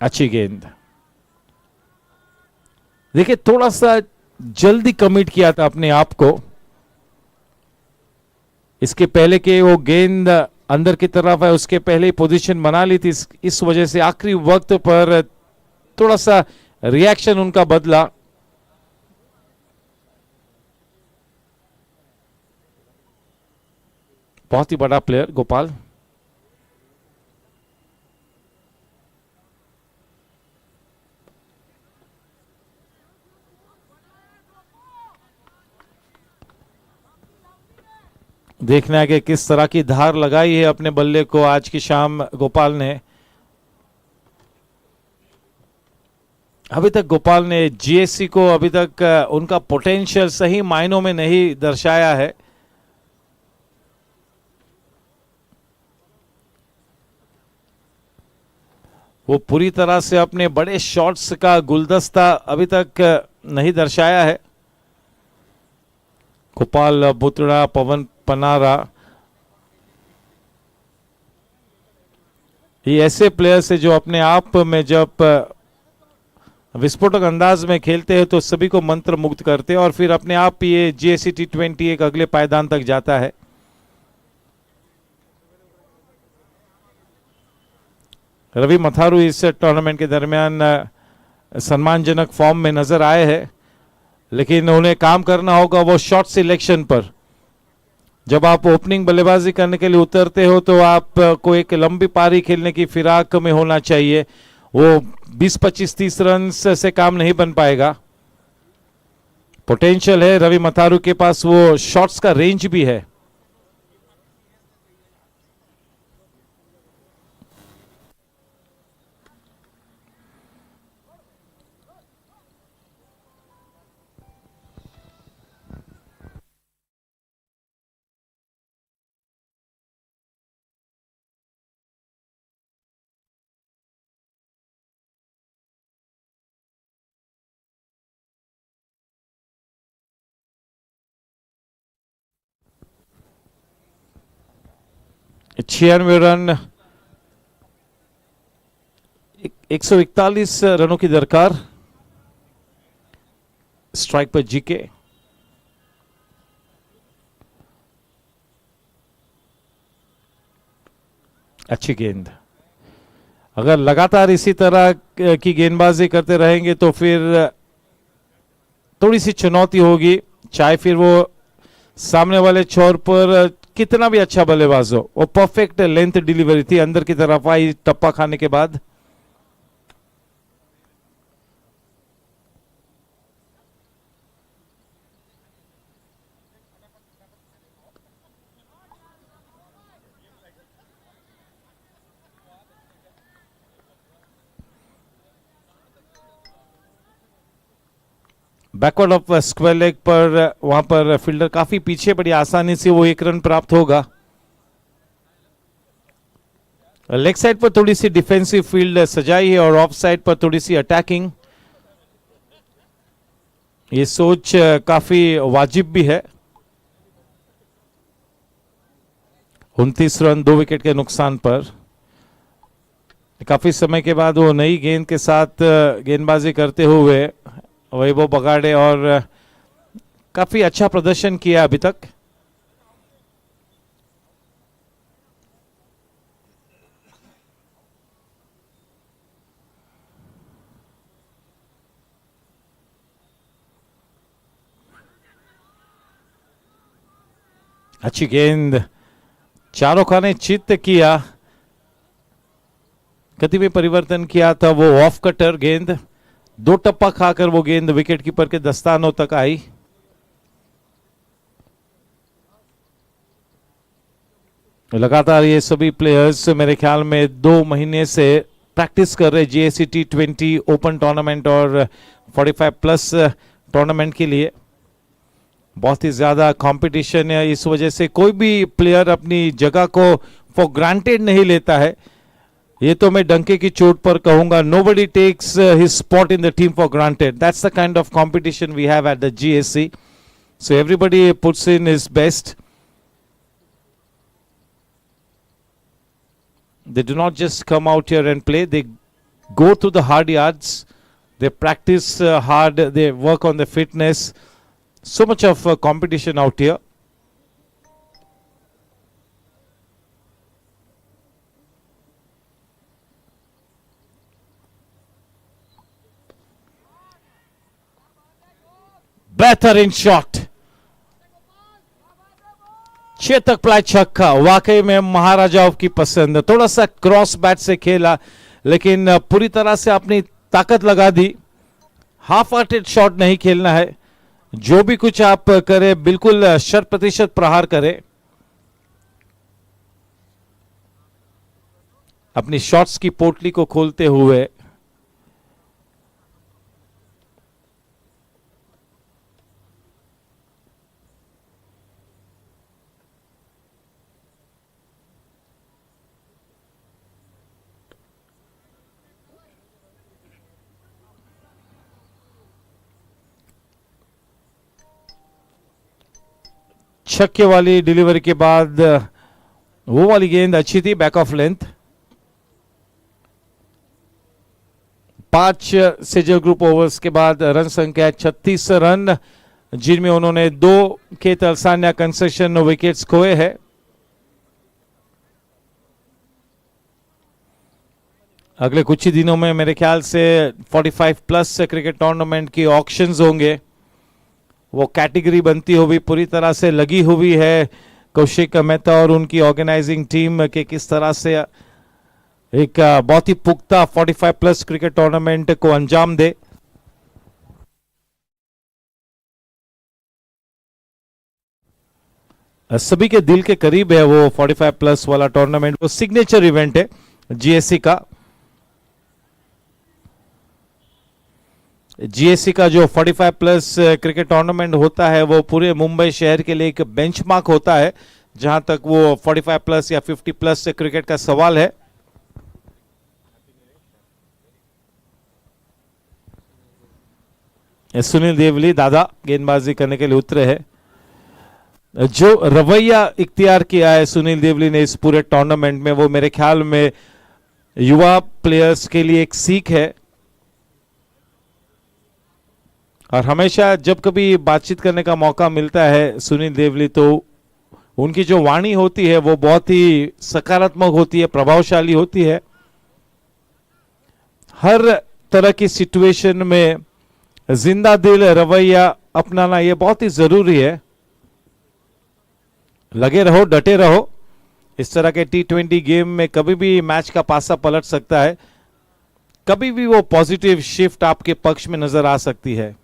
Speaker 1: अच्छी गेंद, देखिए थोड़ा सा जल्दी कमिट किया था अपने आप को, इसके पहले के वो गेंद अंदर की तरफ है, उसके पहले ही पोजीशन बना ली थी। इस वजह से आखिरी वक्त पर थोड़ा सा रिएक्शन उनका बदला। बहुत ही बड़ा प्लेयर गोपाल। देखना है कि किस तरह की धार लगाई है अपने बल्ले को आज की शाम गोपाल ने। अभी तक गोपाल ने जीएससी को अभी तक उनका पोटेंशियल सही मायनों में नहीं दर्शाया है। वो पूरी तरह से अपने बड़े शॉट्स का गुलदस्ता अभी तक नहीं दर्शाया है। गोपाल बुतड़ा, पवन पनारा, ये ऐसे प्लेयर्स है जो अपने आप में जब विस्फोटक अंदाज में खेलते हैं तो सभी को मंत्र मुग्ध करते हैं और फिर अपने आप ये जीएससी T20 एक अगले पायदान तक जाता है। रवि मथारू इस टूर्नामेंट के दरमियान सम्मानजनक फॉर्म में नजर आए हैं, लेकिन उन्हें काम करना होगा वो शॉट सिलेक्शन पर। जब आप ओपनिंग बल्लेबाजी करने के लिए उतरते हो तो आपको एक लंबी पारी खेलने की फिराक में होना चाहिए। वो 20, 25, 30 रन से काम नहीं बन पाएगा। पोटेंशियल है रवि मथारू के पास, वो शॉट्स का रेंज भी है। 96 रन, 141 रनों की दरकार। स्ट्राइक पर जीके। अच्छी गेंद। अगर लगातार इसी तरह की गेंदबाजी करते रहेंगे तो फिर थोड़ी सी चुनौती होगी, चाहे फिर वो सामने वाले छोर पर कितना भी अच्छा बल्लेबाज हो। वो परफेक्ट लेंथ डिलीवरी थी, अंदर की तरफ आई टप्पा खाने के बाद। बैकवर्ड ऑफ स्क्वायर लेग पर वहां पर फील्डर काफी पीछे, बड़ी आसानी से वो 1 रन प्राप्त होगा। लेग साइड पर थोड़ी सी डिफेंसिव फील्ड सजाई है और ऑफ साइड पर थोड़ी सी अटैकिंग। ये सोच काफी वाजिब भी है। 29 रन 2 विकेट के नुकसान पर। काफी समय के बाद वो नई गेंद के साथ गेंदबाजी करते हुए वैभव बगाड़े और काफी अच्छा प्रदर्शन किया अभी तक। अच्छी गेंद, चारों खाने चित्त किया। गति में परिवर्तन किया था, वो ऑफ कटर गेंद, 2 टप्पा खाकर वो गेंद विकेट कीपर के दस्तानों तक आई। लगातार ये सभी प्लेयर्स मेरे ख्याल में 2 महीने से प्रैक्टिस कर रहे GSC T20 ओपन टूर्नामेंट और 45 प्लस टूर्नामेंट के लिए। बहुत ही ज्यादा कंपटीशन है, इस वजह से कोई भी प्लेयर अपनी जगह को फॉर ग्रांटेड नहीं लेता है। ये तो मैं डंके की चोट पर कहूंगा, nobody takes his spot in the team for granted. That's the kind of competition we have at the GSC. So everybody puts in his best. They do not just come out here and play. They go to the hard yards. They practice hard. They work on the fitness. So much of competition out here. बेहतरीन shot, Chetak ply छक्का। वाकई में महाराजाओं की पसंद। थोड़ा सा cross bat से खेला लेकिन पूरी तरह से अपनी ताकत लगा दी। हाफ हार्टेड शॉट नहीं खेलना है, जो भी कुछ आप करें बिल्कुल 100% प्रहार करें। अपनी शॉट्स की पोटली को खोलते हुए छक्के वाली डिलीवरी के बाद वो वाली गेंद अच्छी थी, back of length. 5 Sejal group overs के बाद रन संख्या 36 रन, जिनमें उन्होंने 2 के तरसान्या कंसेशन विकेट्स खोए हैं। अगले कुछ ही दिनों में मेरे ख्याल से 45 प्लस क्रिकेट टूर्नामेंट की ऑक्शंस होंगे। वो कैटेगरी बनती हुई पूरी तरह से लगी हुई है कौशिक मेहता और उनकी ऑर्गेनाइजिंग टीम के किस तरह से एक बहुत ही पुख्ता 45 प्लस क्रिकेट टूर्नामेंट को अंजाम दे। सभी के दिल के करीब है वो 45 प्लस वाला टूर्नामेंट, वो सिग्नेचर इवेंट है GSC का। GSC का जो 45 प्लस क्रिकेट टूर्नामेंट होता है वो पूरे मुंबई शहर के लिए एक बेंचमार्क होता है, जहां तक वो 45 प्लस या 50 प्लस क्रिकेट का सवाल है। सुनील देवली दादा गेंदबाजी करने के लिए उतरे हैं। जो रवैया इख्तियार किया है सुनील देवली ने इस पूरे टूर्नामेंट में, वो मेरे ख्याल में युवा प्लेयर्स के लिए एक सीख है। और हमेशा जब कभी बातचीत करने का मौका मिलता है सुनील देवली, तो उनकी जो वाणी होती है वो बहुत ही सकारात्मक होती है, प्रभावशाली होती है। हर तरह की सिचुएशन में जिंदा दिल रवैया अपनाना ये बहुत ही जरूरी है। लगे रहो, डटे रहो। इस तरह के T20 गेम में कभी भी मैच का पासा पलट सकता है, कभी भी वो पॉजिटिव शिफ्ट आपके पक्ष में नजर आ सकती है।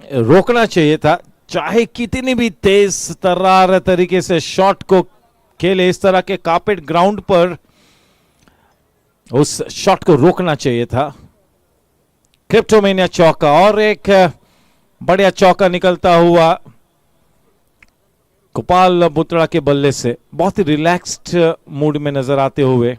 Speaker 1: रोकना चाहिए था, चाहे कितनी भी तेज तर्रार तरीके से शॉट को खेले, इस तरह के कार्पेट ग्राउंड पर उस शॉट को रोकना चाहिए था। क्रिप्टोमेनिया चौका, और एक बढ़िया चौका निकलता हुआ गोपाल बुत्रा के बल्ले से, बहुत ही रिलैक्स्ड मूड में नजर आते हुए।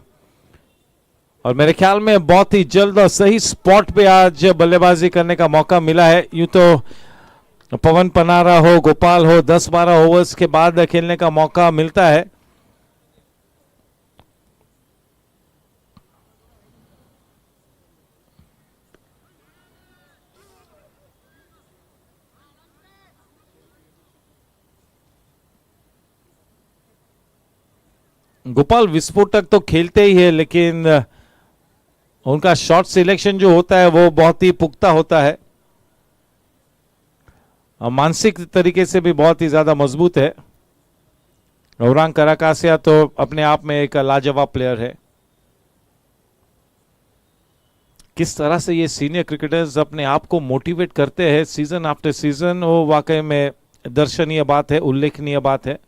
Speaker 1: और मेरे ख्याल में बहुत ही जल्द और सही स्पॉट पे आज बल्लेबाजी करने का मौका मिला है। यूं तो पवन पनारा हो, गोपाल हो, 10-12 ओवर्स के बाद खेलने का मौका मिलता है। गोपाल विस्फोटक तो खेलते ही है, लेकिन उनका शॉट सिलेक्शन जो होता है वो बहुत ही पुख्ता होता है, मानसिक तरीके से भी बहुत ही ज्यादा मजबूत है। गौरांग कराकासिया तो अपने आप में एक लाजवाब प्लेयर है। किस तरह से ये सीनियर क्रिकेटर्स अपने आप को मोटिवेट करते हैं सीजन आफ्टर सीजन, वो वाकई में दर्शनीय बात है, उल्लेखनीय बात है।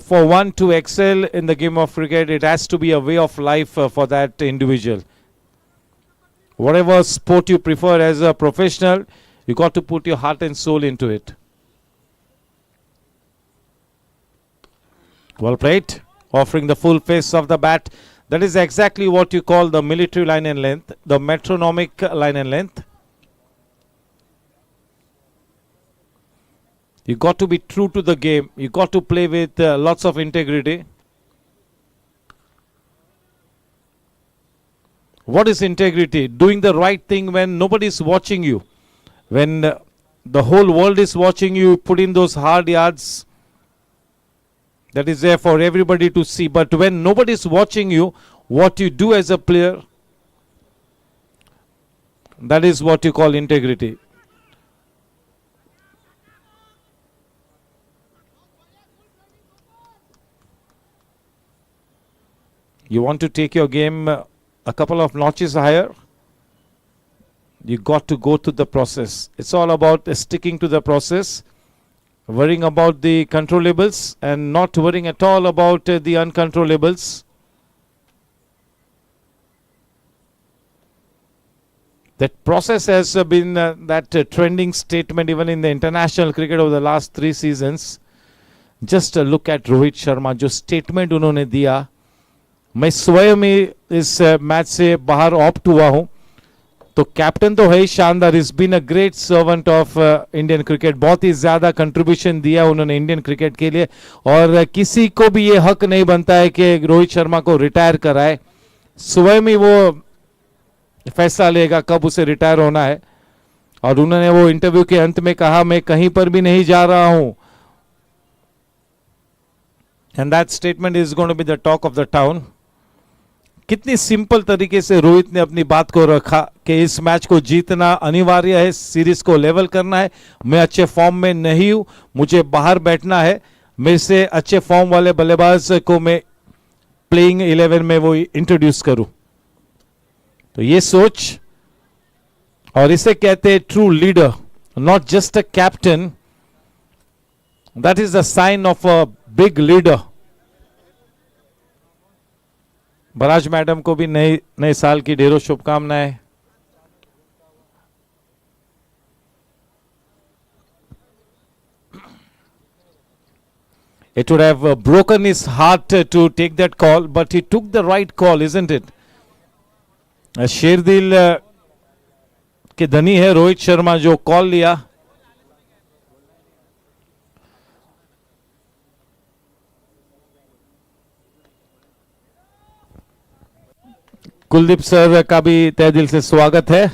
Speaker 1: For one to excel in the game of cricket, it has to be a way of life for that individual. Whatever sport you prefer as a professional, you got to put your heart and soul into it. Well played, offering the full face of the bat. That is exactly what you call the military line and length, the metronomic line and length. You got to be true to the game. You got to play with lots of integrity. What is integrity? Doing the right thing when nobody is watching you. When the whole world is watching you, put in those hard yards. That is there for everybody to see. But when nobody is watching you, what you do as a player, that is what you call integrity. You want to take your game a couple of notches higher, you got to go through the process. It's all about sticking to the process, worrying about the controllables and not worrying at all about the uncontrollables. That process has been that trending statement even in the international cricket over the last 3 seasons. Just look at Rohit Sharma, जो statement उन्होंने दिया, मैं स्वयं ही इस match से बाहर opt हुआ हूं, तो कैप्टन तो है ही शानदार, is been a great servant of Indian cricket, बहुत ही ज्यादा कंट्रीब्यूशन दिया उन्होंने इंडियन क्रिकेट के लिए, और किसी को भी ये हक नहीं बनता है कि रोहित शर्मा को रिटायर कराए, स्वयं ही वो फैसला लेगा कब उसे रिटायर होना है। और उन्होंने वो इंटरव्यू के अंत में कहा, मैं कहीं पर भी नहीं जा रहा हूं, and that statement is going to be the talk of the town. कितनी सिंपल तरीके से रोहित ने अपनी बात को रखा कि इस मैच को जीतना अनिवार्य है, सीरीज को लेवल करना है, मैं अच्छे फॉर्म में नहीं हूं, मुझे बाहर बैठना है, मेरे से अच्छे फॉर्म वाले बल्लेबाज को मैं प्लेइंग 11 में वो इंट्रोड्यूस करूं। तो ये सोच, और इसे कहते हैं true leader, not just a captain, that is the sign of a big leader. बराज मैडम को भी नए साल की ढेरों शुभकामनाएं. It would have broken his heart to take that call, but he took the right call, isn't it? शेरदिल के धनी है रोहित शर्मा जो कॉल लिया. कुलदीप सर का भी तहे दिल से स्वागत है.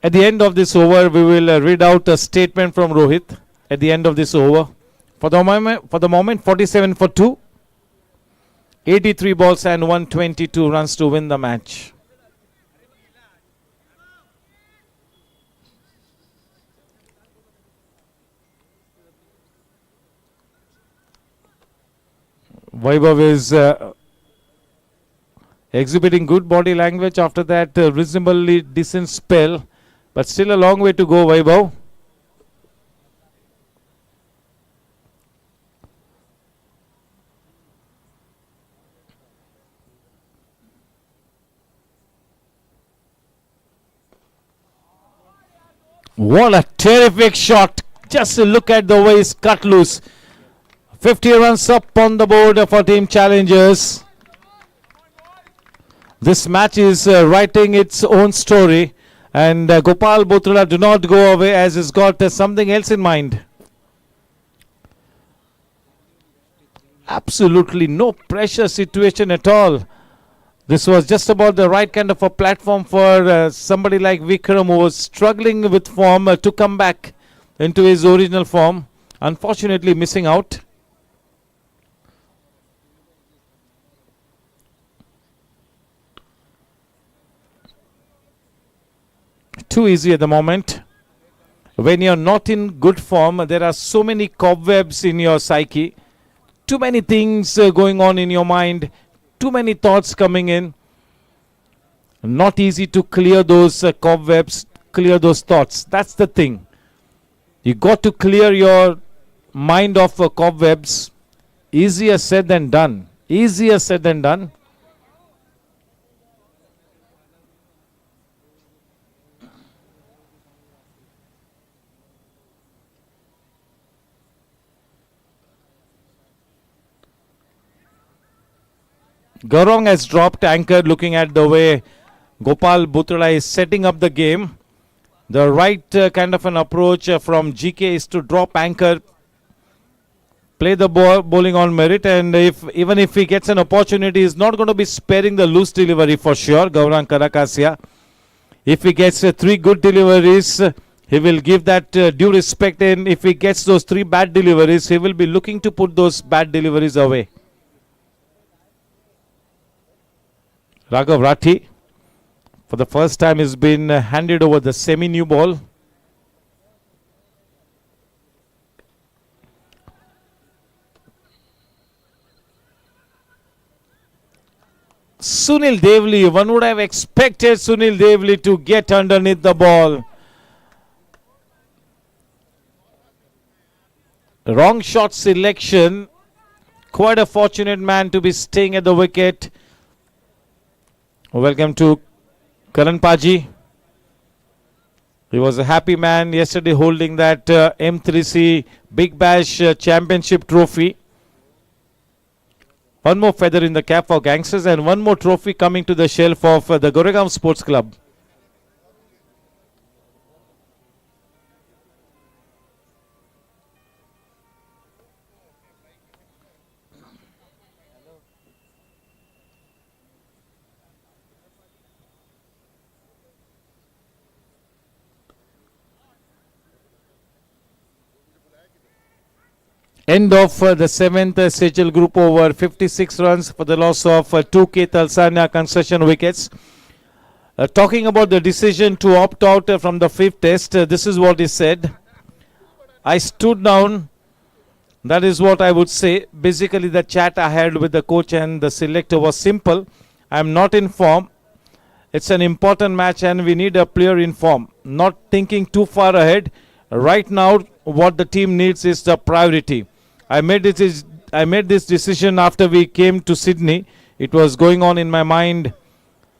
Speaker 1: At the end of this over, we will read out a statement from Rohit. At the end of this over, for the moment, 47 for 2, 83 balls and 122 runs to win the match. Vaibhav is exhibiting good body language after that reasonably decent spell, but still a long way to go, Vaibhav. What a terrific shot. Just look at the way he's cut loose. 50 runs up on the board for Team Challengers. This match is writing its own story. And Gopal Bhutra do not go away as he's got something else in mind. Absolutely no pressure situation at all. This was just about the right kind of a platform for somebody like Vikram, who was struggling with form to come back into his original form. Unfortunately missing out. Too easy at the moment. When you're not in good form, there are so many cobwebs in your psyche. Too many things going on in your mind. Too many thoughts coming in. Not easy to clear those cobwebs, clear those thoughts. That's the thing. You got to clear your mind of cobwebs. Easier said than done. Easier said than done. Gaurang has dropped anchor, looking at the way Gopal Bhutra is setting up the game. The right kind of an approach from GK is to drop anchor, play the bowling on merit, and even if he gets an opportunity, he's not going to be sparing the loose delivery for sure, Gaurang Karakasia. If he gets 3 good deliveries, he will give that due respect, and if he gets those 3 bad deliveries, he will be looking to put those bad deliveries away. Raghav Rathi, for the first time, has been handed over the semi-new ball. Sunil Devli, one would have expected Sunil Devli to get underneath the ball. Wrong shot selection. Quite a fortunate man to be staying at the wicket. Welcome to Karan Paji. He was a happy man yesterday holding that M3C Big Bash Championship trophy. One more feather in the cap for Gangsters and one more trophy coming to the shelf of the Goregaon Sports Club. End of the 7th Sejal group over, 56 runs for the loss of 2K Talsania concession wickets. Talking about the decision to opt out from the 5th test, this is what he said. I stood down. That is what I would say. Basically, the chat I had with the coach and the selector was simple. I am not in form. It's an important match and we need a player in form. Not thinking too far ahead. Right now, what the team needs is the priority. I made this decision after we came to Sydney. It was going on in my mind.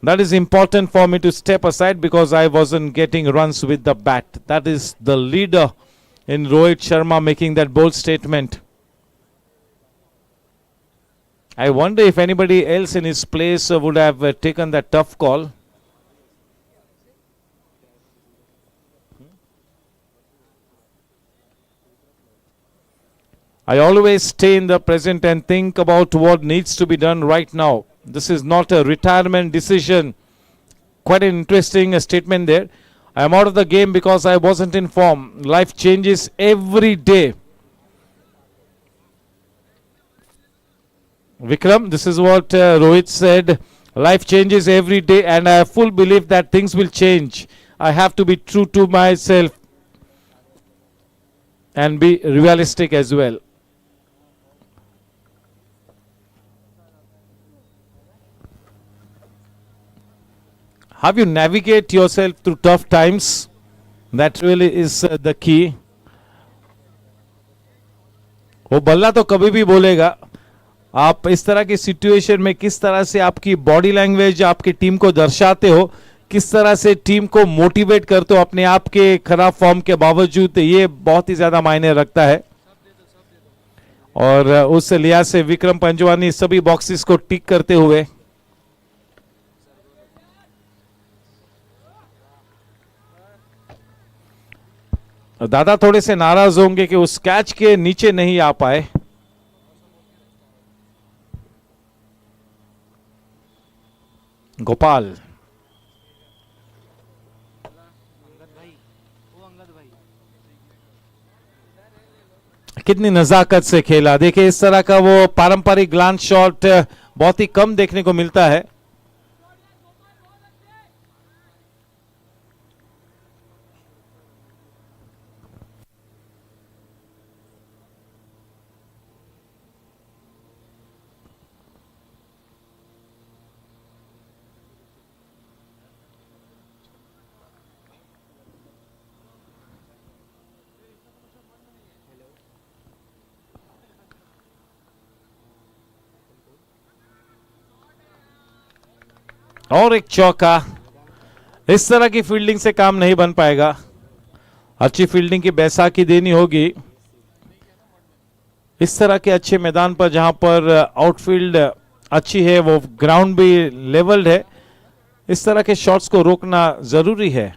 Speaker 1: That is important for me to step aside because I wasn't getting runs with the bat. That is the leader in Rohit Sharma making that bold statement. I wonder if anybody else in his place would have taken that tough call. I always stay in the present and think about what needs to be done right now. This is not a retirement decision. Quite an interesting statement there. I am out of the game because I wasn't in form. Life changes every day. Vikram, this is what Rohit said. Life changes every day and I have full belief that things will change. I have to be true to myself and be realistic as well. How you navigate yourself through tough times, that really is the key. वो बल्ला तो कभी भी बोलेगा. आप इस तरह की सिचुएशन में किस तरह से आपकी बॉडी लैंग्वेज आपकी टीम को दर्शाते हो, किस तरह से टीम को मोटिवेट करते हो अपने आप के खराब फॉर्म के बावजूद, ये बहुत ही ज्यादा मायने रखता है. और उस लिहाज से विक्रम पंजवानी सभी बॉक्सेस को टिक करते हुए दादा थोड़े से नाराज होंगे कि उस कैच के नीचे नहीं आ पाए. गोपाल कितनी नजाकत से खेला. देखिए इस तरह का वो पारंपरिक ग्लांस शॉट बहुत ही कम देखने को मिलता है. और एक चौका. इस तरह की फील्डिंग से काम नहीं बन पाएगा. अच्छी फील्डिंग की बैसाखी देनी होगी. इस तरह के अच्छे मैदान पर जहां पर आउटफील्ड अच्छी है, वो ग्राउंड भी लेवल्ड है, इस तरह के शॉट्स को रोकना जरूरी है.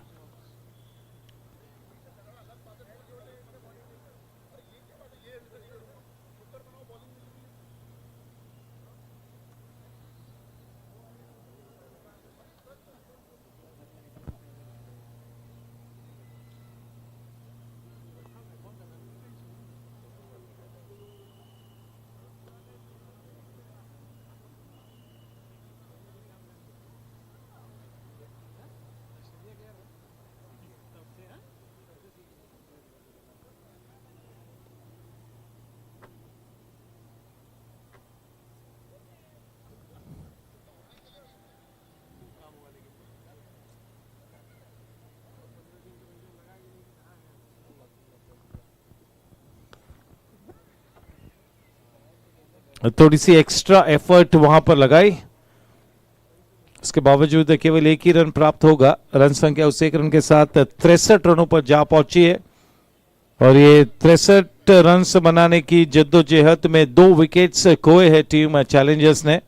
Speaker 1: थोड़ी सी एक्स्ट्रा एफर्ट वहां पर लगाई, उसके बावजूद केवल एक ही रन प्राप्त होगा. रन संख्या उस एक रन के साथ 63 रनों पर जा पहुंची है और ये 63 रन बनाने की जद्दोजहद में 2 विकेट्स खोए हैं टीम चैलेंजर्स ने.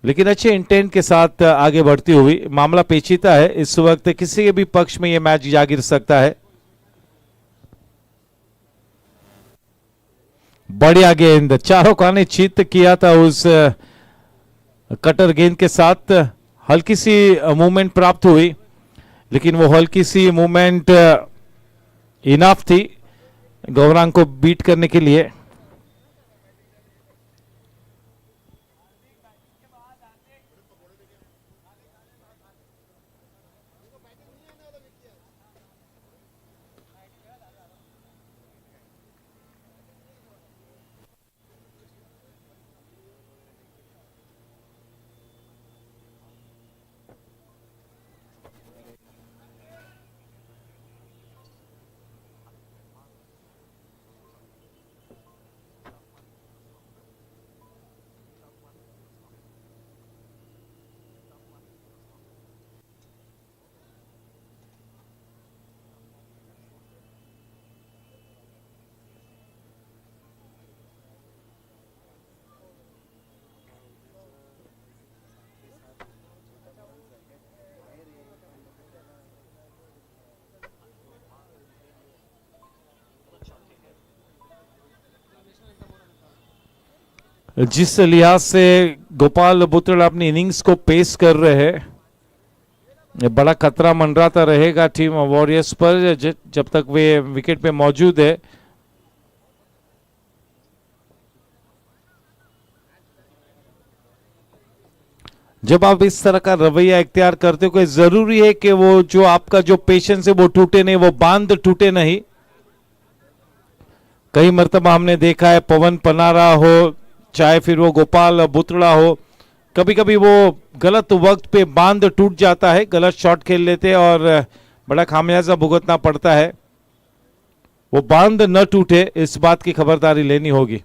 Speaker 1: लेकिन अच्छे इंटेंट के साथ आगे बढ़ती हुई. मामला पेचीदा है इस वक्त, किसी के भी पक्ष में यह मैच जा गिर सकता है. बढ़िया गेंद, चारों खाने चित किया था उस कटर गेंद के साथ. हल्की सी मूवमेंट प्राप्त हुई, लेकिन वो हल्की सी मूवमेंट इनफ थी गौरांग को बीट करने के लिए. जिस लिहाज से गोपाल बुत्रड़ अपनी इनिंग्स को पेश कर रहे हैं, ये बड़ा खतरा मंडराता रहेगा टीम वॉरियर्स पर जब तक वे विकेट पे मौजूद है। जब आप इस तरह का रवैया इख्तियार करते हो, कोई जरूरी है कि वो जो आपका जो पेशेंस है वो टूटे नहीं, वो बांध टूटे नहीं। कई मर्तबा हमने देखा है, पवन पनारा हो चाहे फिर वो गोपाल बुत्रड़ा हो, कभी कभी वो गलत वक्त पे बांध टूट जाता है, गलत शॉट खेल लेते हैं और बड़ा खामियाजा भुगतना पड़ता है। वो बांध न टूटे, इस बात की खबरदारी लेनी होगी।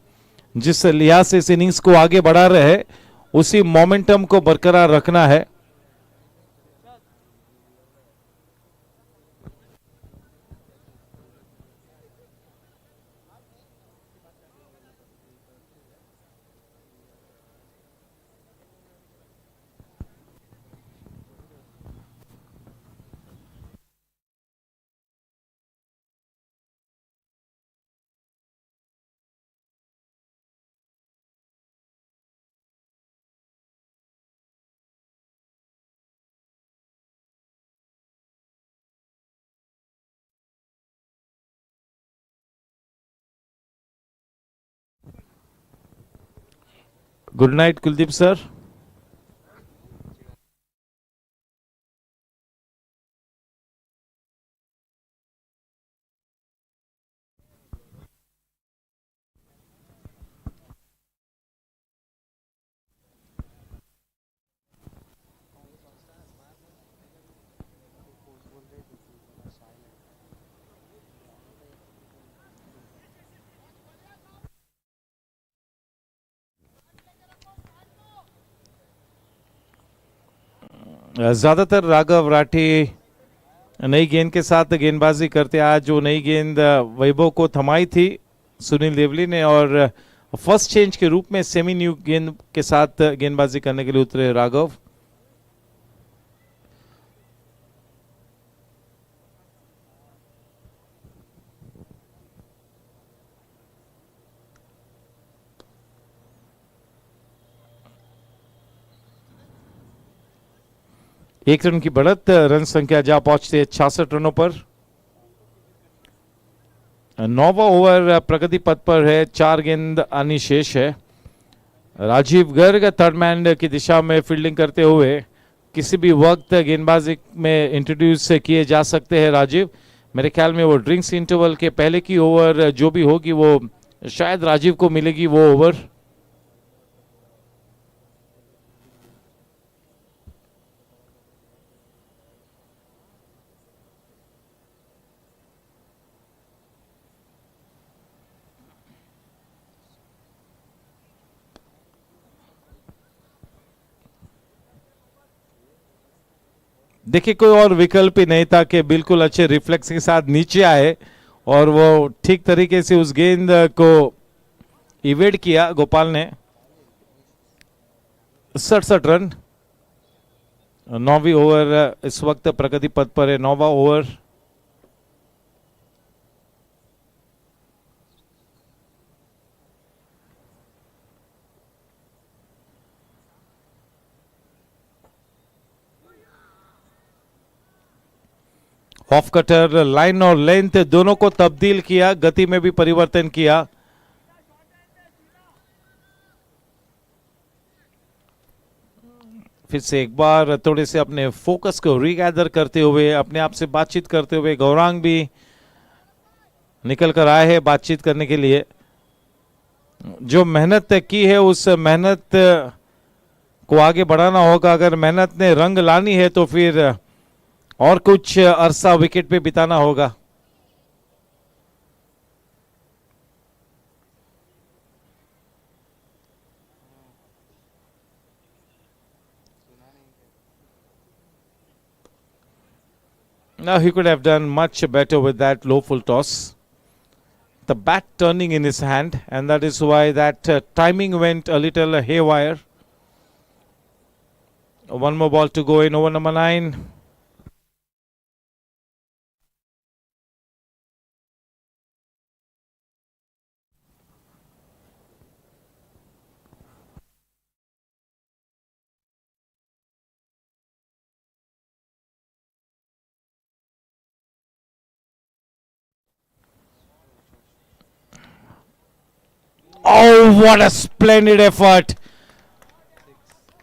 Speaker 1: जिस लिहाज से इस इनिंग्स को आगे बढ़ा रहे हैं, उसी मोमेंटम को बरकरार रखना है। Good night Kuldeep sir. ज्यादातर राघव राठी नई गेंद के साथ गेंदबाजी करते। आज जो नई गेंद वैभव को थमाई थी सुनील देवली ने, और फर्स्ट चेंज के रूप में सेमी न्यू गेंद के साथ गेंदबाजी करने के लिए उतरे राघव। एक रन की बढ़त, रन संख्या जा पहुंचते 66 रनों पर। 9वां ओवर प्रगति पथ पर है, 4 गेंद आनी शेष है। राजीव गर्ग थर्ड मैन की दिशा में फील्डिंग करते हुए किसी भी वक्त गेंदबाजी में इंट्रोड्यूस किए जा सकते हैं राजीव। मेरे ख्याल में वो ड्रिंक्स इंटरवल के पहले की ओवर जो भी होगी वो शायद राजीव को मिलेगी, वो ओवर। देखिए, कोई और विकल्प ही नहीं था कि बिल्कुल अच्छे रिफ्लेक्स के साथ नीचे आए और वो ठीक तरीके से उस गेंद को इवेड किया गोपाल ने। 67 रन। 9वीं ओवर इस वक्त प्रगति पथ पर है, 9वां ओवर। ऑफ कटर, लाइन और लेंथ दोनों को तब्दील किया, गति में भी परिवर्तन किया। फिर से एक बार थोड़े से अपने फोकस को रीगैदर करते हुए, अपने आप से बातचीत करते हुए, गौरांग भी निकल कर आए हैं बातचीत करने के लिए। जो मेहनत की है उस मेहनत को आगे बढ़ाना होगा। अगर मेहनत ने रंग लानी है तो फिर और कुछ अरसा विकेट पे बिताना होगा। Now he could have done much better with that low full toss. The bat turning in his hand, and that is why that timing went a little haywire. One more ball to go in over number 9. what a splendid effort.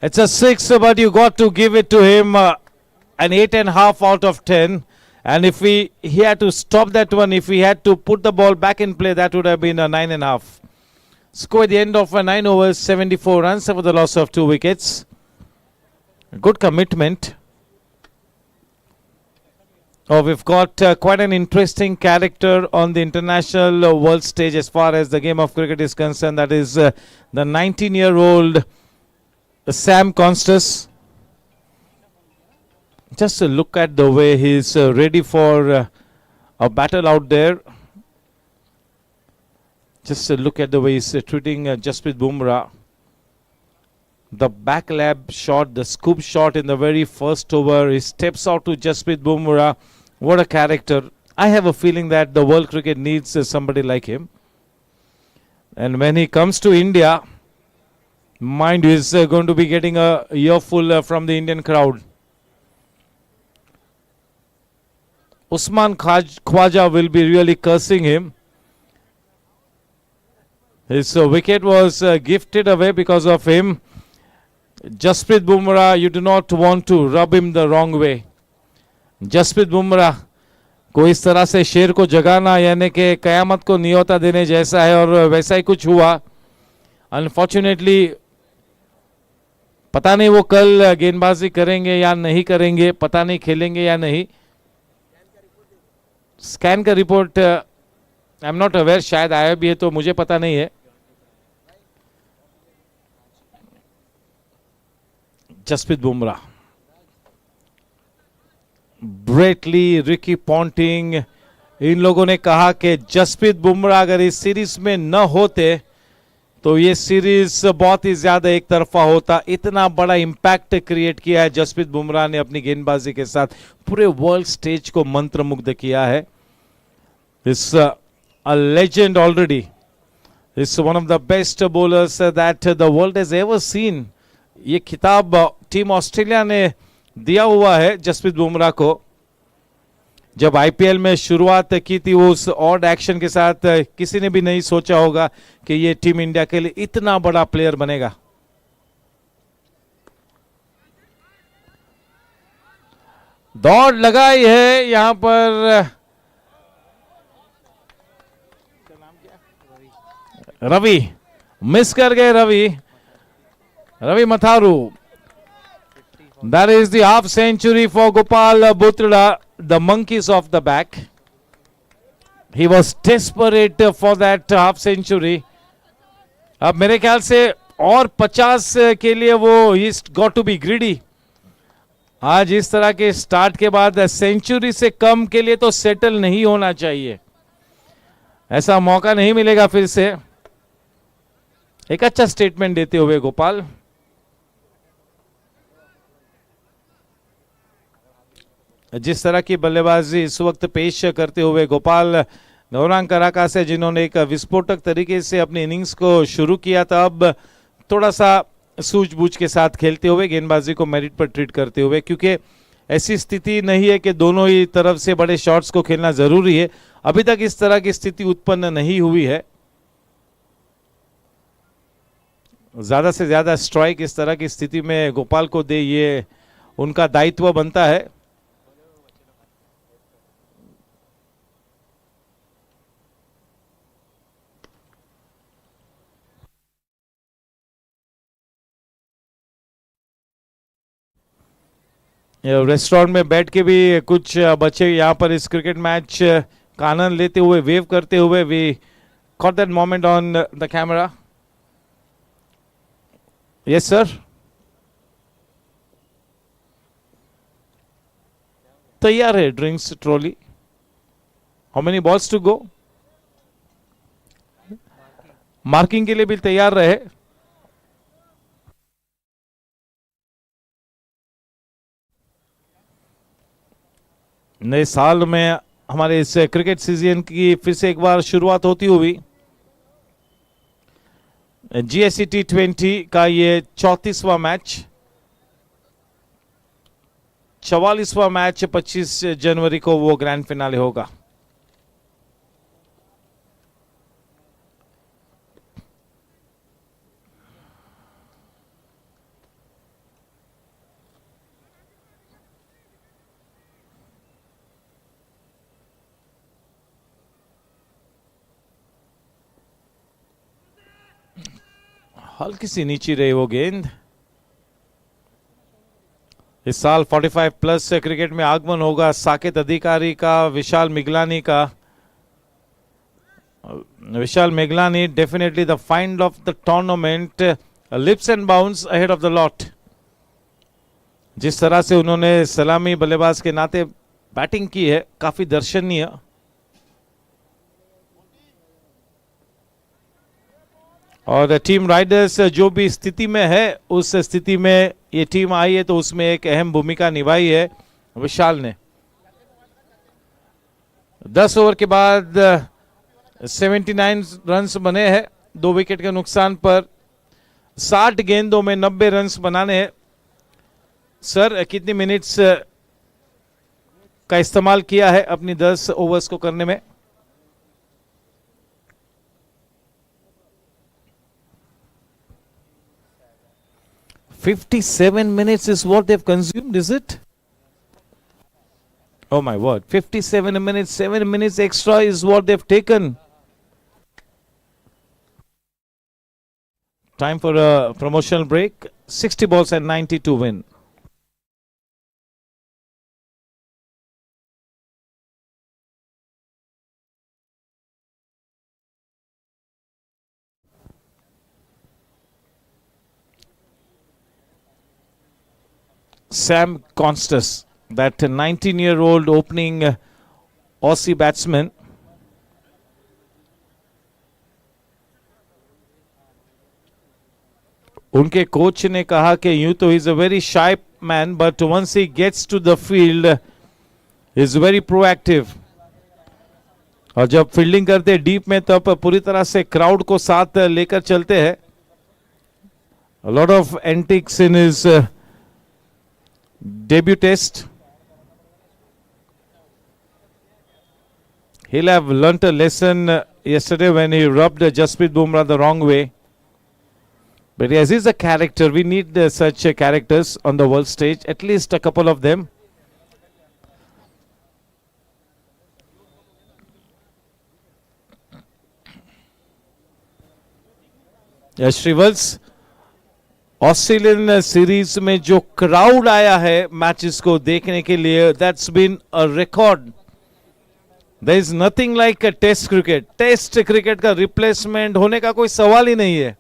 Speaker 1: It's a 6, but you got to give it to him an 8.5 out of 10. And if he had to stop that one, if he had to put the ball back in play, that would have been a 9.5. Score at the end of 9 overs, 74 runs for the loss of 2 wickets. Good commitment. Oh, we've got quite an interesting character on the international world stage as far as the game of cricket is concerned. That is the 19-year-old Sam Constas. Just a look at the way he's ready for a battle out there. Just a look at the way he's treating Jasprit Bumrah. The back lab shot, the scoop shot in the very first over. He steps out to Jasprit Bumrah. What a character. I have a feeling that the world cricket needs somebody like him. And when he comes to India, mind you, he's going to be getting a earful from the Indian crowd. Usman Khwaja will be really cursing him. His wicket was gifted away because of him. Jasprit Bumrah, you do not want to rub him the wrong way. Jasprit Bumrah को इस तरह से शेर को जगाना यानी कि कयामत को न्योता देने जैसा है, और वैसा ही कुछ हुआ. अनफॉर्चुनेटली पता नहीं वो कल गेंदबाजी करेंगे या नहीं करेंगे, पता नहीं खेलेंगे या नहीं. स्कैन का report I am not aware, शायद आया भी है तो मुझे पता नहीं है. Jasprit Bumrah, Brett Lee, Ricky Ponting, इन लोगों ने कहा कि जसप्रीत बुमराह अगर इस सीरीज में न होते तो ये सीरीज बहुत ही ज्यादा एक तरफा होता. इतना बड़ा इंपैक्ट क्रिएट किया है जसप्रीत बुमराह ने अपनी गेंदबाजी के साथ, पूरे वर्ल्ड स्टेज को मंत्रमुग्ध किया है. इस अ लेजेंड ऑलरेडी, इस one of the best bowlers that the world has ever seen. ये खिताब टीम ऑस्ट्रेलिया ने दिया हुआ है जसप्रीत बुमराह को. जब आईपीएल में शुरुआत की थी वो उस ऑड एक्शन के साथ, किसी ने भी नहीं सोचा होगा कि ये टीम इंडिया के लिए इतना बड़ा प्लेयर बनेगा. दौड़ लगाई है यहां पर रवि, मिस कर गए Ravi Matharu. That is the half century for Gopal Bhutra, the monkeys of the back. He was desperate for that half century. अब मेरे ख्याल से और 50 के लिए वो he's got to be greedy. आज इस तरह के स्टार्ट के बाद सेंचुरी से कम के लिए तो सेटल नहीं होना चाहिए. ऐसा मौका नहीं मिलेगा फिर से. एक अच्छा स्टेटमेंट देते हुए गोपाल. जिस तरह की बल्लेबाजी इस वक्त पेश करते हुए गोपाल गौरांग कराका से, जिन्होंने एक विस्फोटक तरीके से अपनी इनिंग्स को शुरू किया था, अब थोड़ा सा सूझबूझ के साथ खेलते हुए गेंदबाजी को मेरिट पर ट्रीट करते हुए, क्योंकि ऐसी स्थिति नहीं है कि दोनों ही तरफ से बड़े शॉट्स को खेलना जरूरी है. अभी तक इस तरह की स्थिति उत्पन्न नहीं हुई है. ज्यादा से ज्यादा स्ट्राइक इस तरह की स्थिति में गोपाल को दे, ये उनका दायित्व बनता है. रेस्टोरेंट में बैठ के भी कुछ बच्चे यहाँ पर इस क्रिकेट मैच का आनंद लेते हुए, वेव करते हुए. We caught that moment on the camera. Yes sir. तैयार है drinks trolley. How many balls to go. Marking के लिए भी तैयार रहे. नए साल में हमारे इस क्रिकेट सीजन की फिर से एक बार शुरुआत होती हुई. GSC T20 का ये 34वां मैच, 44वां मैच 25 जनवरी को वो ग्रैंड फिनाले होगा. हल्की सी नीचे रही वो गेंद। इस साल 45 प्लस क्रिकेट में आगमन होगा साकेत अधिकारी का, विशाल मिगलानी का। Vishal Miglani definitely the find of the tournament, leaps and bounds ahead of the lot. जिस तरह से उन्होंने सलामी बल्लेबाज के नाते बैटिंग की है, काफी दर्शनीय। और टीम राइडर्स जो भी स्थिति में है, उस स्थिति में ये टीम आई है, तो उसमें एक अहम भूमिका निभाई है विशाल ने। 10 ओवर के बाद 79 रन्स बने हैं 2 विकेट के नुकसान पर। 60 गेंदों में 90 रन्स बनाने हैं। सर, कितनी मिनट्स का इस्तेमाल किया है अपनी 10 ओवर्स को करने में? "57 minutes is what they've consumed, is it? Oh my word, 57 minutes, 7 minutes extra is what they've taken." Time for a promotional break. 60 balls and 90 to win. Sam Constas, that 19-year-old opening Aussie batsman, उनके coach ने कहा कि यूं तो is a very shy man, but once he gets to the field is very proactive. और जब fielding करते deep में, तब पूरी तरह से क्राउड को साथ लेकर चलते हैं। A lot of antics in his debut test. He'll have learnt a lesson yesterday when he rubbed Jasprit Bumrah the wrong way. But yes, he's a character. We need such characters on the world stage, at least a couple of them. Shrivals, Australian series में जो crowd आया है matches को देखने के लिए, that's been a record. There is nothing like test cricket. Test cricket का replacement होने का कोई सवाल ही नहीं है,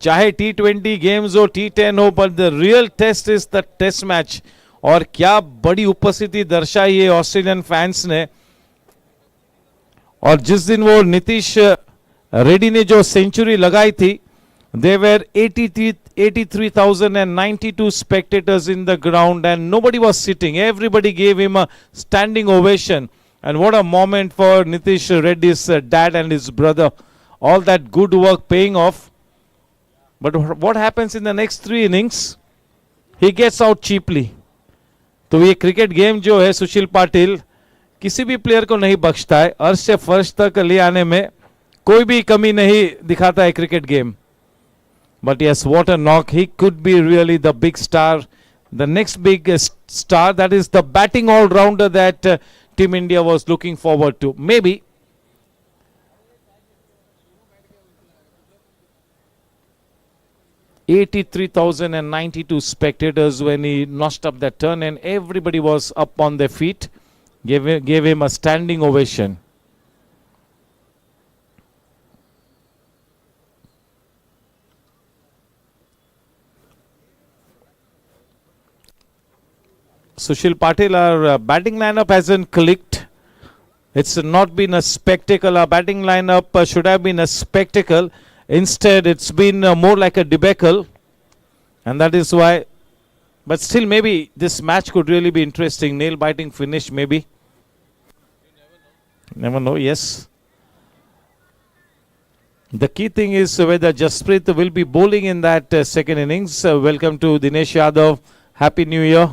Speaker 1: चाहे T20 गेम्स हो, T10 हो, but the real test is the test match. और क्या बड़ी उपस्थिति दर्शाई है ऑस्ट्रेलियन फैंस ने। और जिस दिन वो नीतीश रेड्डी ने जो सेंचुरी लगाई थी, there were 83,092 spectators in the ground and nobody was sitting. Everybody gave him a standing ovation. And what a moment for Nitish Reddy's dad and his brother. All that good work paying off. But what happens in the next 3 innings? He gets out cheaply. तो ये cricket game जो है, सुशील पाटिल किसी भी player को नहीं बख्शता है। अर्श से फर्श तक ले आने में कोई भी कमी नहीं दिखाता है cricket game. But yes, what a knock. He could be really the big star, the next big star. That is the batting all-rounder that Team India was looking forward to. Maybe. "83,092 spectators when he notched up that turn, and everybody was up on their feet, gave him a standing ovation." Sushil Patil, our batting lineup hasn't clicked. It's not been a spectacle. Our batting lineup should have been a spectacle. Instead, it's been more like a debacle. And that is why. But still, maybe this match could really be interesting. Nail-biting finish, maybe. Never know, yes. The key thing is whether Jasprit will be bowling in that second innings. Welcome to Dinesh Yadav. Happy New Year.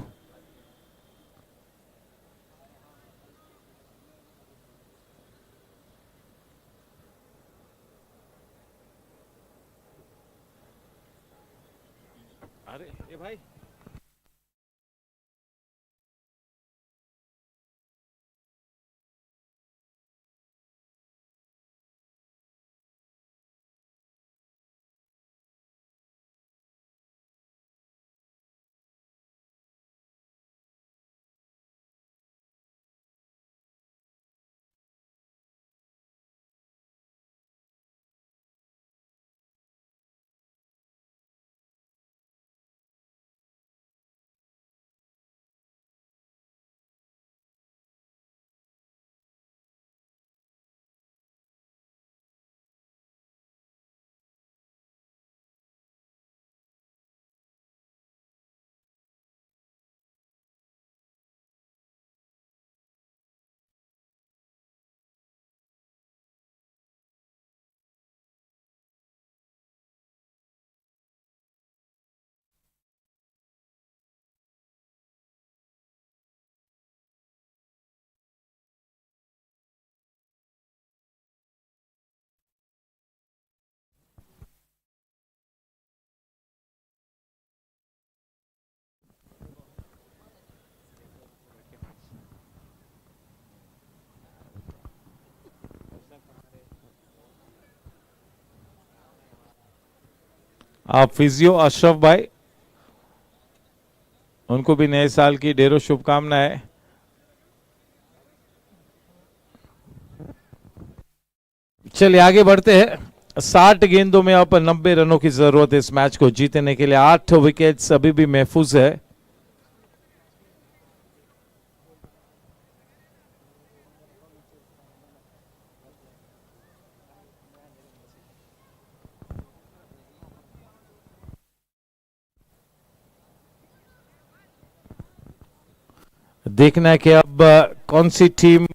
Speaker 1: अरे ए भाई आप physio Ashraf भाई, उनको भी नए साल की ढेरों शुभकामनाएं। चलिए आगे बढ़ते हैं। 60 गेंदों में अब 90 रनों की जरूरत है इस मैच को जीतने के लिए। 8 विकेट्स अभी भी महफूज है। देखना है कि अब कौन सी टीम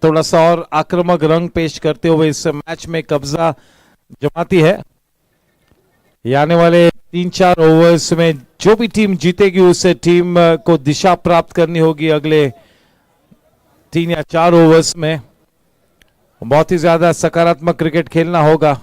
Speaker 1: थोड़ा सा और आक्रामक रंग पेश करते हुए इस मैच में कब्जा जमाती है। ये आने वाले 3-4 ओवर्स में जो भी टीम जीतेगी उस टीम को दिशा प्राप्त करनी होगी अगले 3 या 4 ओवर्स में। बहुत ही ज्यादा सकारात्मक क्रिकेट खेलना होगा।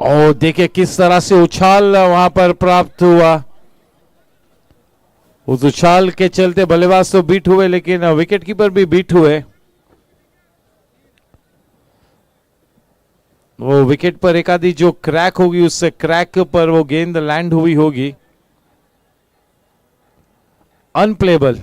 Speaker 1: और देखिए किस तरह से उछाल वहां पर प्राप्त हुआ। उस उछाल के चलते बल्लेबाज तो बीट हुए लेकिन विकेट कीपर भी बीट हुए। वो विकेट पर एक आधी जो क्रैक होगी उस क्रैक पर वो गेंद लैंड हुई होगी। Unplayable.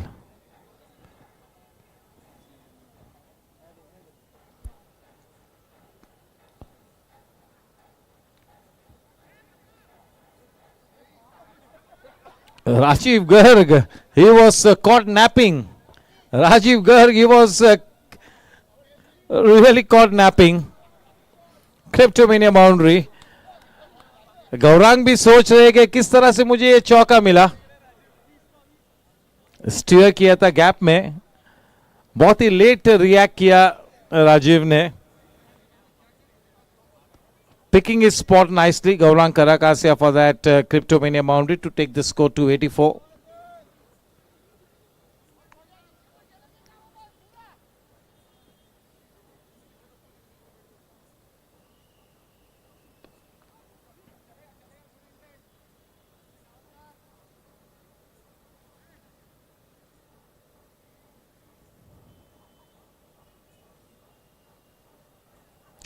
Speaker 1: Rajiv Garg, he was caught napping. Rajiv Garg, he was really caught napping. Kleptomania boundary. Gaurang भी सोच रहे कि किस तरह से मुझे ये चौका मिला। स्टीयर किया था गैप में, बहुत ही लेट रिएक्ट किया राजीव ने। Picking his spot nicely, Gaurang Karakasia for that Cryptomania boundary to take the score to 84.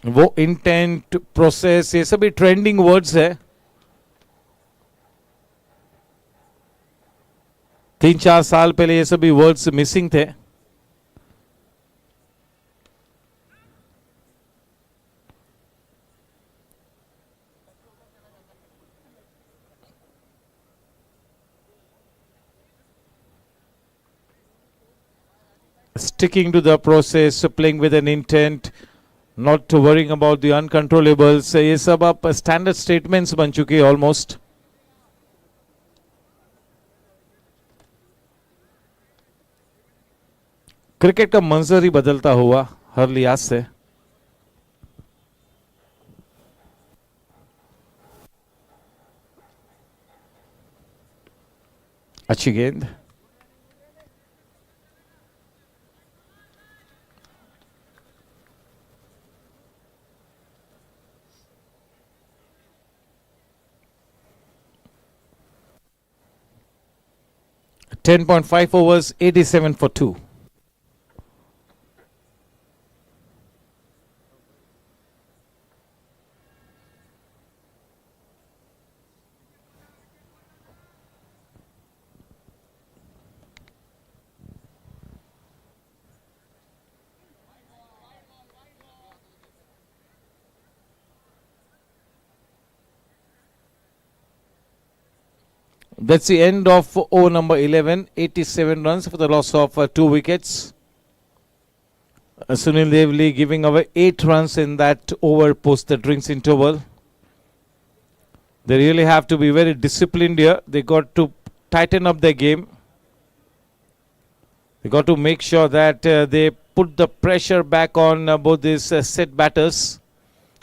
Speaker 1: वो इंटेंट प्रोसेस ये सभी ट्रेंडिंग वर्ड्स है। 3-4 साल पहले ये सभी वर्ड्स मिसिंग थे। Sticking to the process, playing with an intent, not worrying about the uncontrollables, ये सब आप स्टैंडर्ड स्टेटमेंट्स बन चुके हैं ऑलमोस्ट। क्रिकेट का मंजर ही बदलता हुआ हर लिहाज से। अच्छी गेंद। .5 overs, 87 for 2. That's the end of over number 11. 87 runs for the loss of 2 wickets. Sunil Devli giving away 8 runs in that over post the drinks interval. They really have to be very disciplined here. They got to tighten up their game. They got to make sure that they put the pressure back on both these set batters.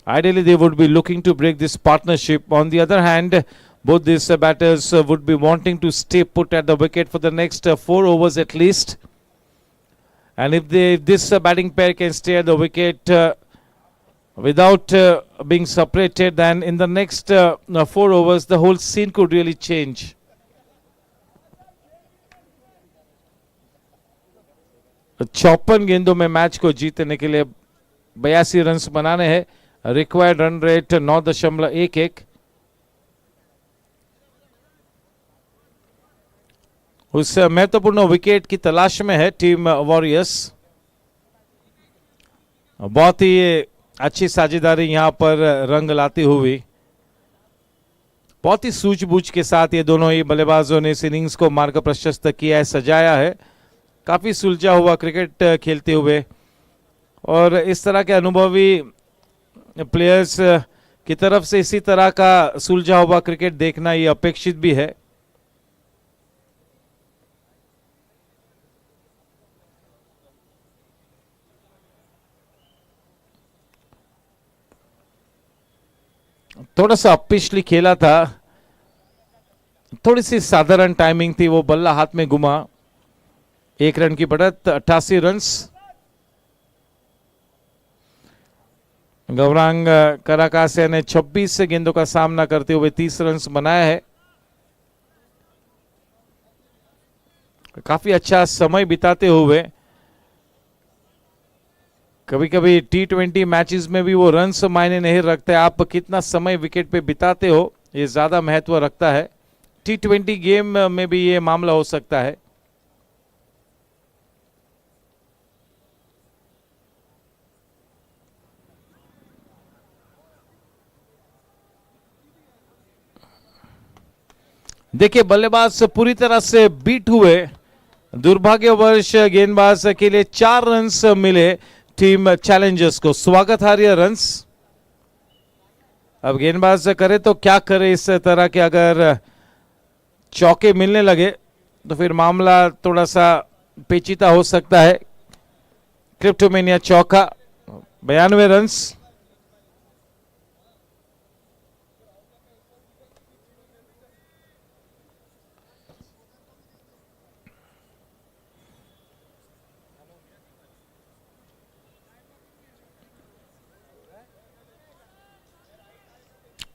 Speaker 1: Ideally, they would be looking to break this partnership. On the other hand, both these batters would be wanting to stay put at the wicket for the next 4 overs at least. And if this batting pair can stay at the wicket, without being separated, then in the next 4 overs the whole scene could really change. चौपन गेंदों में match को जीतने के लिए 82 run बनाने हैं. Required run rate 9.11. उस महत्वपूर्ण विकेट की तलाश में है टीम वॉरियर्स. बहुत ही अच्छी साझेदारी यहां पर रंग लाती हुई, बहुत ही सूझबूझ के साथ ये दोनों ही बल्लेबाजों ने इस इनिंग्स को मार्ग प्रशस्त किया है, सजाया है. काफी सुलझा हुआ क्रिकेट खेलते हुए और इस तरह के अनुभवी प्लेयर्स की तरफ से इसी तरह का सुलझा हुआ क्रिकेट देखना ये अपेक्षित भी है. थोड़ा सा पिछली खेला था, थोड़ी सी साधारण टाइमिंग थी, वो बल्ला हाथ में घुमा. 1 रन की बढ़त, 88 रन. गौरांग कराकासिया ने 26 गेंदों का सामना करते हुए 30 रन बनाया है. काफी अच्छा समय बिताते हुए. कभी कभी T20 मैचेस में भी वो रन्स मायने नहीं रखते, आप कितना समय विकेट पे बिताते हो ये ज्यादा महत्व रखता है. T20 गेम में भी ये मामला हो सकता है. देखिए बल्लेबाज पूरी तरह से बीट हुए. दुर्भाग्यवश गेंदबाज के लिए 4 रन्स मिले टीम चैलेंजर्स को. स्वागतार्ह रन्स. अब गेंदबाज करे तो क्या करे, इस तरह के अगर चौके मिलने लगे तो फिर मामला थोड़ा सा पेचीदा हो सकता है. क्रिप्टोमेनिया चौका, 92 रन्स.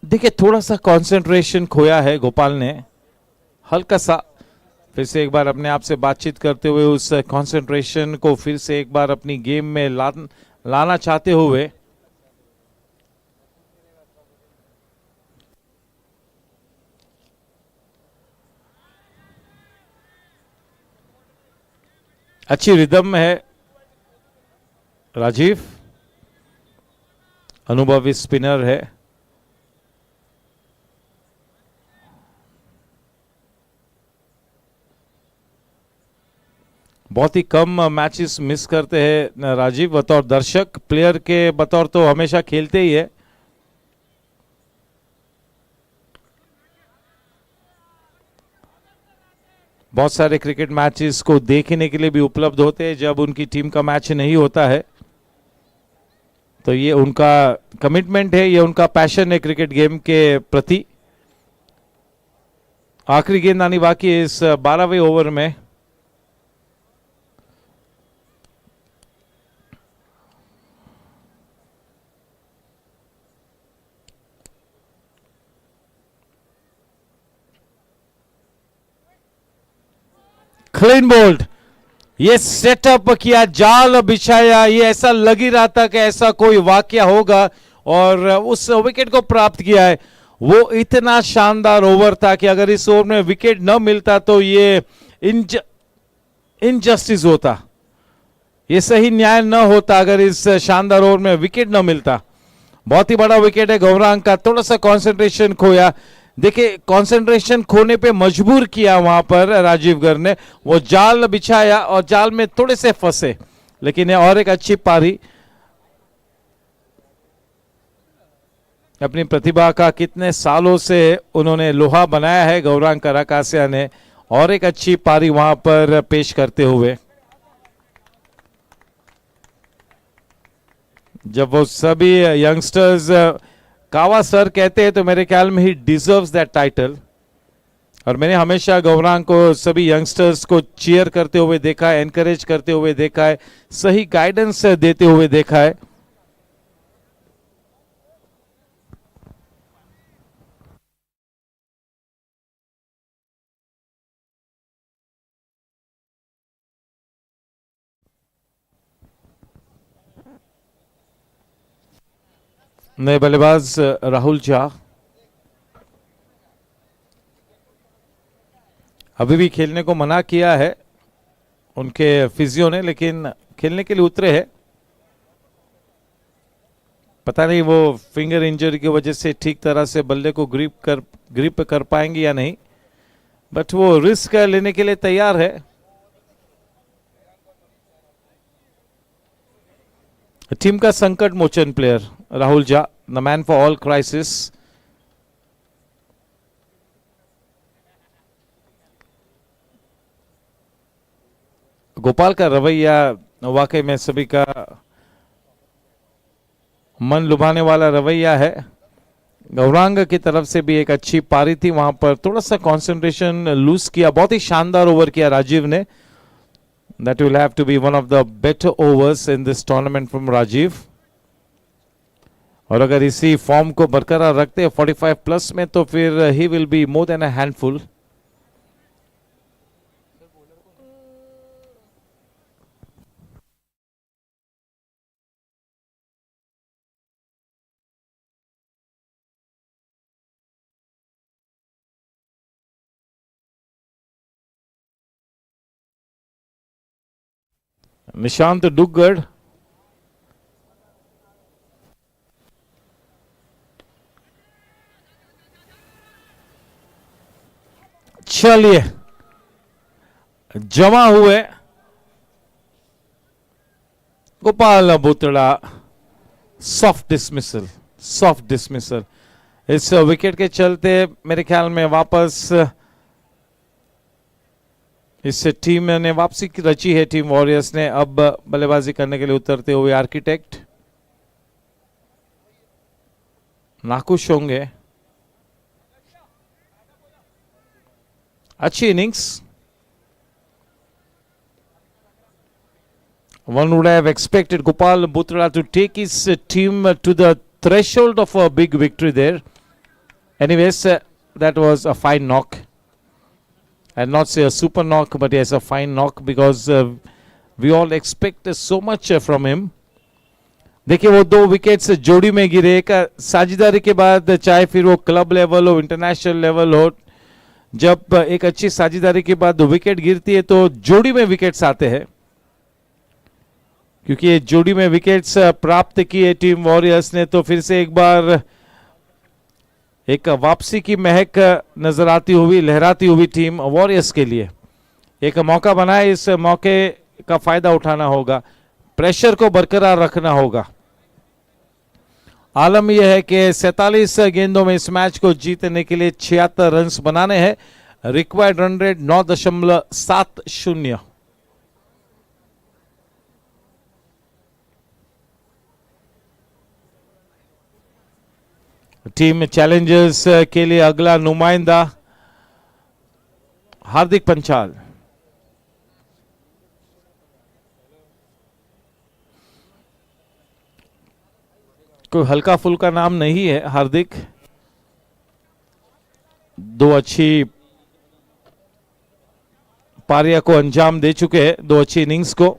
Speaker 1: देखिए थोड़ा सा कंसंट्रेशन खोया है गोपाल ने, हल्का सा. फिर से एक बार अपने आप से बातचीत करते हुए उस कंसंट्रेशन को फिर से एक बार अपनी गेम में लाना चाहते हुए. अच्छी रिदम में है राजीव, अनुभवी स्पिनर है. बहुत ही कम मैचेस मिस करते हैं राजीव. बतौर दर्शक, प्लेयर के बतौर तो हमेशा खेलते ही है. बहुत सारे क्रिकेट मैचेस को देखने के लिए भी उपलब्ध होते हैं जब उनकी टीम का मैच नहीं होता है. तो ये उनका कमिटमेंट है, ये उनका पैशन है क्रिकेट गेम के प्रति. आखिरी गेंद आनी बाकी है इस 12वें ओवर में. Clean bowled. ये सेटअप किया, जाल बिछाया, ये ऐसा लग ही रहा था कि ऐसा कोई वाकया होगा और उस विकेट को प्राप्त किया है. वो इतना शानदार ओवर था कि अगर इस ओवर में विकेट न मिलता तो ये इनजस्टिस होता, ये सही न्याय न होता अगर इस शानदार ओवर में विकेट न मिलता. बहुत ही बड़ा विकेट है गौरांग का. थोड़ा सा कंसंट्रेशन खोया. देखिए कंसंट्रेशन खोने पे मजबूर किया वहां पर राजीव गर्ग ने. वो जाल बिछाया और जाल में थोड़े से फंसे, लेकिन और एक अच्छी पारी. अपनी प्रतिभा का कितने सालों से उन्होंने लोहा बनाया है गौरांग कराकासिया ने, और एक अच्छी पारी वहां पर पेश करते हुए. जब वो सभी यंगस्टर्स कावा सर कहते हैं तो मेरे ख्याल में ही डिजर्व्स दैट टाइटल. और मैंने हमेशा गौरांग को सभी यंगस्टर्स को चीयर करते हुए देखा है, एनकरेज करते हुए देखा है, सही गाइडेंस देते हुए देखा है. नए बल्लेबाज राहुल झा अभी भी खेलने को मना किया है उनके फिजियो ने, लेकिन खेलने के लिए उतरे हैं। पता नहीं वो फिंगर इंजरी की वजह से ठीक तरह से बल्ले को ग्रिप कर पाएंगे या नहीं, बट वो रिस्क लेने के लिए तैयार है। टीम का संकट मोचन player Rahul Jha, the man for all crisis. Gopal का रवैया वाकई में सभी का मन लुभाने वाला रवैया है। गौरांग की तरफ से भी एक अच्छी पारी थी, वहां पर थोड़ा सा कंसंट्रेशन लूज किया। बहुत ही शानदार ओवर किया राजीव ने। That will have to be one of the better overs in this tournament from Rajiv. और अगर इसी फॉर्म को बरकरार रखते हैं 45 प्लस में, तो फिर he will be more than a handful. Nishant Duggad चलिए जमा हुए गोपाल बुतड़ा, सॉफ्ट डिसमिसल। इस विकेट के चलते मेरे ख्याल में वापस इस टीम ने वापसी की रची है। टीम वॉरियर्स ने अब बल्लेबाजी करने के लिए उतरते हुए आर्किटेक्ट नाखुश होंगे। अच्छी innings. One would have expected Gopal Butra to take his team to the threshold of a big victory there. Anyways, that was a fine knock. I'll not say a super knock, but yes, a fine knock because we all expect so much from him. देखिए वो 2 wickets जोड़ी में गिरे। एक साझेदारी के बाद, चाहे फिर वो क्लब लेवल हो, इंटरनेशनल लेवल हो, जब एक अच्छी साझेदारी के बाद 2 विकेट गिरती है तो जोड़ी में विकेट्स आते हैं। क्योंकि ये जोड़ी में विकेट्स प्राप्त किए टीम वॉरियर्स ने, तो फिर से एक बार एक वापसी की महक नजर आती हुई, लहराती हुई टीम वॉरियर्स के लिए। एक मौका बनाए, इस मौके का फायदा उठाना होगा, प्रेशर को बरकरार रखना होगा। आलम यह है कि 47 गेंदों में इस मैच को जीतने के लिए 76 रन बनाने हैं। Required run rate 9.70। Team Challengers के लिए अगला नुमाइंदा हार्दिक पंचाल। कोई हल्का फुल्का नाम नहीं है हार्दिक। 2 अच्छी पारियां को अंजाम दे चुके हैं, 2 अच्छी इनिंग्स को।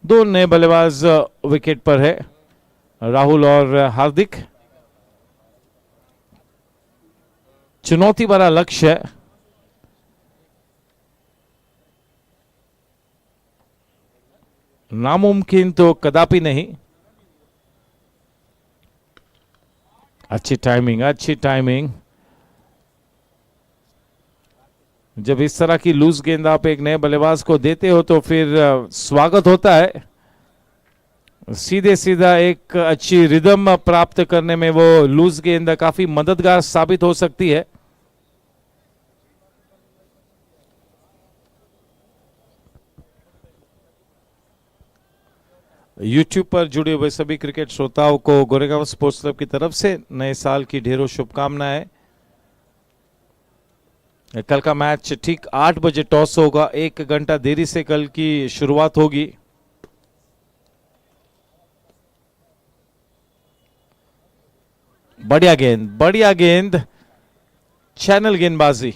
Speaker 1: 2 नए बल्लेबाज विकेट पर है, राहुल और हार्दिक। चुनौती भरा लक्ष्य है। नामुमकिन तो कदापि नहीं। अच्छी टाइमिंग। जब इस तरह की लूज गेंद आप एक नए बल्लेबाज को देते हो तो फिर स्वागत होता है। सीधा एक अच्छी रिदम प्राप्त करने में वो लूज गेंद काफी मददगार साबित हो सकती है। YouTube पर जुड़े हुए सभी क्रिकेट श्रोताओं को गोरेगांव स्पोर्ट्स क्लब की तरफ से नए साल की ढेरों शुभकामनाएं। कल का मैच ठीक 8 बजे टॉस होगा, 1 घंटा देरी से कल की शुरुआत होगी। बढ़िया गेंद, चैनल गेंदबाजी।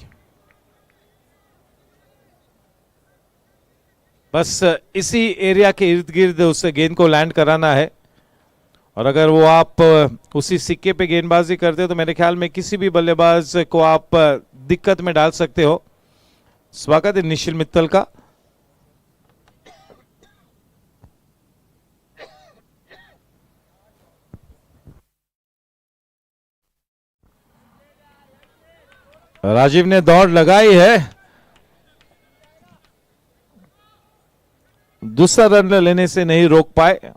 Speaker 1: बस इसी एरिया के इर्द गिर्द उस गेंद को लैंड कराना है, और अगर वो आप उसी सिक्के पे गेंदबाजी करते हो तो मेरे ख्याल में किसी भी बल्लेबाज को आप दिक्कत में डाल सकते हो। स्वागत है निशिल मित्तल का। राजीव ने दौड़ लगाई है, दूसरा रन लेने से नहीं रोक पाए।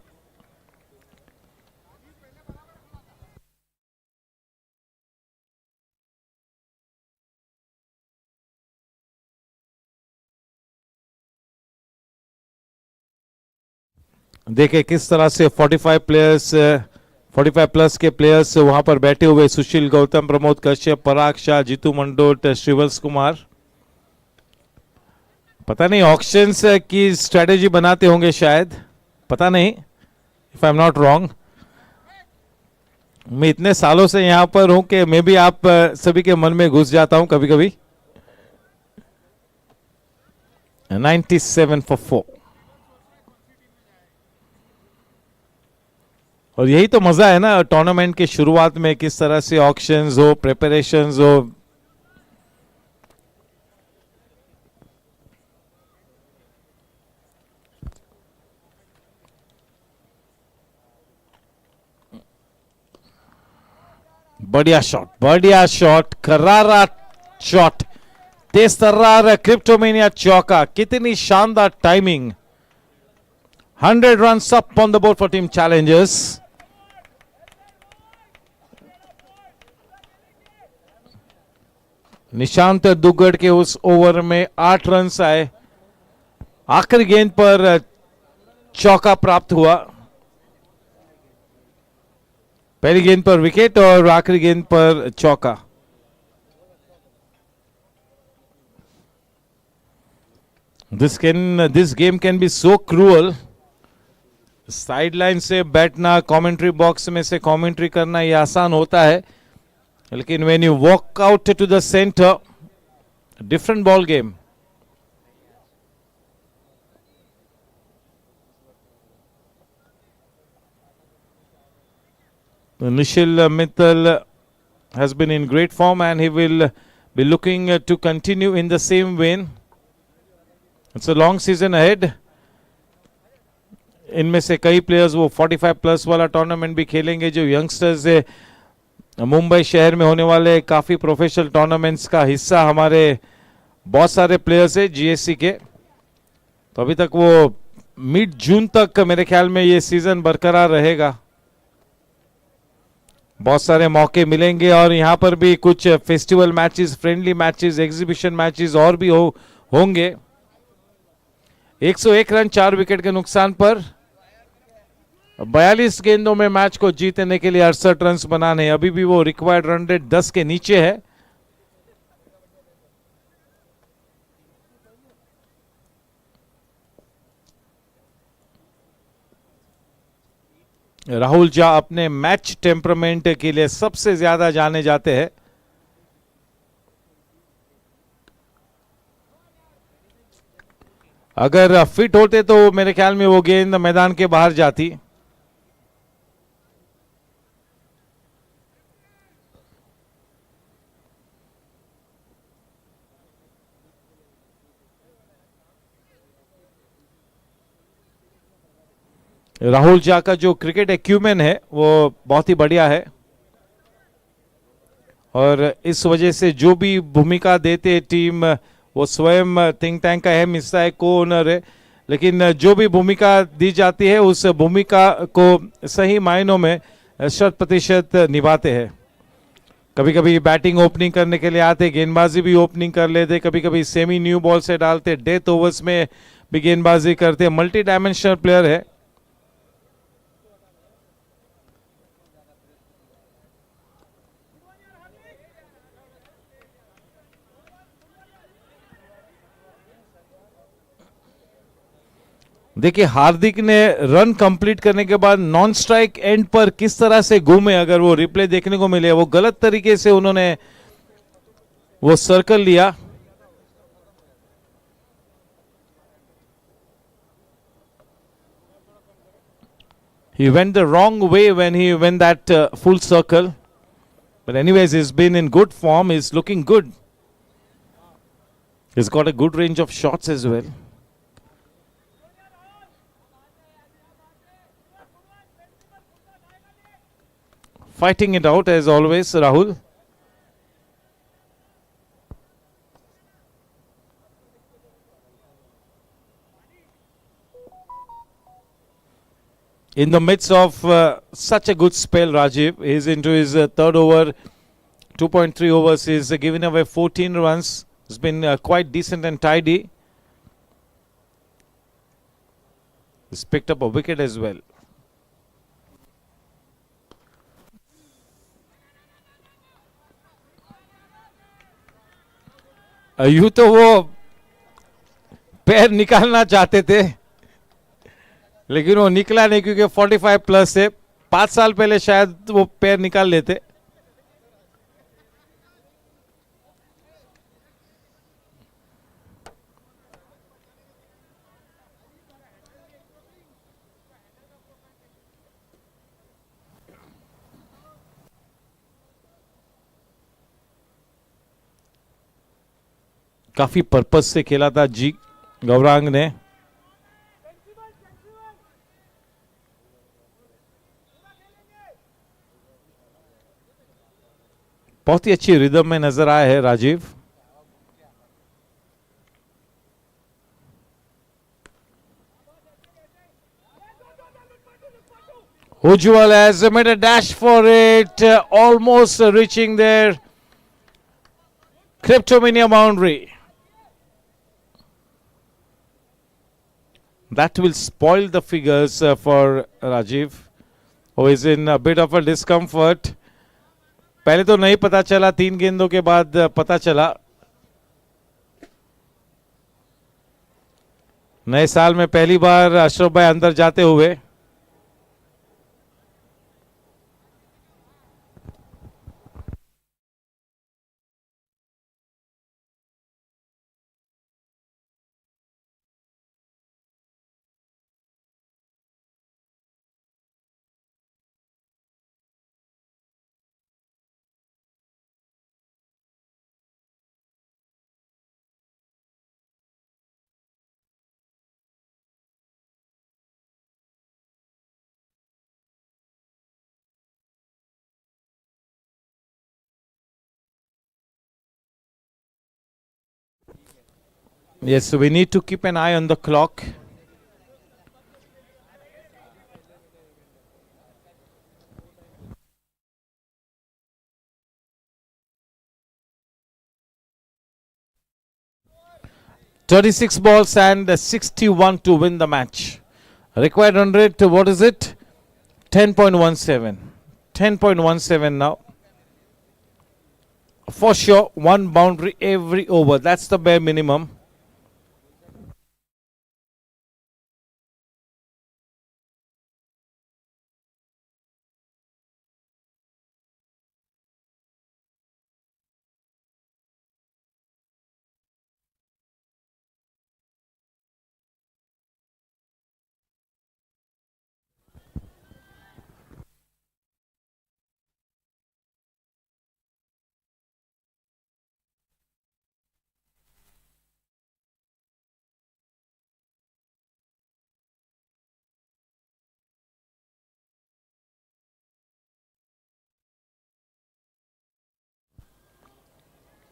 Speaker 1: देखे किस तरह से 45 प्लस के प्लेयर्स वहां पर बैठे हुए, सुशील गौतम, प्रमोद कश्यप, पराग शाह, जीतू मंडोट, श्रीवत्स कुमार। पता नहीं ऑक्शंस की स्ट्रेटेजी बनाते होंगे शायद, पता नहीं, if I am not wrong. मैं इतने सालों से यहां पर हूं कि मैं भी आप सभी के मन में घुस जाता हूं कभी कभी। 97 for 4। और यही तो मजा है ना टूर्नामेंट के शुरुआत में, किस तरह से ऑक्शंस हो, प्रिपरेशंस हो। बढ़िया शॉट, करारा शॉट, तेज तर्रार क्रिप्टोमेनिया चौका, कितनी शानदार timing. 100 runs up on the board for team challengers। Nishant Duggar के उस ओवर में 8 रन्स आए, आखिरी गेंद पर चौका प्राप्त हुआ। पहली गेंद पर विकेट और आखिरी गेंद पर चौका। This game can be so cruel। Sideline से बैठना, कमेंट्री बॉक्स में से कमेंट्री करना ये आसान होता है, लेकिन when you walk out to the center, different ball game। Nishil Mittal has been in great form and he will be looking to continue in the same vein। It's a long season ahead। इनमें से कई players वो 45 plus वाला tournament भी खेलेंगे। जो youngsters है, मुंबई शहर में होने वाले काफी प्रोफेशनल टूर्नामेंट्स का हिस्सा हमारे बहुत सारे प्लेयर्स है जीएससी के। तो अभी तक वो मिड जून तक मेरे ख्याल में ये सीजन बरकरार रहेगा। बहुत सारे मौके मिलेंगे और यहाँ पर भी कुछ festival matches, friendly matches, exhibition matches और भी होंगे। 101 रन 4 विकेट के नुकसान पर 42 गेंदों में मैच को जीतने के लिए 68 रन बनाने। अभी भी वो रिक्वायर्ड रन रेट 10 के नीचे है। राहुल झा अपने मैच टेम्परामेंट के लिए सबसे ज्यादा जाने जाते हैं। अगर फिट होते तो मेरे ख्याल में वो गेंद मैदान के बाहर जाती। राहुल झा का जो क्रिकेट एक्यूमेन है वो बहुत ही बढ़िया है, और इस वजह से जो भी भूमिका देते टीम, वो स्वयं थिंक टैंक का अहम हिस्सा है, को ओनर है, लेकिन जो भी भूमिका दी जाती है उस भूमिका को सही मायनों में 100% निभाते हैं। कभी कभी बैटिंग ओपनिंग करने के लिए आते, गेंदबाजी भी ओपनिंग कर लेते, कभी कभी सेमी न्यू बॉल से डालते, डेथ ओवर्स में भी गेंदबाजी करते, मल्टी डायमेंशनल प्लेयर है। देखिए हार्दिक ने रन कंप्लीट करने के बाद नॉन स्ट्राइक एंड पर किस तरह से घूमे, अगर वो रिप्ले देखने को मिले, वो गलत तरीके से उन्होंने वो सर्कल लिया। He went the wrong way when he went that full circle. But anyways, he's been in good form. He's looking good. He's got a good range of shots as well. Fighting it out as always, Rahul. In the midst of such a good spell, Rajiv, he's into his third over, 2.3 overs. He's given away 14 runs. It's been quite decent and tidy. He's picked up a wicket as well. यूं तो वो पैर निकालना चाहते थे, लेकिन वो निकला नहीं क्योंकि 45 प्लस है. 5 साल पहले शायद वो पैर निकाल लेते. काफी पर्पस से खेला था जी गौरांग ने. बहुत ही अच्छी रिदम में नजर आया है Rajiv. Ujjwal has made a dash for it, almost reaching their Cryptomania boundary. That will spoil the figures for Rajiv, who is in a bit of a discomfort. पहले तो नहीं पता चला, 3 गेंदों के बाद पता चला. नए साल में पहली बार अशरफ भाई अंदर जाते हुए. Yes, so we need to keep an eye on the clock. "36 balls and 61 to win the match. Required run rate, what is it? 10.17. 10.17 now. For sure, 1 boundary every over. That's the bare minimum.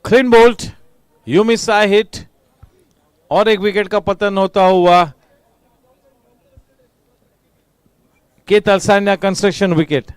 Speaker 1: Clean bolt, you miss I hit और एक wicket का पतन होता हुआ के Talsania construction wicket.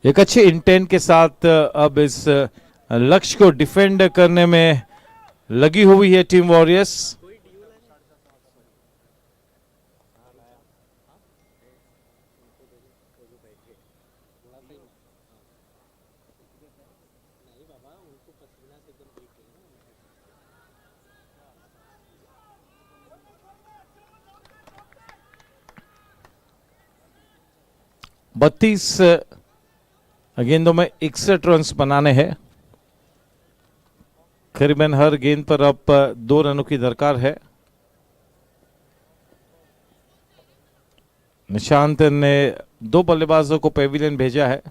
Speaker 1: एक अच्छे intent के साथ अब इस लक्ष्य को डिफेंड करने में लगी हुई है टीम वॉरियर्स। बत्तीस गेंदों में 61 रन बनाने हैं। करीबन हर गेंद पर अब 2 रनों की दरकार है। निशांत ने 2 बल्लेबाजों को पेविलियन भेजा है।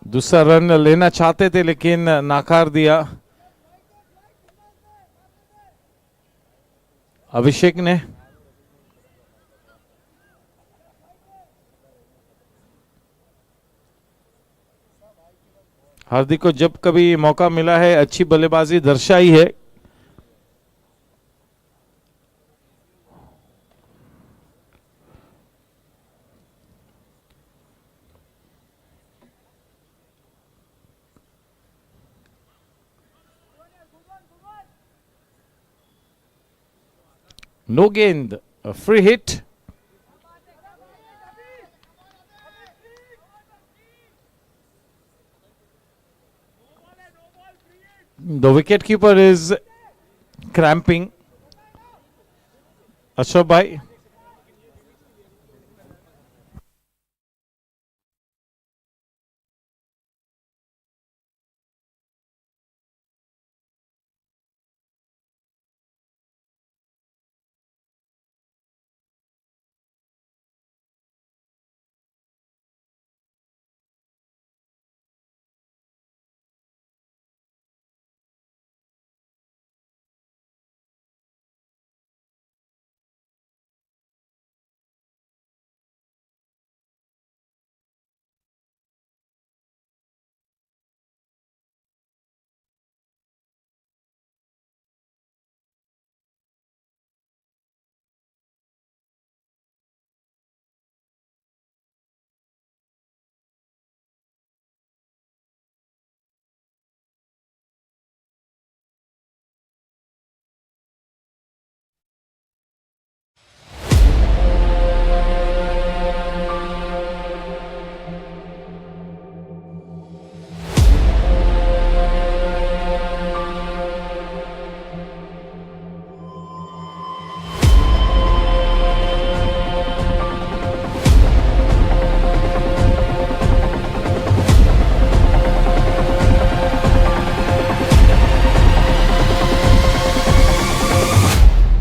Speaker 1: दूसरा रन लेना चाहते थे लेकिन नाकार दिया अभिषेक ने। हार्दिक को जब कभी मौका मिला है अच्छी बल्लेबाजी दर्शाई है। No gain, a free hit. The wicketkeeper is cramping. Ashok bhai.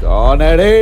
Speaker 6: कौन है रे?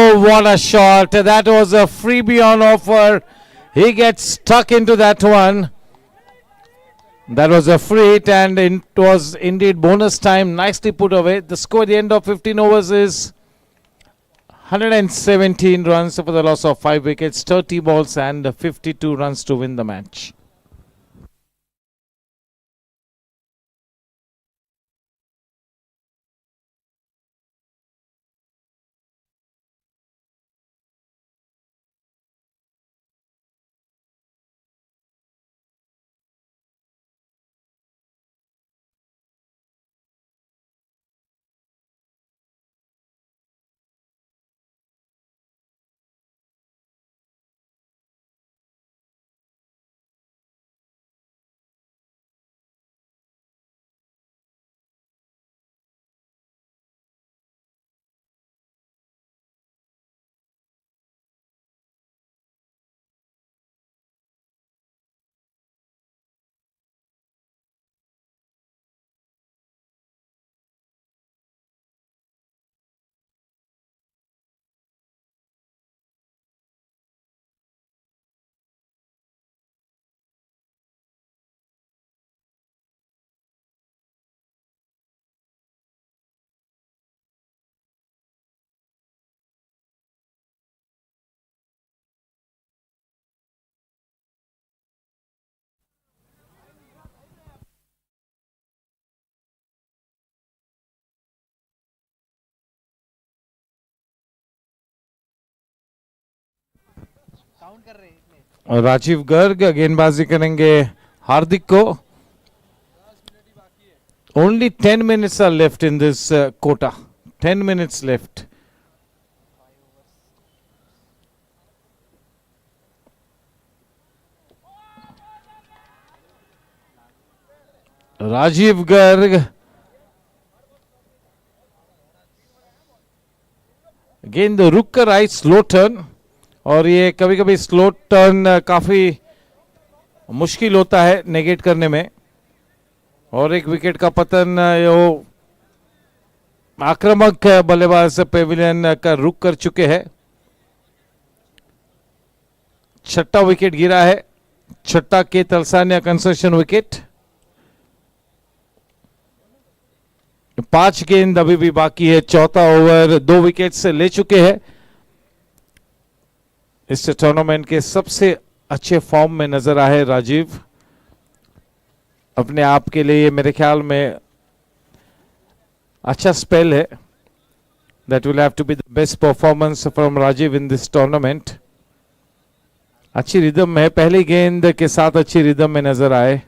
Speaker 1: Oh, what a shot. That was a freebie on offer. He gets stuck into that one. That was a free hit, and it was indeed bonus time. Nicely put away. The score at the end of 15 overs is 117 runs for the loss of 5 wickets, 30 balls, and 52 runs to win the match. और राजीव गर्ग गेंदबाजी करेंगे हार्दिक को. Only 10 minutes are left in this quota. 10 minutes left. Rajiv Garg गेंद रुक कर आई, slow turn. और ये कभी कभी स्लो टर्न काफी मुश्किल होता है नेगेट करने में. और एक विकेट का पतन, वो आक्रामक बल्लेबाज पेविलियन का रुक कर चुके हैं. छठा विकेट गिरा है. छठा के तलसानिया कंसेशन विकेट. 5 गेंद अभी भी बाकी है. चौथा ओवर 2 विकेट से ले चुके हैं. इस टूर्नामेंट के सबसे अच्छे फॉर्म में नजर आए राजीव. अपने आप के लिए मेरे ख्याल में अच्छा स्पेल है. That will have to be the best performance from Rajiv in this tournament. अच्छी रिदम में है. पहली गेंद के साथ अच्छी रिदम में नजर आए.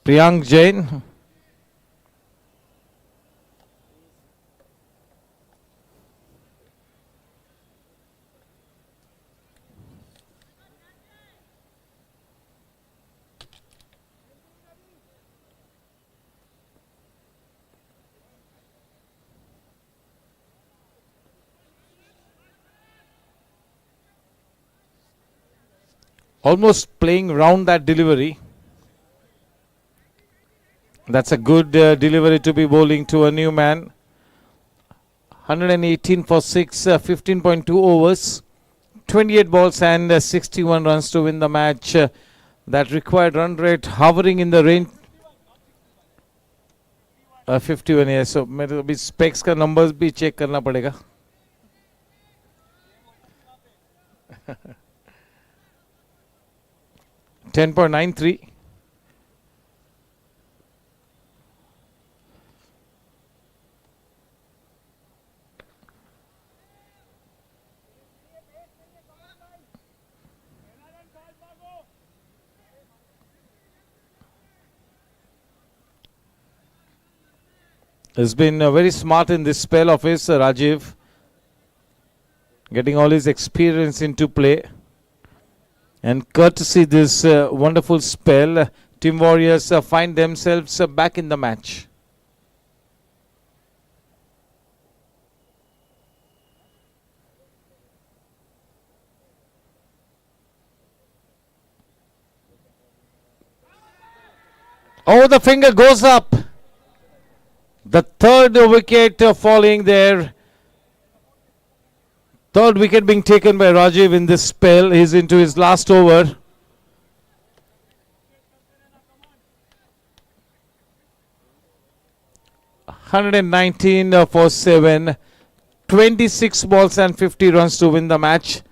Speaker 1: Priyank Jain. Almost playing round that delivery. That's a good delivery to be bowling to a new man. 118 for 6, 15.2 overs, 28 balls and 61 runs to win the match. That required run rate hovering in the range 51. Yes, so मेरे अभी specs का numbers भी check करना पड़ेगा. $10.93. Has been very smart in this spell of his, Rajiv, getting all his experience into play. And courtesy this wonderful spell, Team Warriors find themselves back in the match. Oh, the finger goes up. The third wicket falling there. Third wicket being taken by Rajiv in this spell. He's into his last over. $119 for 7. 26 balls and 50 runs to win the match.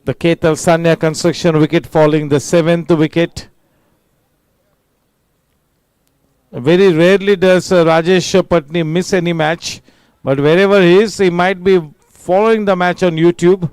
Speaker 1: The Ketal Sanya construction wicket falling the 7th wicket. Very rarely does Rajesh Patni miss any match, but wherever he is, he might be following the match on YouTube.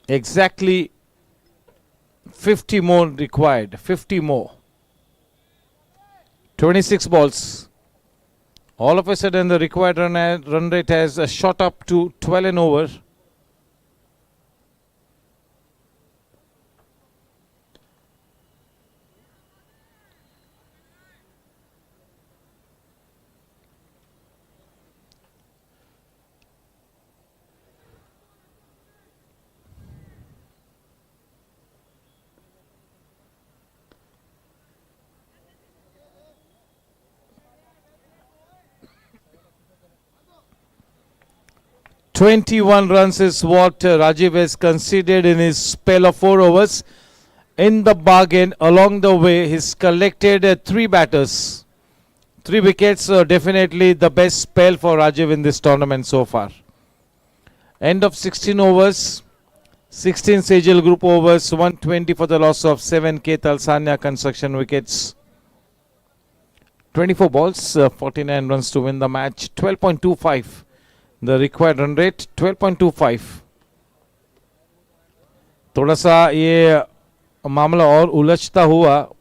Speaker 1: Exactly 50 more required. 50 more. 26 balls. All of a sudden the required run rate has shot up to 12 and over. "21 runs is what Rajiv has conceded in his spell of 4 overs. In the bargain, along the way, he's collected 3 batters. 3 wickets, definitely the best spell for Rajiv in this tournament so far. End of 16 overs, 16 Sejal Group overs, 120 for the loss of 7 Ketal Sanya construction wickets. 24 balls, 49 runs to win the match. 12.25. The required run rate 12.25. थोड़ा सा ये मामला और उलझता हुआ.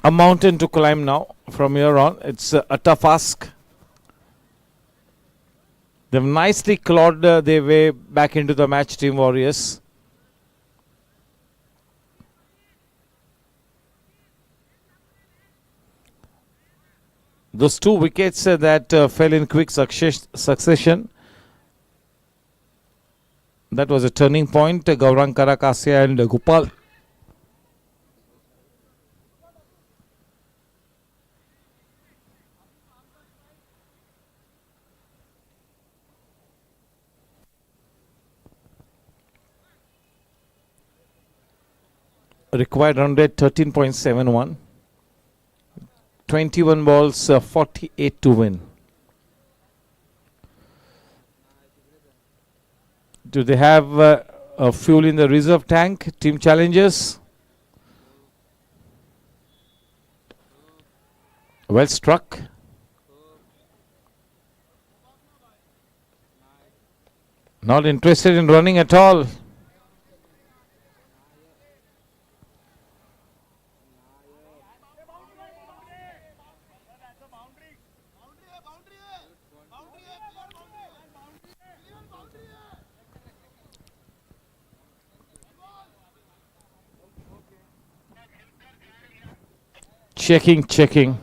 Speaker 1: A mountain to climb now from here on. It's a tough ask. They've nicely clawed their way back into the match, Team Warriors. Those 2 wickets that fell in quick succession. That was a turning point. Gaurang Karakasya and Gopal. Required run rate 13.71. 21 balls, 48 to win. Do they have a fuel in the reserve tank? Team challengers. Well struck. Not interested in running at all. Checking.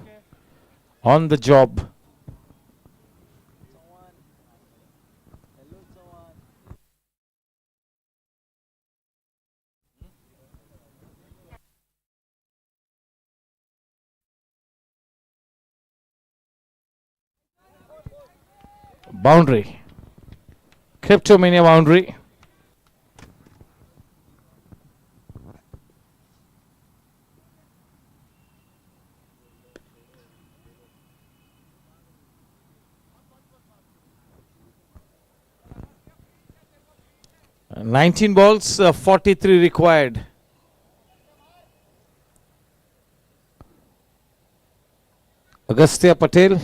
Speaker 1: On the job. Boundary. Cryptomania boundary. Uh, 19 balls, 43 required. Agastya Patel.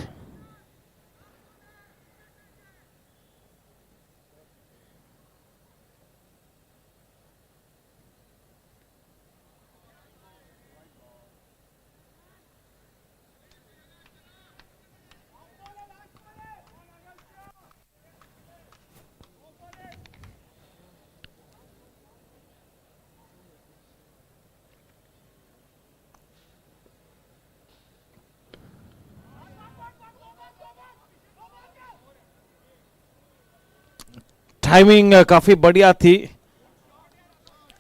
Speaker 1: Timing काफी बढ़िया थी,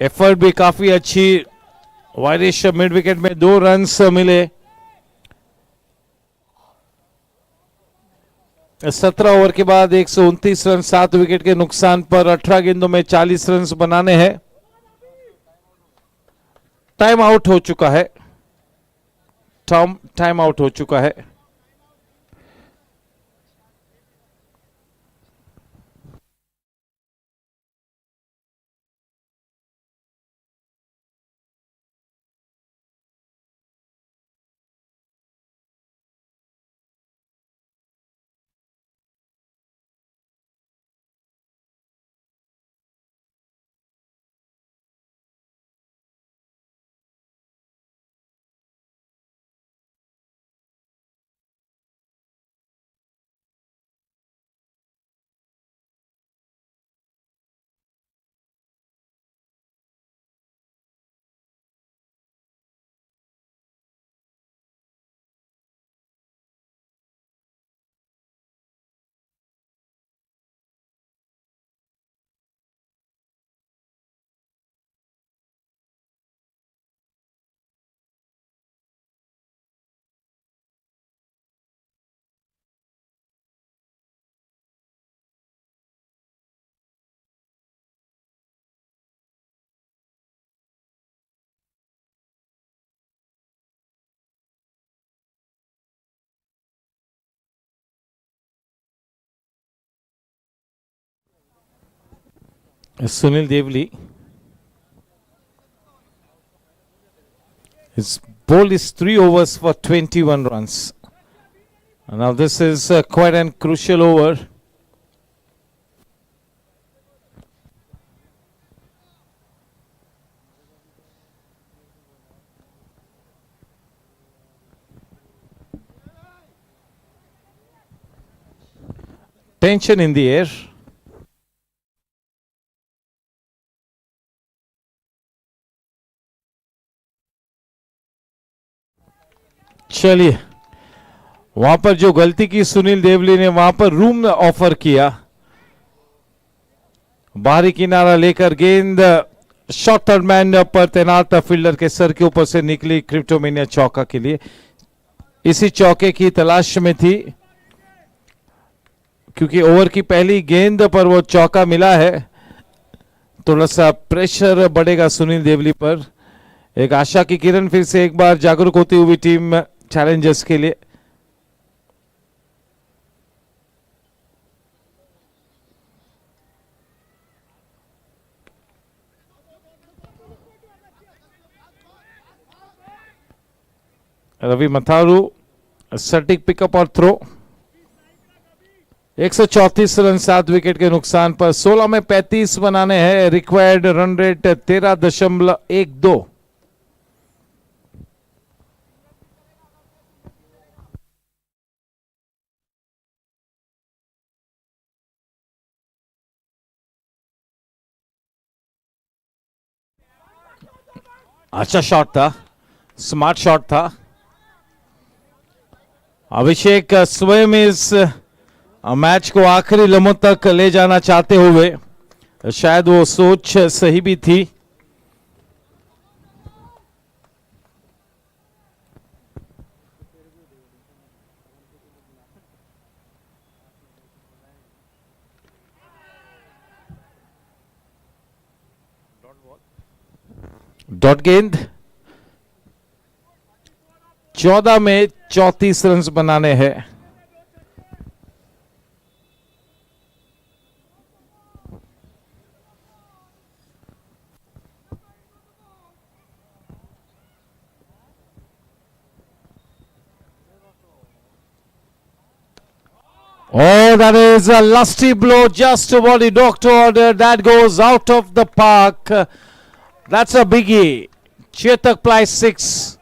Speaker 1: effort भी काफी अच्छी. वायरिश mid wicket में 2 runs मिले. 17 over के बाद 129 रन 7 विकेट के नुकसान पर 18 गेंदों में 40 रन बनाने हैं. टाइम आउट हो चुका है. टाइम आउट हो चुका है. Sunil Devli. His ball is 3 overs for 21 runs. And now this is quite a crucial over. Tension in the air. चलिए, वहां पर जो गलती की सुनील देवली ने, वहां पर रूम ऑफर किया. बाहरी किनारा लेकर गेंद शॉर्ट थर्ड मैन पर तैनात फील्डर के सर के ऊपर से निकली क्रिप्टोमेनिया चौका के लिए. इसी चौके की तलाश में थी, क्योंकि ओवर की पहली गेंद पर वो चौका मिला है. थोड़ा सा प्रेशर बढ़ेगा सुनील देवली पर. एक आशा की किरण फिर से एक बार जागरूक होती हुई टीम चैलेंजर्स के लिए. रवि मथारू सटीक पिकअप और थ्रो. 134 रन 7 विकेट के नुकसान पर 16 में 35 बनाने हैं. Required run rate 13.12. अच्छा शॉट था, स्मार्ट शॉट था. अभिषेक स्वयं इस मैच को आखिरी लम्हों तक ले जाना चाहते हुए, शायद वो सोच सही भी थी। डॉट गेंद, 14 में 34 रन बनाने हैं। Oh, that is a lusty blow just to what the doctor ordered. That goes out of the park. That's a biggie. Chetak plays 6.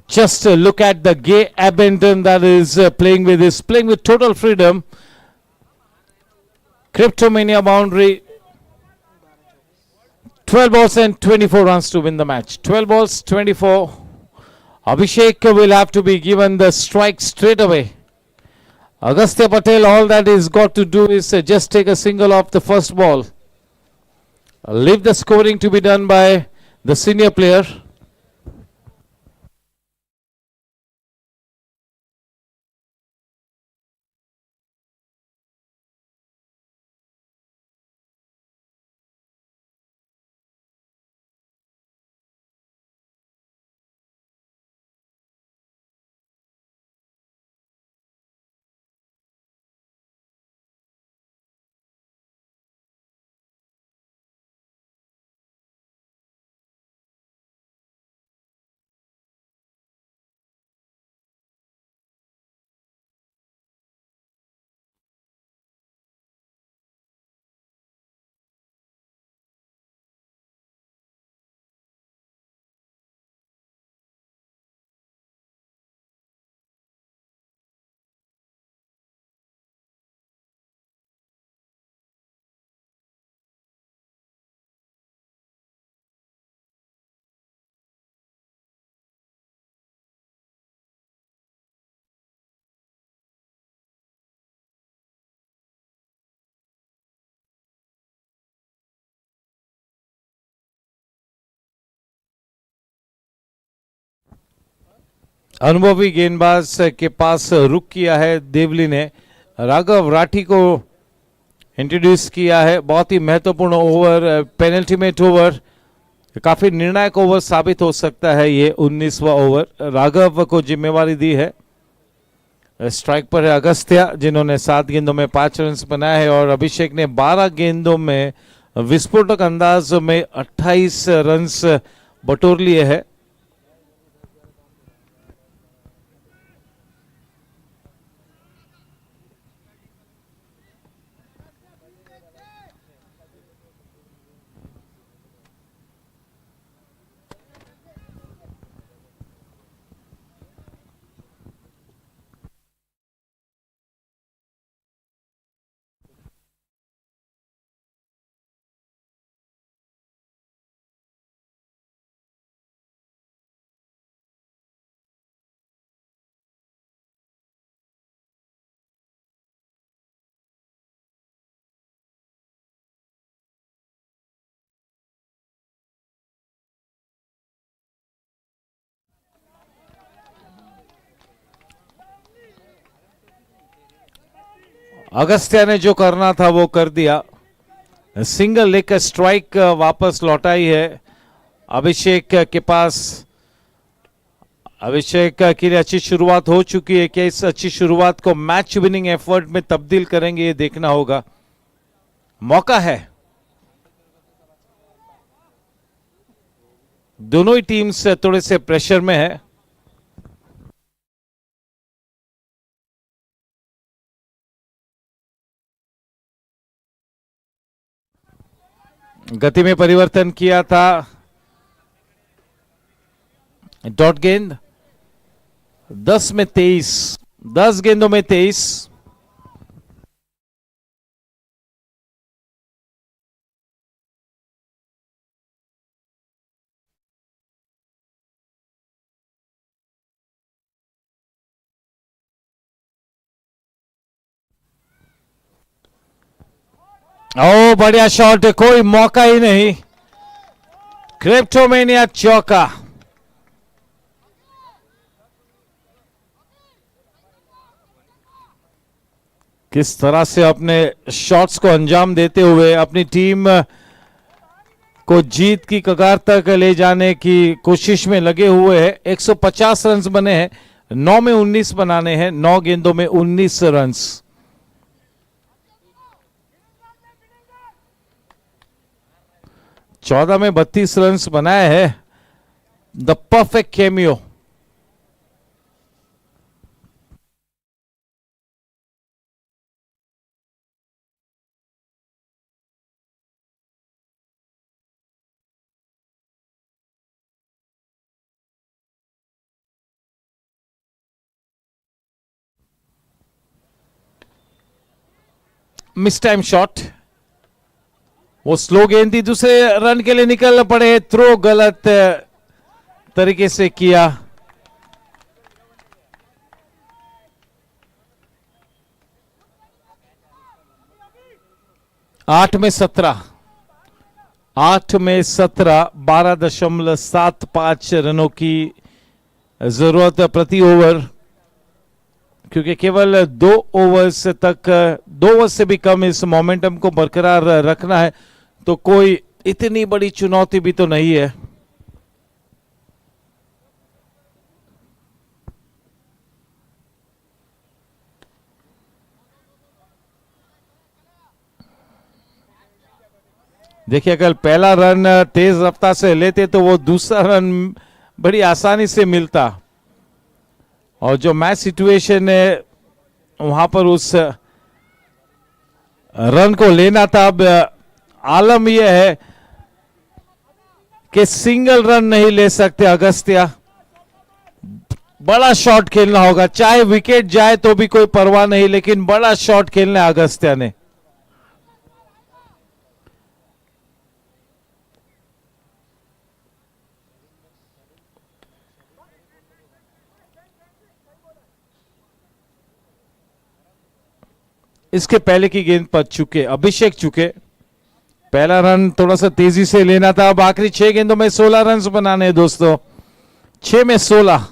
Speaker 1: Just look at the gay abandon that is playing with total freedom. Cryptomania boundary. 12 balls and 24 runs to win the match. 12 balls, 24. Abhishek will have to be given the strike straight away. Agastya Patel, all that he's got to do is just take a single off the first ball. Leave the scoring to be done by the senior player. अनुभवी गेंदबाज के पास रुक किया है देवली ने। राघव राठी को introduce किया है। बहुत ही महत्वपूर्ण ओवर, पेनल्टीमेट ओवर, काफी निर्णायक ओवर साबित हो सकता है ये 19वां ओवर। राघव को जिम्मेवारी दी है। स्ट्राइक पर है अगस्त्या, जिन्होंने 7 गेंदों में 5 रन बनाए हैं, और अभिषेक ने 12 गेंदों में विस्फोटक अंदाज में 28 रन बटोर लिए हैं। अगस्त्या ने जो करना था वो कर दिया। सिंगल लेकर स्ट्राइक वापस लौटाई है अभिषेक के पास। अभिषेक के लिए अच्छी शुरुआत हो चुकी है। क्या इस अच्छी शुरुआत को मैच विनिंग एफर्ट में तब्दील करेंगे, ये देखना होगा। मौका है। दोनों ही टीम्स थोड़े से प्रेशर में है। गति में परिवर्तन किया था। डॉट गेंद 10 में 23, 10 गेंदों में 23। ओ बढ़िया शॉट, कोई मौका ही नहीं। क्रिप्टोमेनिया चौका। किस तरह से अपने शॉट्स को अंजाम देते हुए अपनी टीम को जीत की कगार तक ले जाने की कोशिश में लगे हुए हैं। 150 रन बने हैं, 9 में 19 बनाने हैं, 9 गेंदों में 19 रन। 14 में 32 रन बनाए हैं। The perfect cameo. Miss time shot, वो स्लो गेंद थी, दूसरे रन के लिए निकल पड़े। थ्रो गलत तरीके से किया। आठ में 17, 12.75 रनों की जरूरत प्रति ओवर, क्योंकि केवल 2 ओवर्स तक, 2 ओवर से भी कम इस मोमेंटम को बरकरार रखना है, तो कोई इतनी बड़ी चुनौती भी तो नहीं है। देखिए, अगर पहला रन तेज रफ्तार से लेते तो वो दूसरा रन बड़ी आसानी से मिलता, और जो मैच सिचुएशन है वहां पर उस रन को लेना था। अब आलम यह है कि सिंगल रन नहीं ले सकते अगस्त्या, बड़ा शॉट खेलना होगा। चाहे विकेट जाए तो भी कोई परवाह नहीं, लेकिन बड़ा शॉट खेलना है अगस्त्या ने। इसके पहले की गेंद पर चुके अभिषेक चुके। पहला रन थोड़ा सा तेजी से लेना था। अब आखिरी 6 गेंदों में 16 रन बनाने हैं दोस्तों, 6 में 16।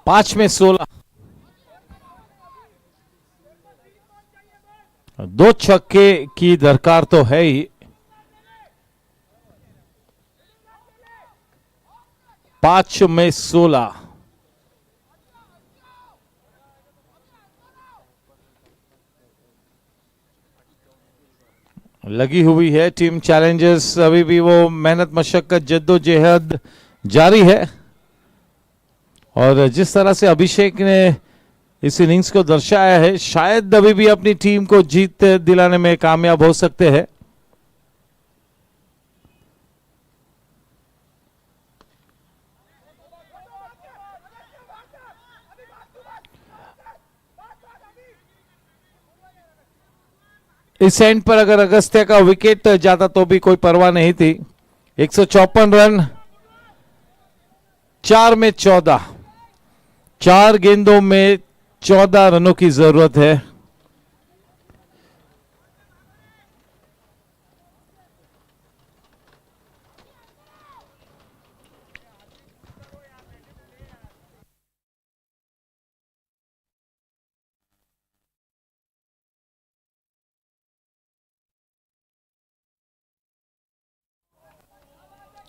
Speaker 1: 5 में 16, 2 छक्के की दरकार तो है ही। 5 में 16, लगी हुई है टीम चैलेंजर्स। अभी भी वो मेहनत मशक्कत जद्दोजहद जारी है और जिस तरह से अभिषेक ने इस इनिंग्स को दर्शाया है, शायद अभी भी अपनी टीम को जीत दिलाने में कामयाब हो सकते हैं। इस एंड पर अगर अगस्त्य का विकेट जाता तो भी कोई परवाह नहीं थी। 154 रन, 4 में 14, 4 गेंदों में 14 रनों की जरूरत है।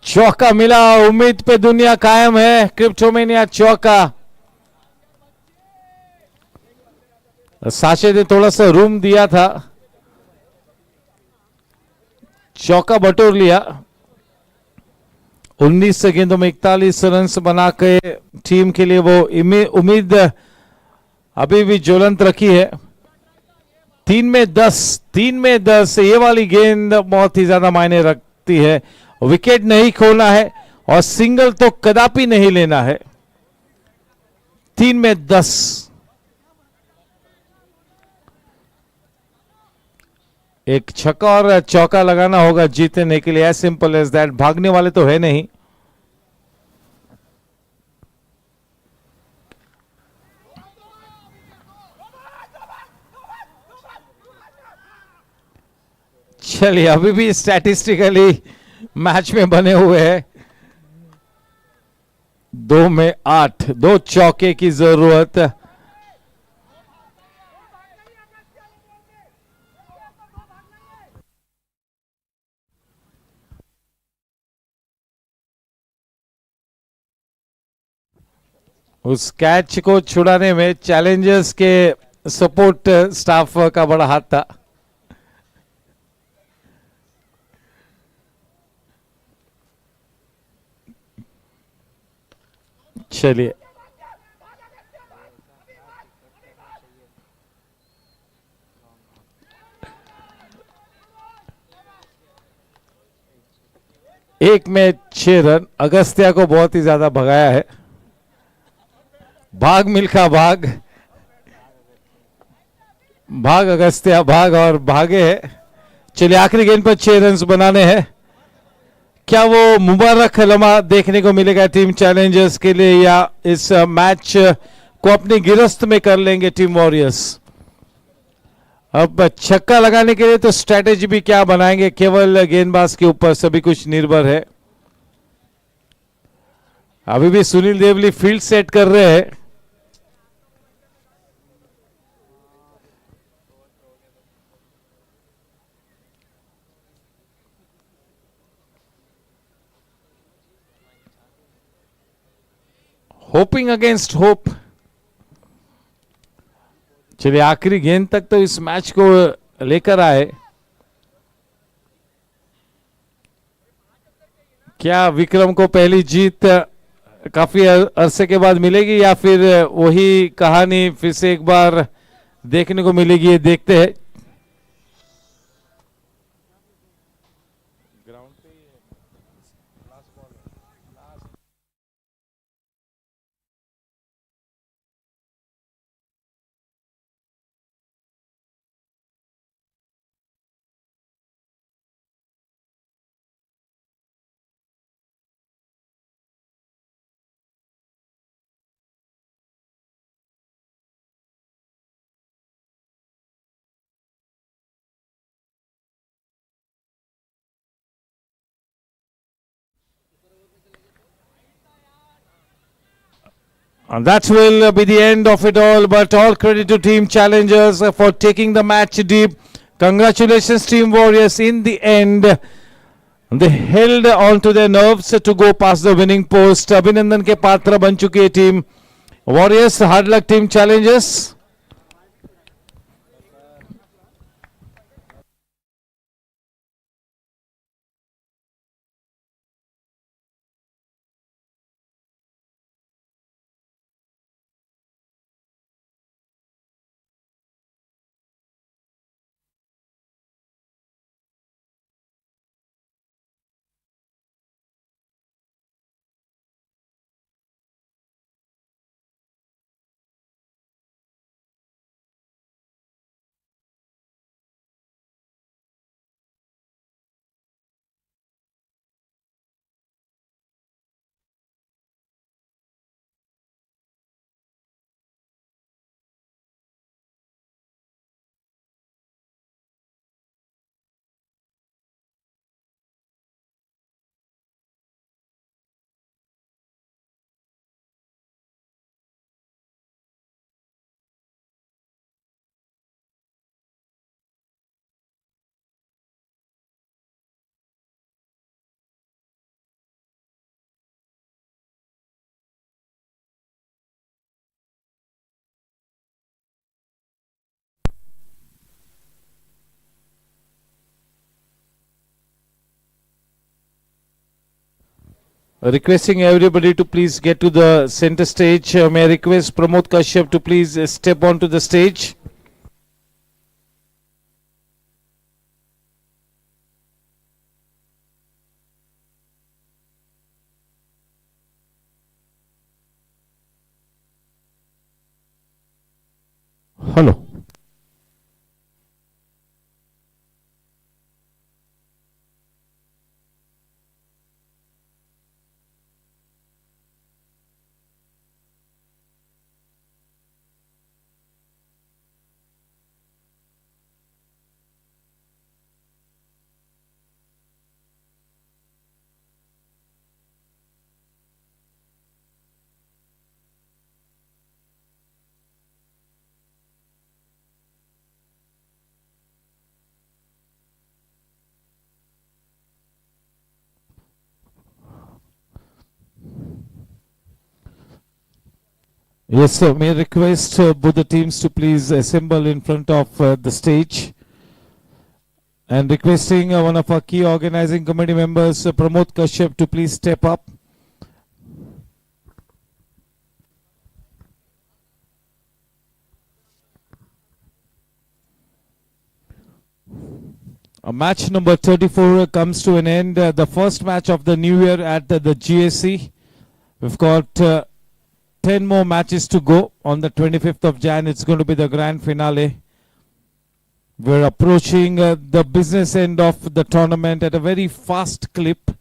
Speaker 1: चौका मिला, उम्मीद पे दुनिया कायम है। क्रिप्टोमेनिया चौका। साशे ने थोड़ा सा रूम दिया था, चौका बटोर लिया। 19 गेंदों में 41 रन बना के टीम के लिए वो उम्मीद अभी भी ज्वलंत रखी है। 3 में 10, 3 में 10, ये वाली गेंद बहुत ही ज्यादा मायने रखती है। विकेट नहीं खोना है और सिंगल तो कदापि नहीं लेना है। 3 में 10, एक छक्का और चौका लगाना होगा जीतने के लिए। As simple as that. भागने वाले तो है नहीं। चलिए, अभी भी स्टैटिस्टिकली मैच में बने हुए हैं। 2 में 8, 2 चौके की जरूरत। उस कैच को छुड़ाने में चैलेंजर्स के सपोर्ट स्टाफ का बड़ा हाथ था। चलिए, एक में 6 रन। अगस्त्या को बहुत ही ज्यादा भगाया है। भाग मिल्खा भाग, भाग अगस्त्या भाग, और भागे है। चलिए, आखिरी गेंद पर 6 रन बनाने हैं। क्या वो मुबारक लम्हा देखने को मिलेगा टीम चैलेंजर्स के लिए, या इस मैच को अपनी गिरफ्त में कर लेंगे टीम वॉरियर्स? अब छक्का लगाने के लिए तो स्ट्रेटेजी भी क्या बनाएंगे, केवल गेंदबाज के ऊपर सभी कुछ निर्भर है। अभी भी सुनील देवली फील्ड सेट कर रहे हैं। Hopping against hope. चलिए, आखिरी गेंद तक तो इस मैच को लेकर आए। क्या विक्रम को पहली जीत काफी अरसे के बाद मिलेगी, या फिर वही कहानी फिर से एक बार देखने को मिलेगी? ये देखते हैं। And that will be the end of it all. But all credit to Team Challengers for taking the match deep. Congratulations, Team Warriors. In the end, they held on to their nerves to go past the winning post. Abhinandan ke patra ban chuki hai team Warriors. Hard luck, Team Challengers. Requesting everybody to please get to the center stage. May I request Pramod Kashyap to please step onto the stage. Hello. Yes, sir. May I request both the teams to please assemble in front of the stage. And requesting one of our key organizing committee members, Pramod Kashyap, to please step up. Match number 34 comes to an end. The first match of the new year at the GSC. We've got 10 more matches to go. On the 25th of Jan, it's going to be the grand finale. We're approaching the business end of the tournament at a very fast clip.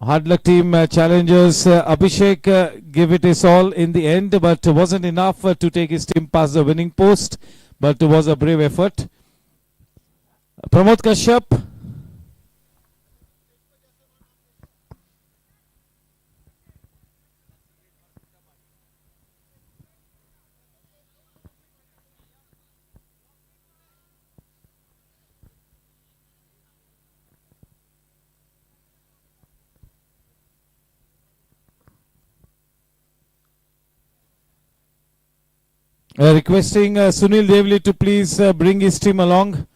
Speaker 1: Hard luck, Team Challengers. Abhishek gave it his all in the end, but wasn't enough to take his team past the winning post. But it was a brave effort. Pramod Kashyap. Requesting Sunil Devli to please bring his team along.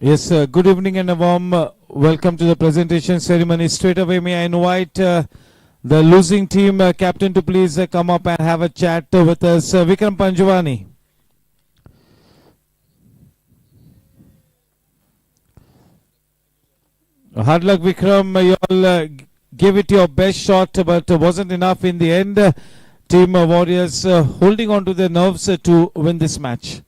Speaker 1: Yes, good evening and a warm welcome to the presentation ceremony. Straight away, may I invite the losing team captain to please come up and have a chat with us. Vikram Panjwani. Hard luck, Vikram. You all gave it your best shot, but wasn't enough in the end. Team Warriors holding on to their nerves to win this match.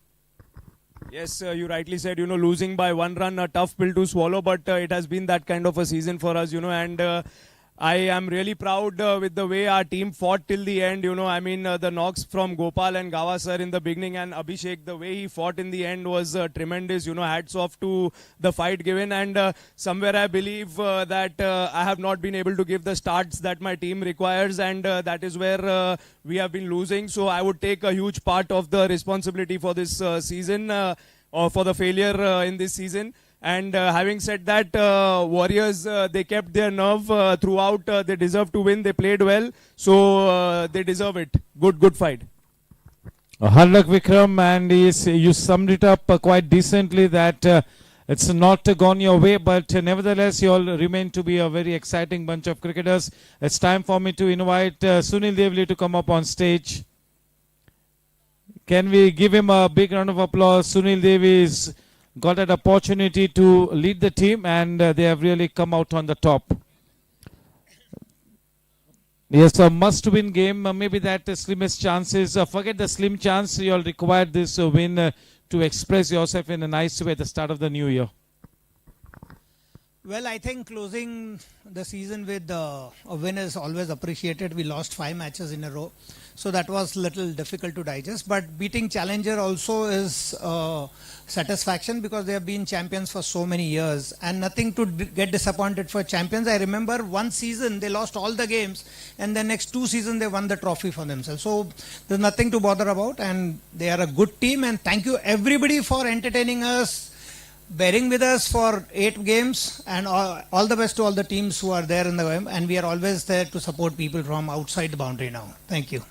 Speaker 2: Yes, you rightly said, losing by 1 run, a tough pill to swallow, but it has been that kind of a season for us, and I am really proud with the way our team fought till the end, the knocks from Gopal and Gavasar in the beginning and Abhishek, the way he fought in the end was tremendous, hats off to the fight given, and somewhere I believe that I have not been able to give the starts that my team requires, and that is where we have been losing. So I would take a huge part of the responsibility for this season or for the failure in this season. And having said that, Warriors, they kept their nerve throughout. They deserve to win. They played well. So they deserve it. Good fight.
Speaker 1: Hard luck, Vikram. And yes, you summed it up quite decently that it's not gone your way. But nevertheless, you all remain to be a very exciting bunch of cricketers. It's time for me to invite Sunil Devli to come up on stage. Can we give him a big round of applause? Sunil Devi is got that opportunity to lead the team, and they have really come out on the top. Yes, a must-win game. Maybe that slimmest chances. Forget the slim chance. You all require this win to express yourself in a nice way at the start of the new year.
Speaker 3: Well, I think closing the season with a win is always appreciated. We lost 5 matches in a row, so that was little difficult to digest. But beating Challenger also is satisfaction because they have been champions for so many years, and nothing to get disappointed for champions. I remember one season they lost all the games, and the next 2 seasons they won the trophy for themselves. So there's nothing to bother about, and they are a good team. And thank you everybody for entertaining us, bearing with us for 8 games, and all the best to all the teams who are there in the game, and we are always there to support people from outside the boundary now. Thank you.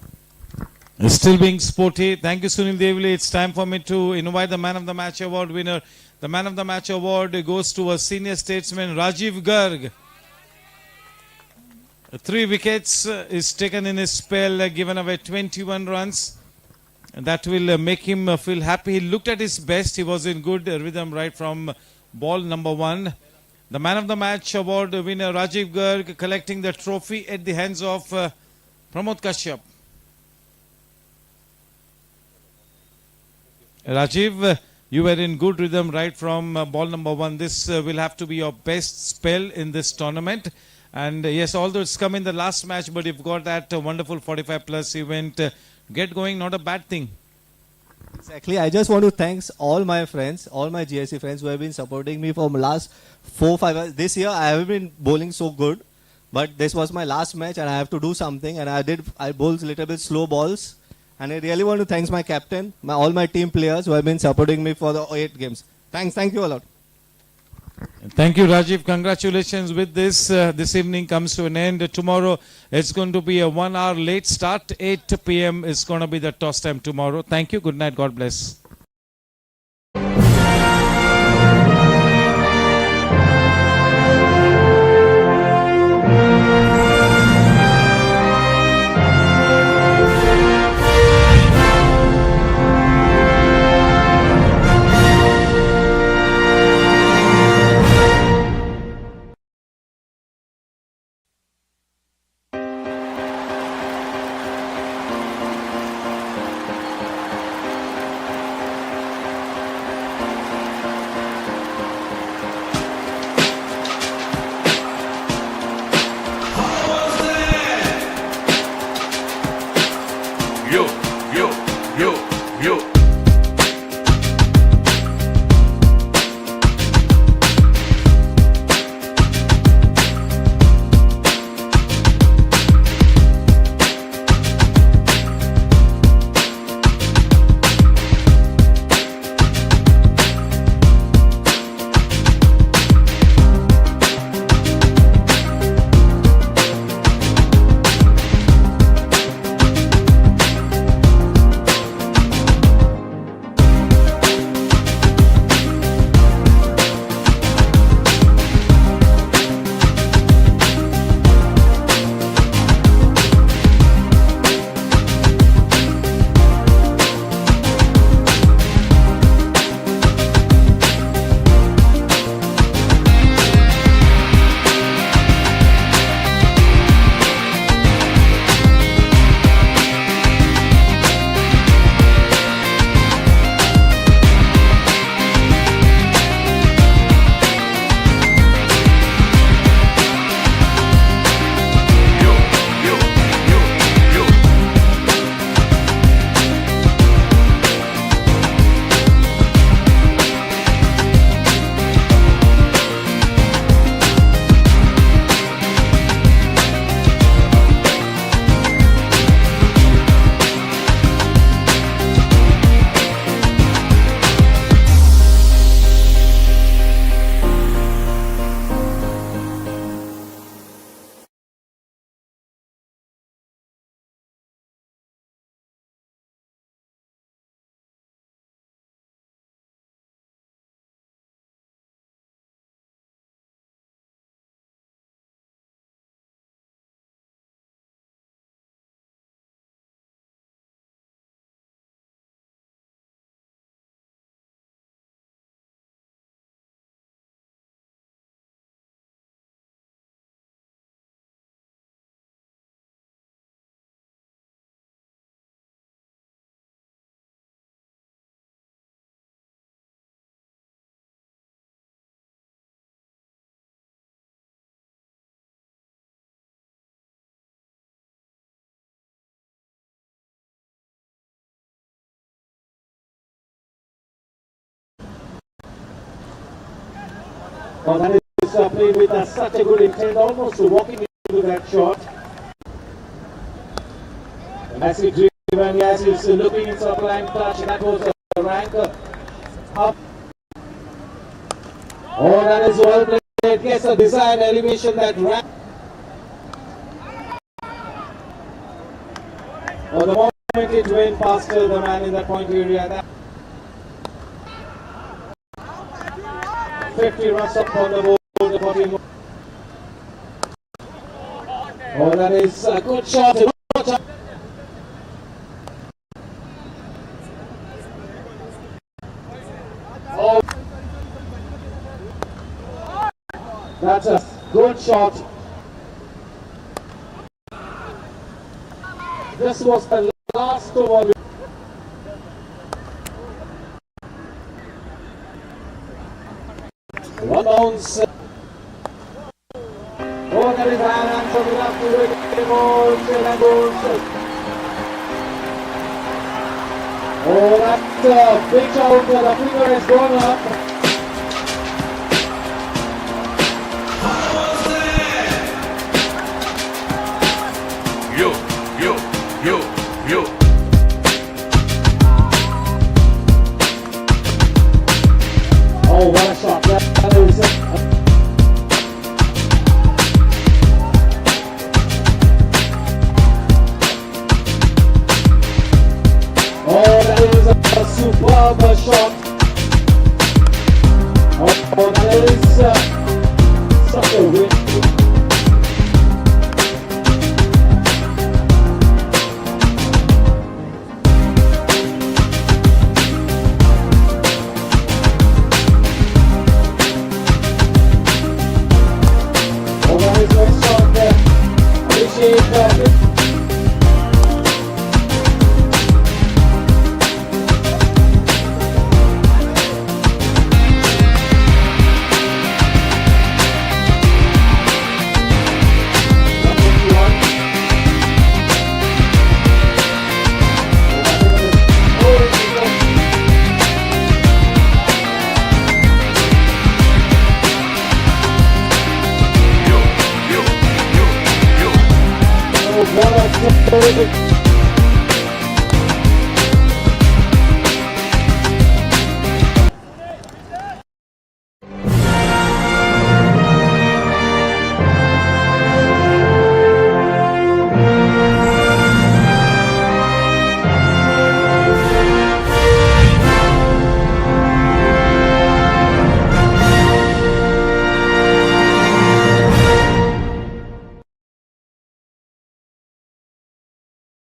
Speaker 1: Still being sporty. Thank you, Sunil Devli. It's time for me to invite the Man of the Match Award winner. The Man of the Match Award goes to a senior statesman, Rajiv Garg. 3 wickets is taken in his spell, given away 21 runs. And that will make him feel happy. He looked at his best. He was in good rhythm right from ball number 1. The Man of the Match Award winner, Rajiv Garg, collecting the trophy at the hands of Pramod Kashyap. Rajiv, you were in good rhythm right from ball number 1. This will have to be your best spell in this tournament. And yes, although it's come in the last match, but you've got that wonderful 45 plus event. Get going, not a bad thing.
Speaker 7: Exactly. I just want to thank all my friends, all my GSC friends who have been supporting me for the last 4-5 years. This year I haven't been bowling so good, but this was my last match and I have to do something, and I bowled a little bit slow balls, and I really want to thank my captain, all my team players who have been supporting me for the 8 games. Thank you a lot.
Speaker 1: Thank you, Rajiv. Congratulations with this. This evening comes to an end. Tomorrow it's going to be a 1 hour late start. 8 p.m. is going to be the toss time tomorrow. Thank you. Good night. God bless.
Speaker 5: Oh, that is played with such a good intent, almost walking into that shot. Messi driven, yes, he's looking in sublime touch. That was a rank up. Oh, that is well played. Yes, a desired elevation that rank. Oh, the moment it went past the man in that point area. That 50 runs up on the board. 14. Oh, that is a good shot. Oh, that's a good shot. This was the last over. One bounce. Oh, that is an answer. We have to wait. Oh, that's a big shot. The finger has gone up.
Speaker 6: Yo.
Speaker 5: Oh, what a shot. That is oh, that is a superb shot. Oh, that is such a win. What a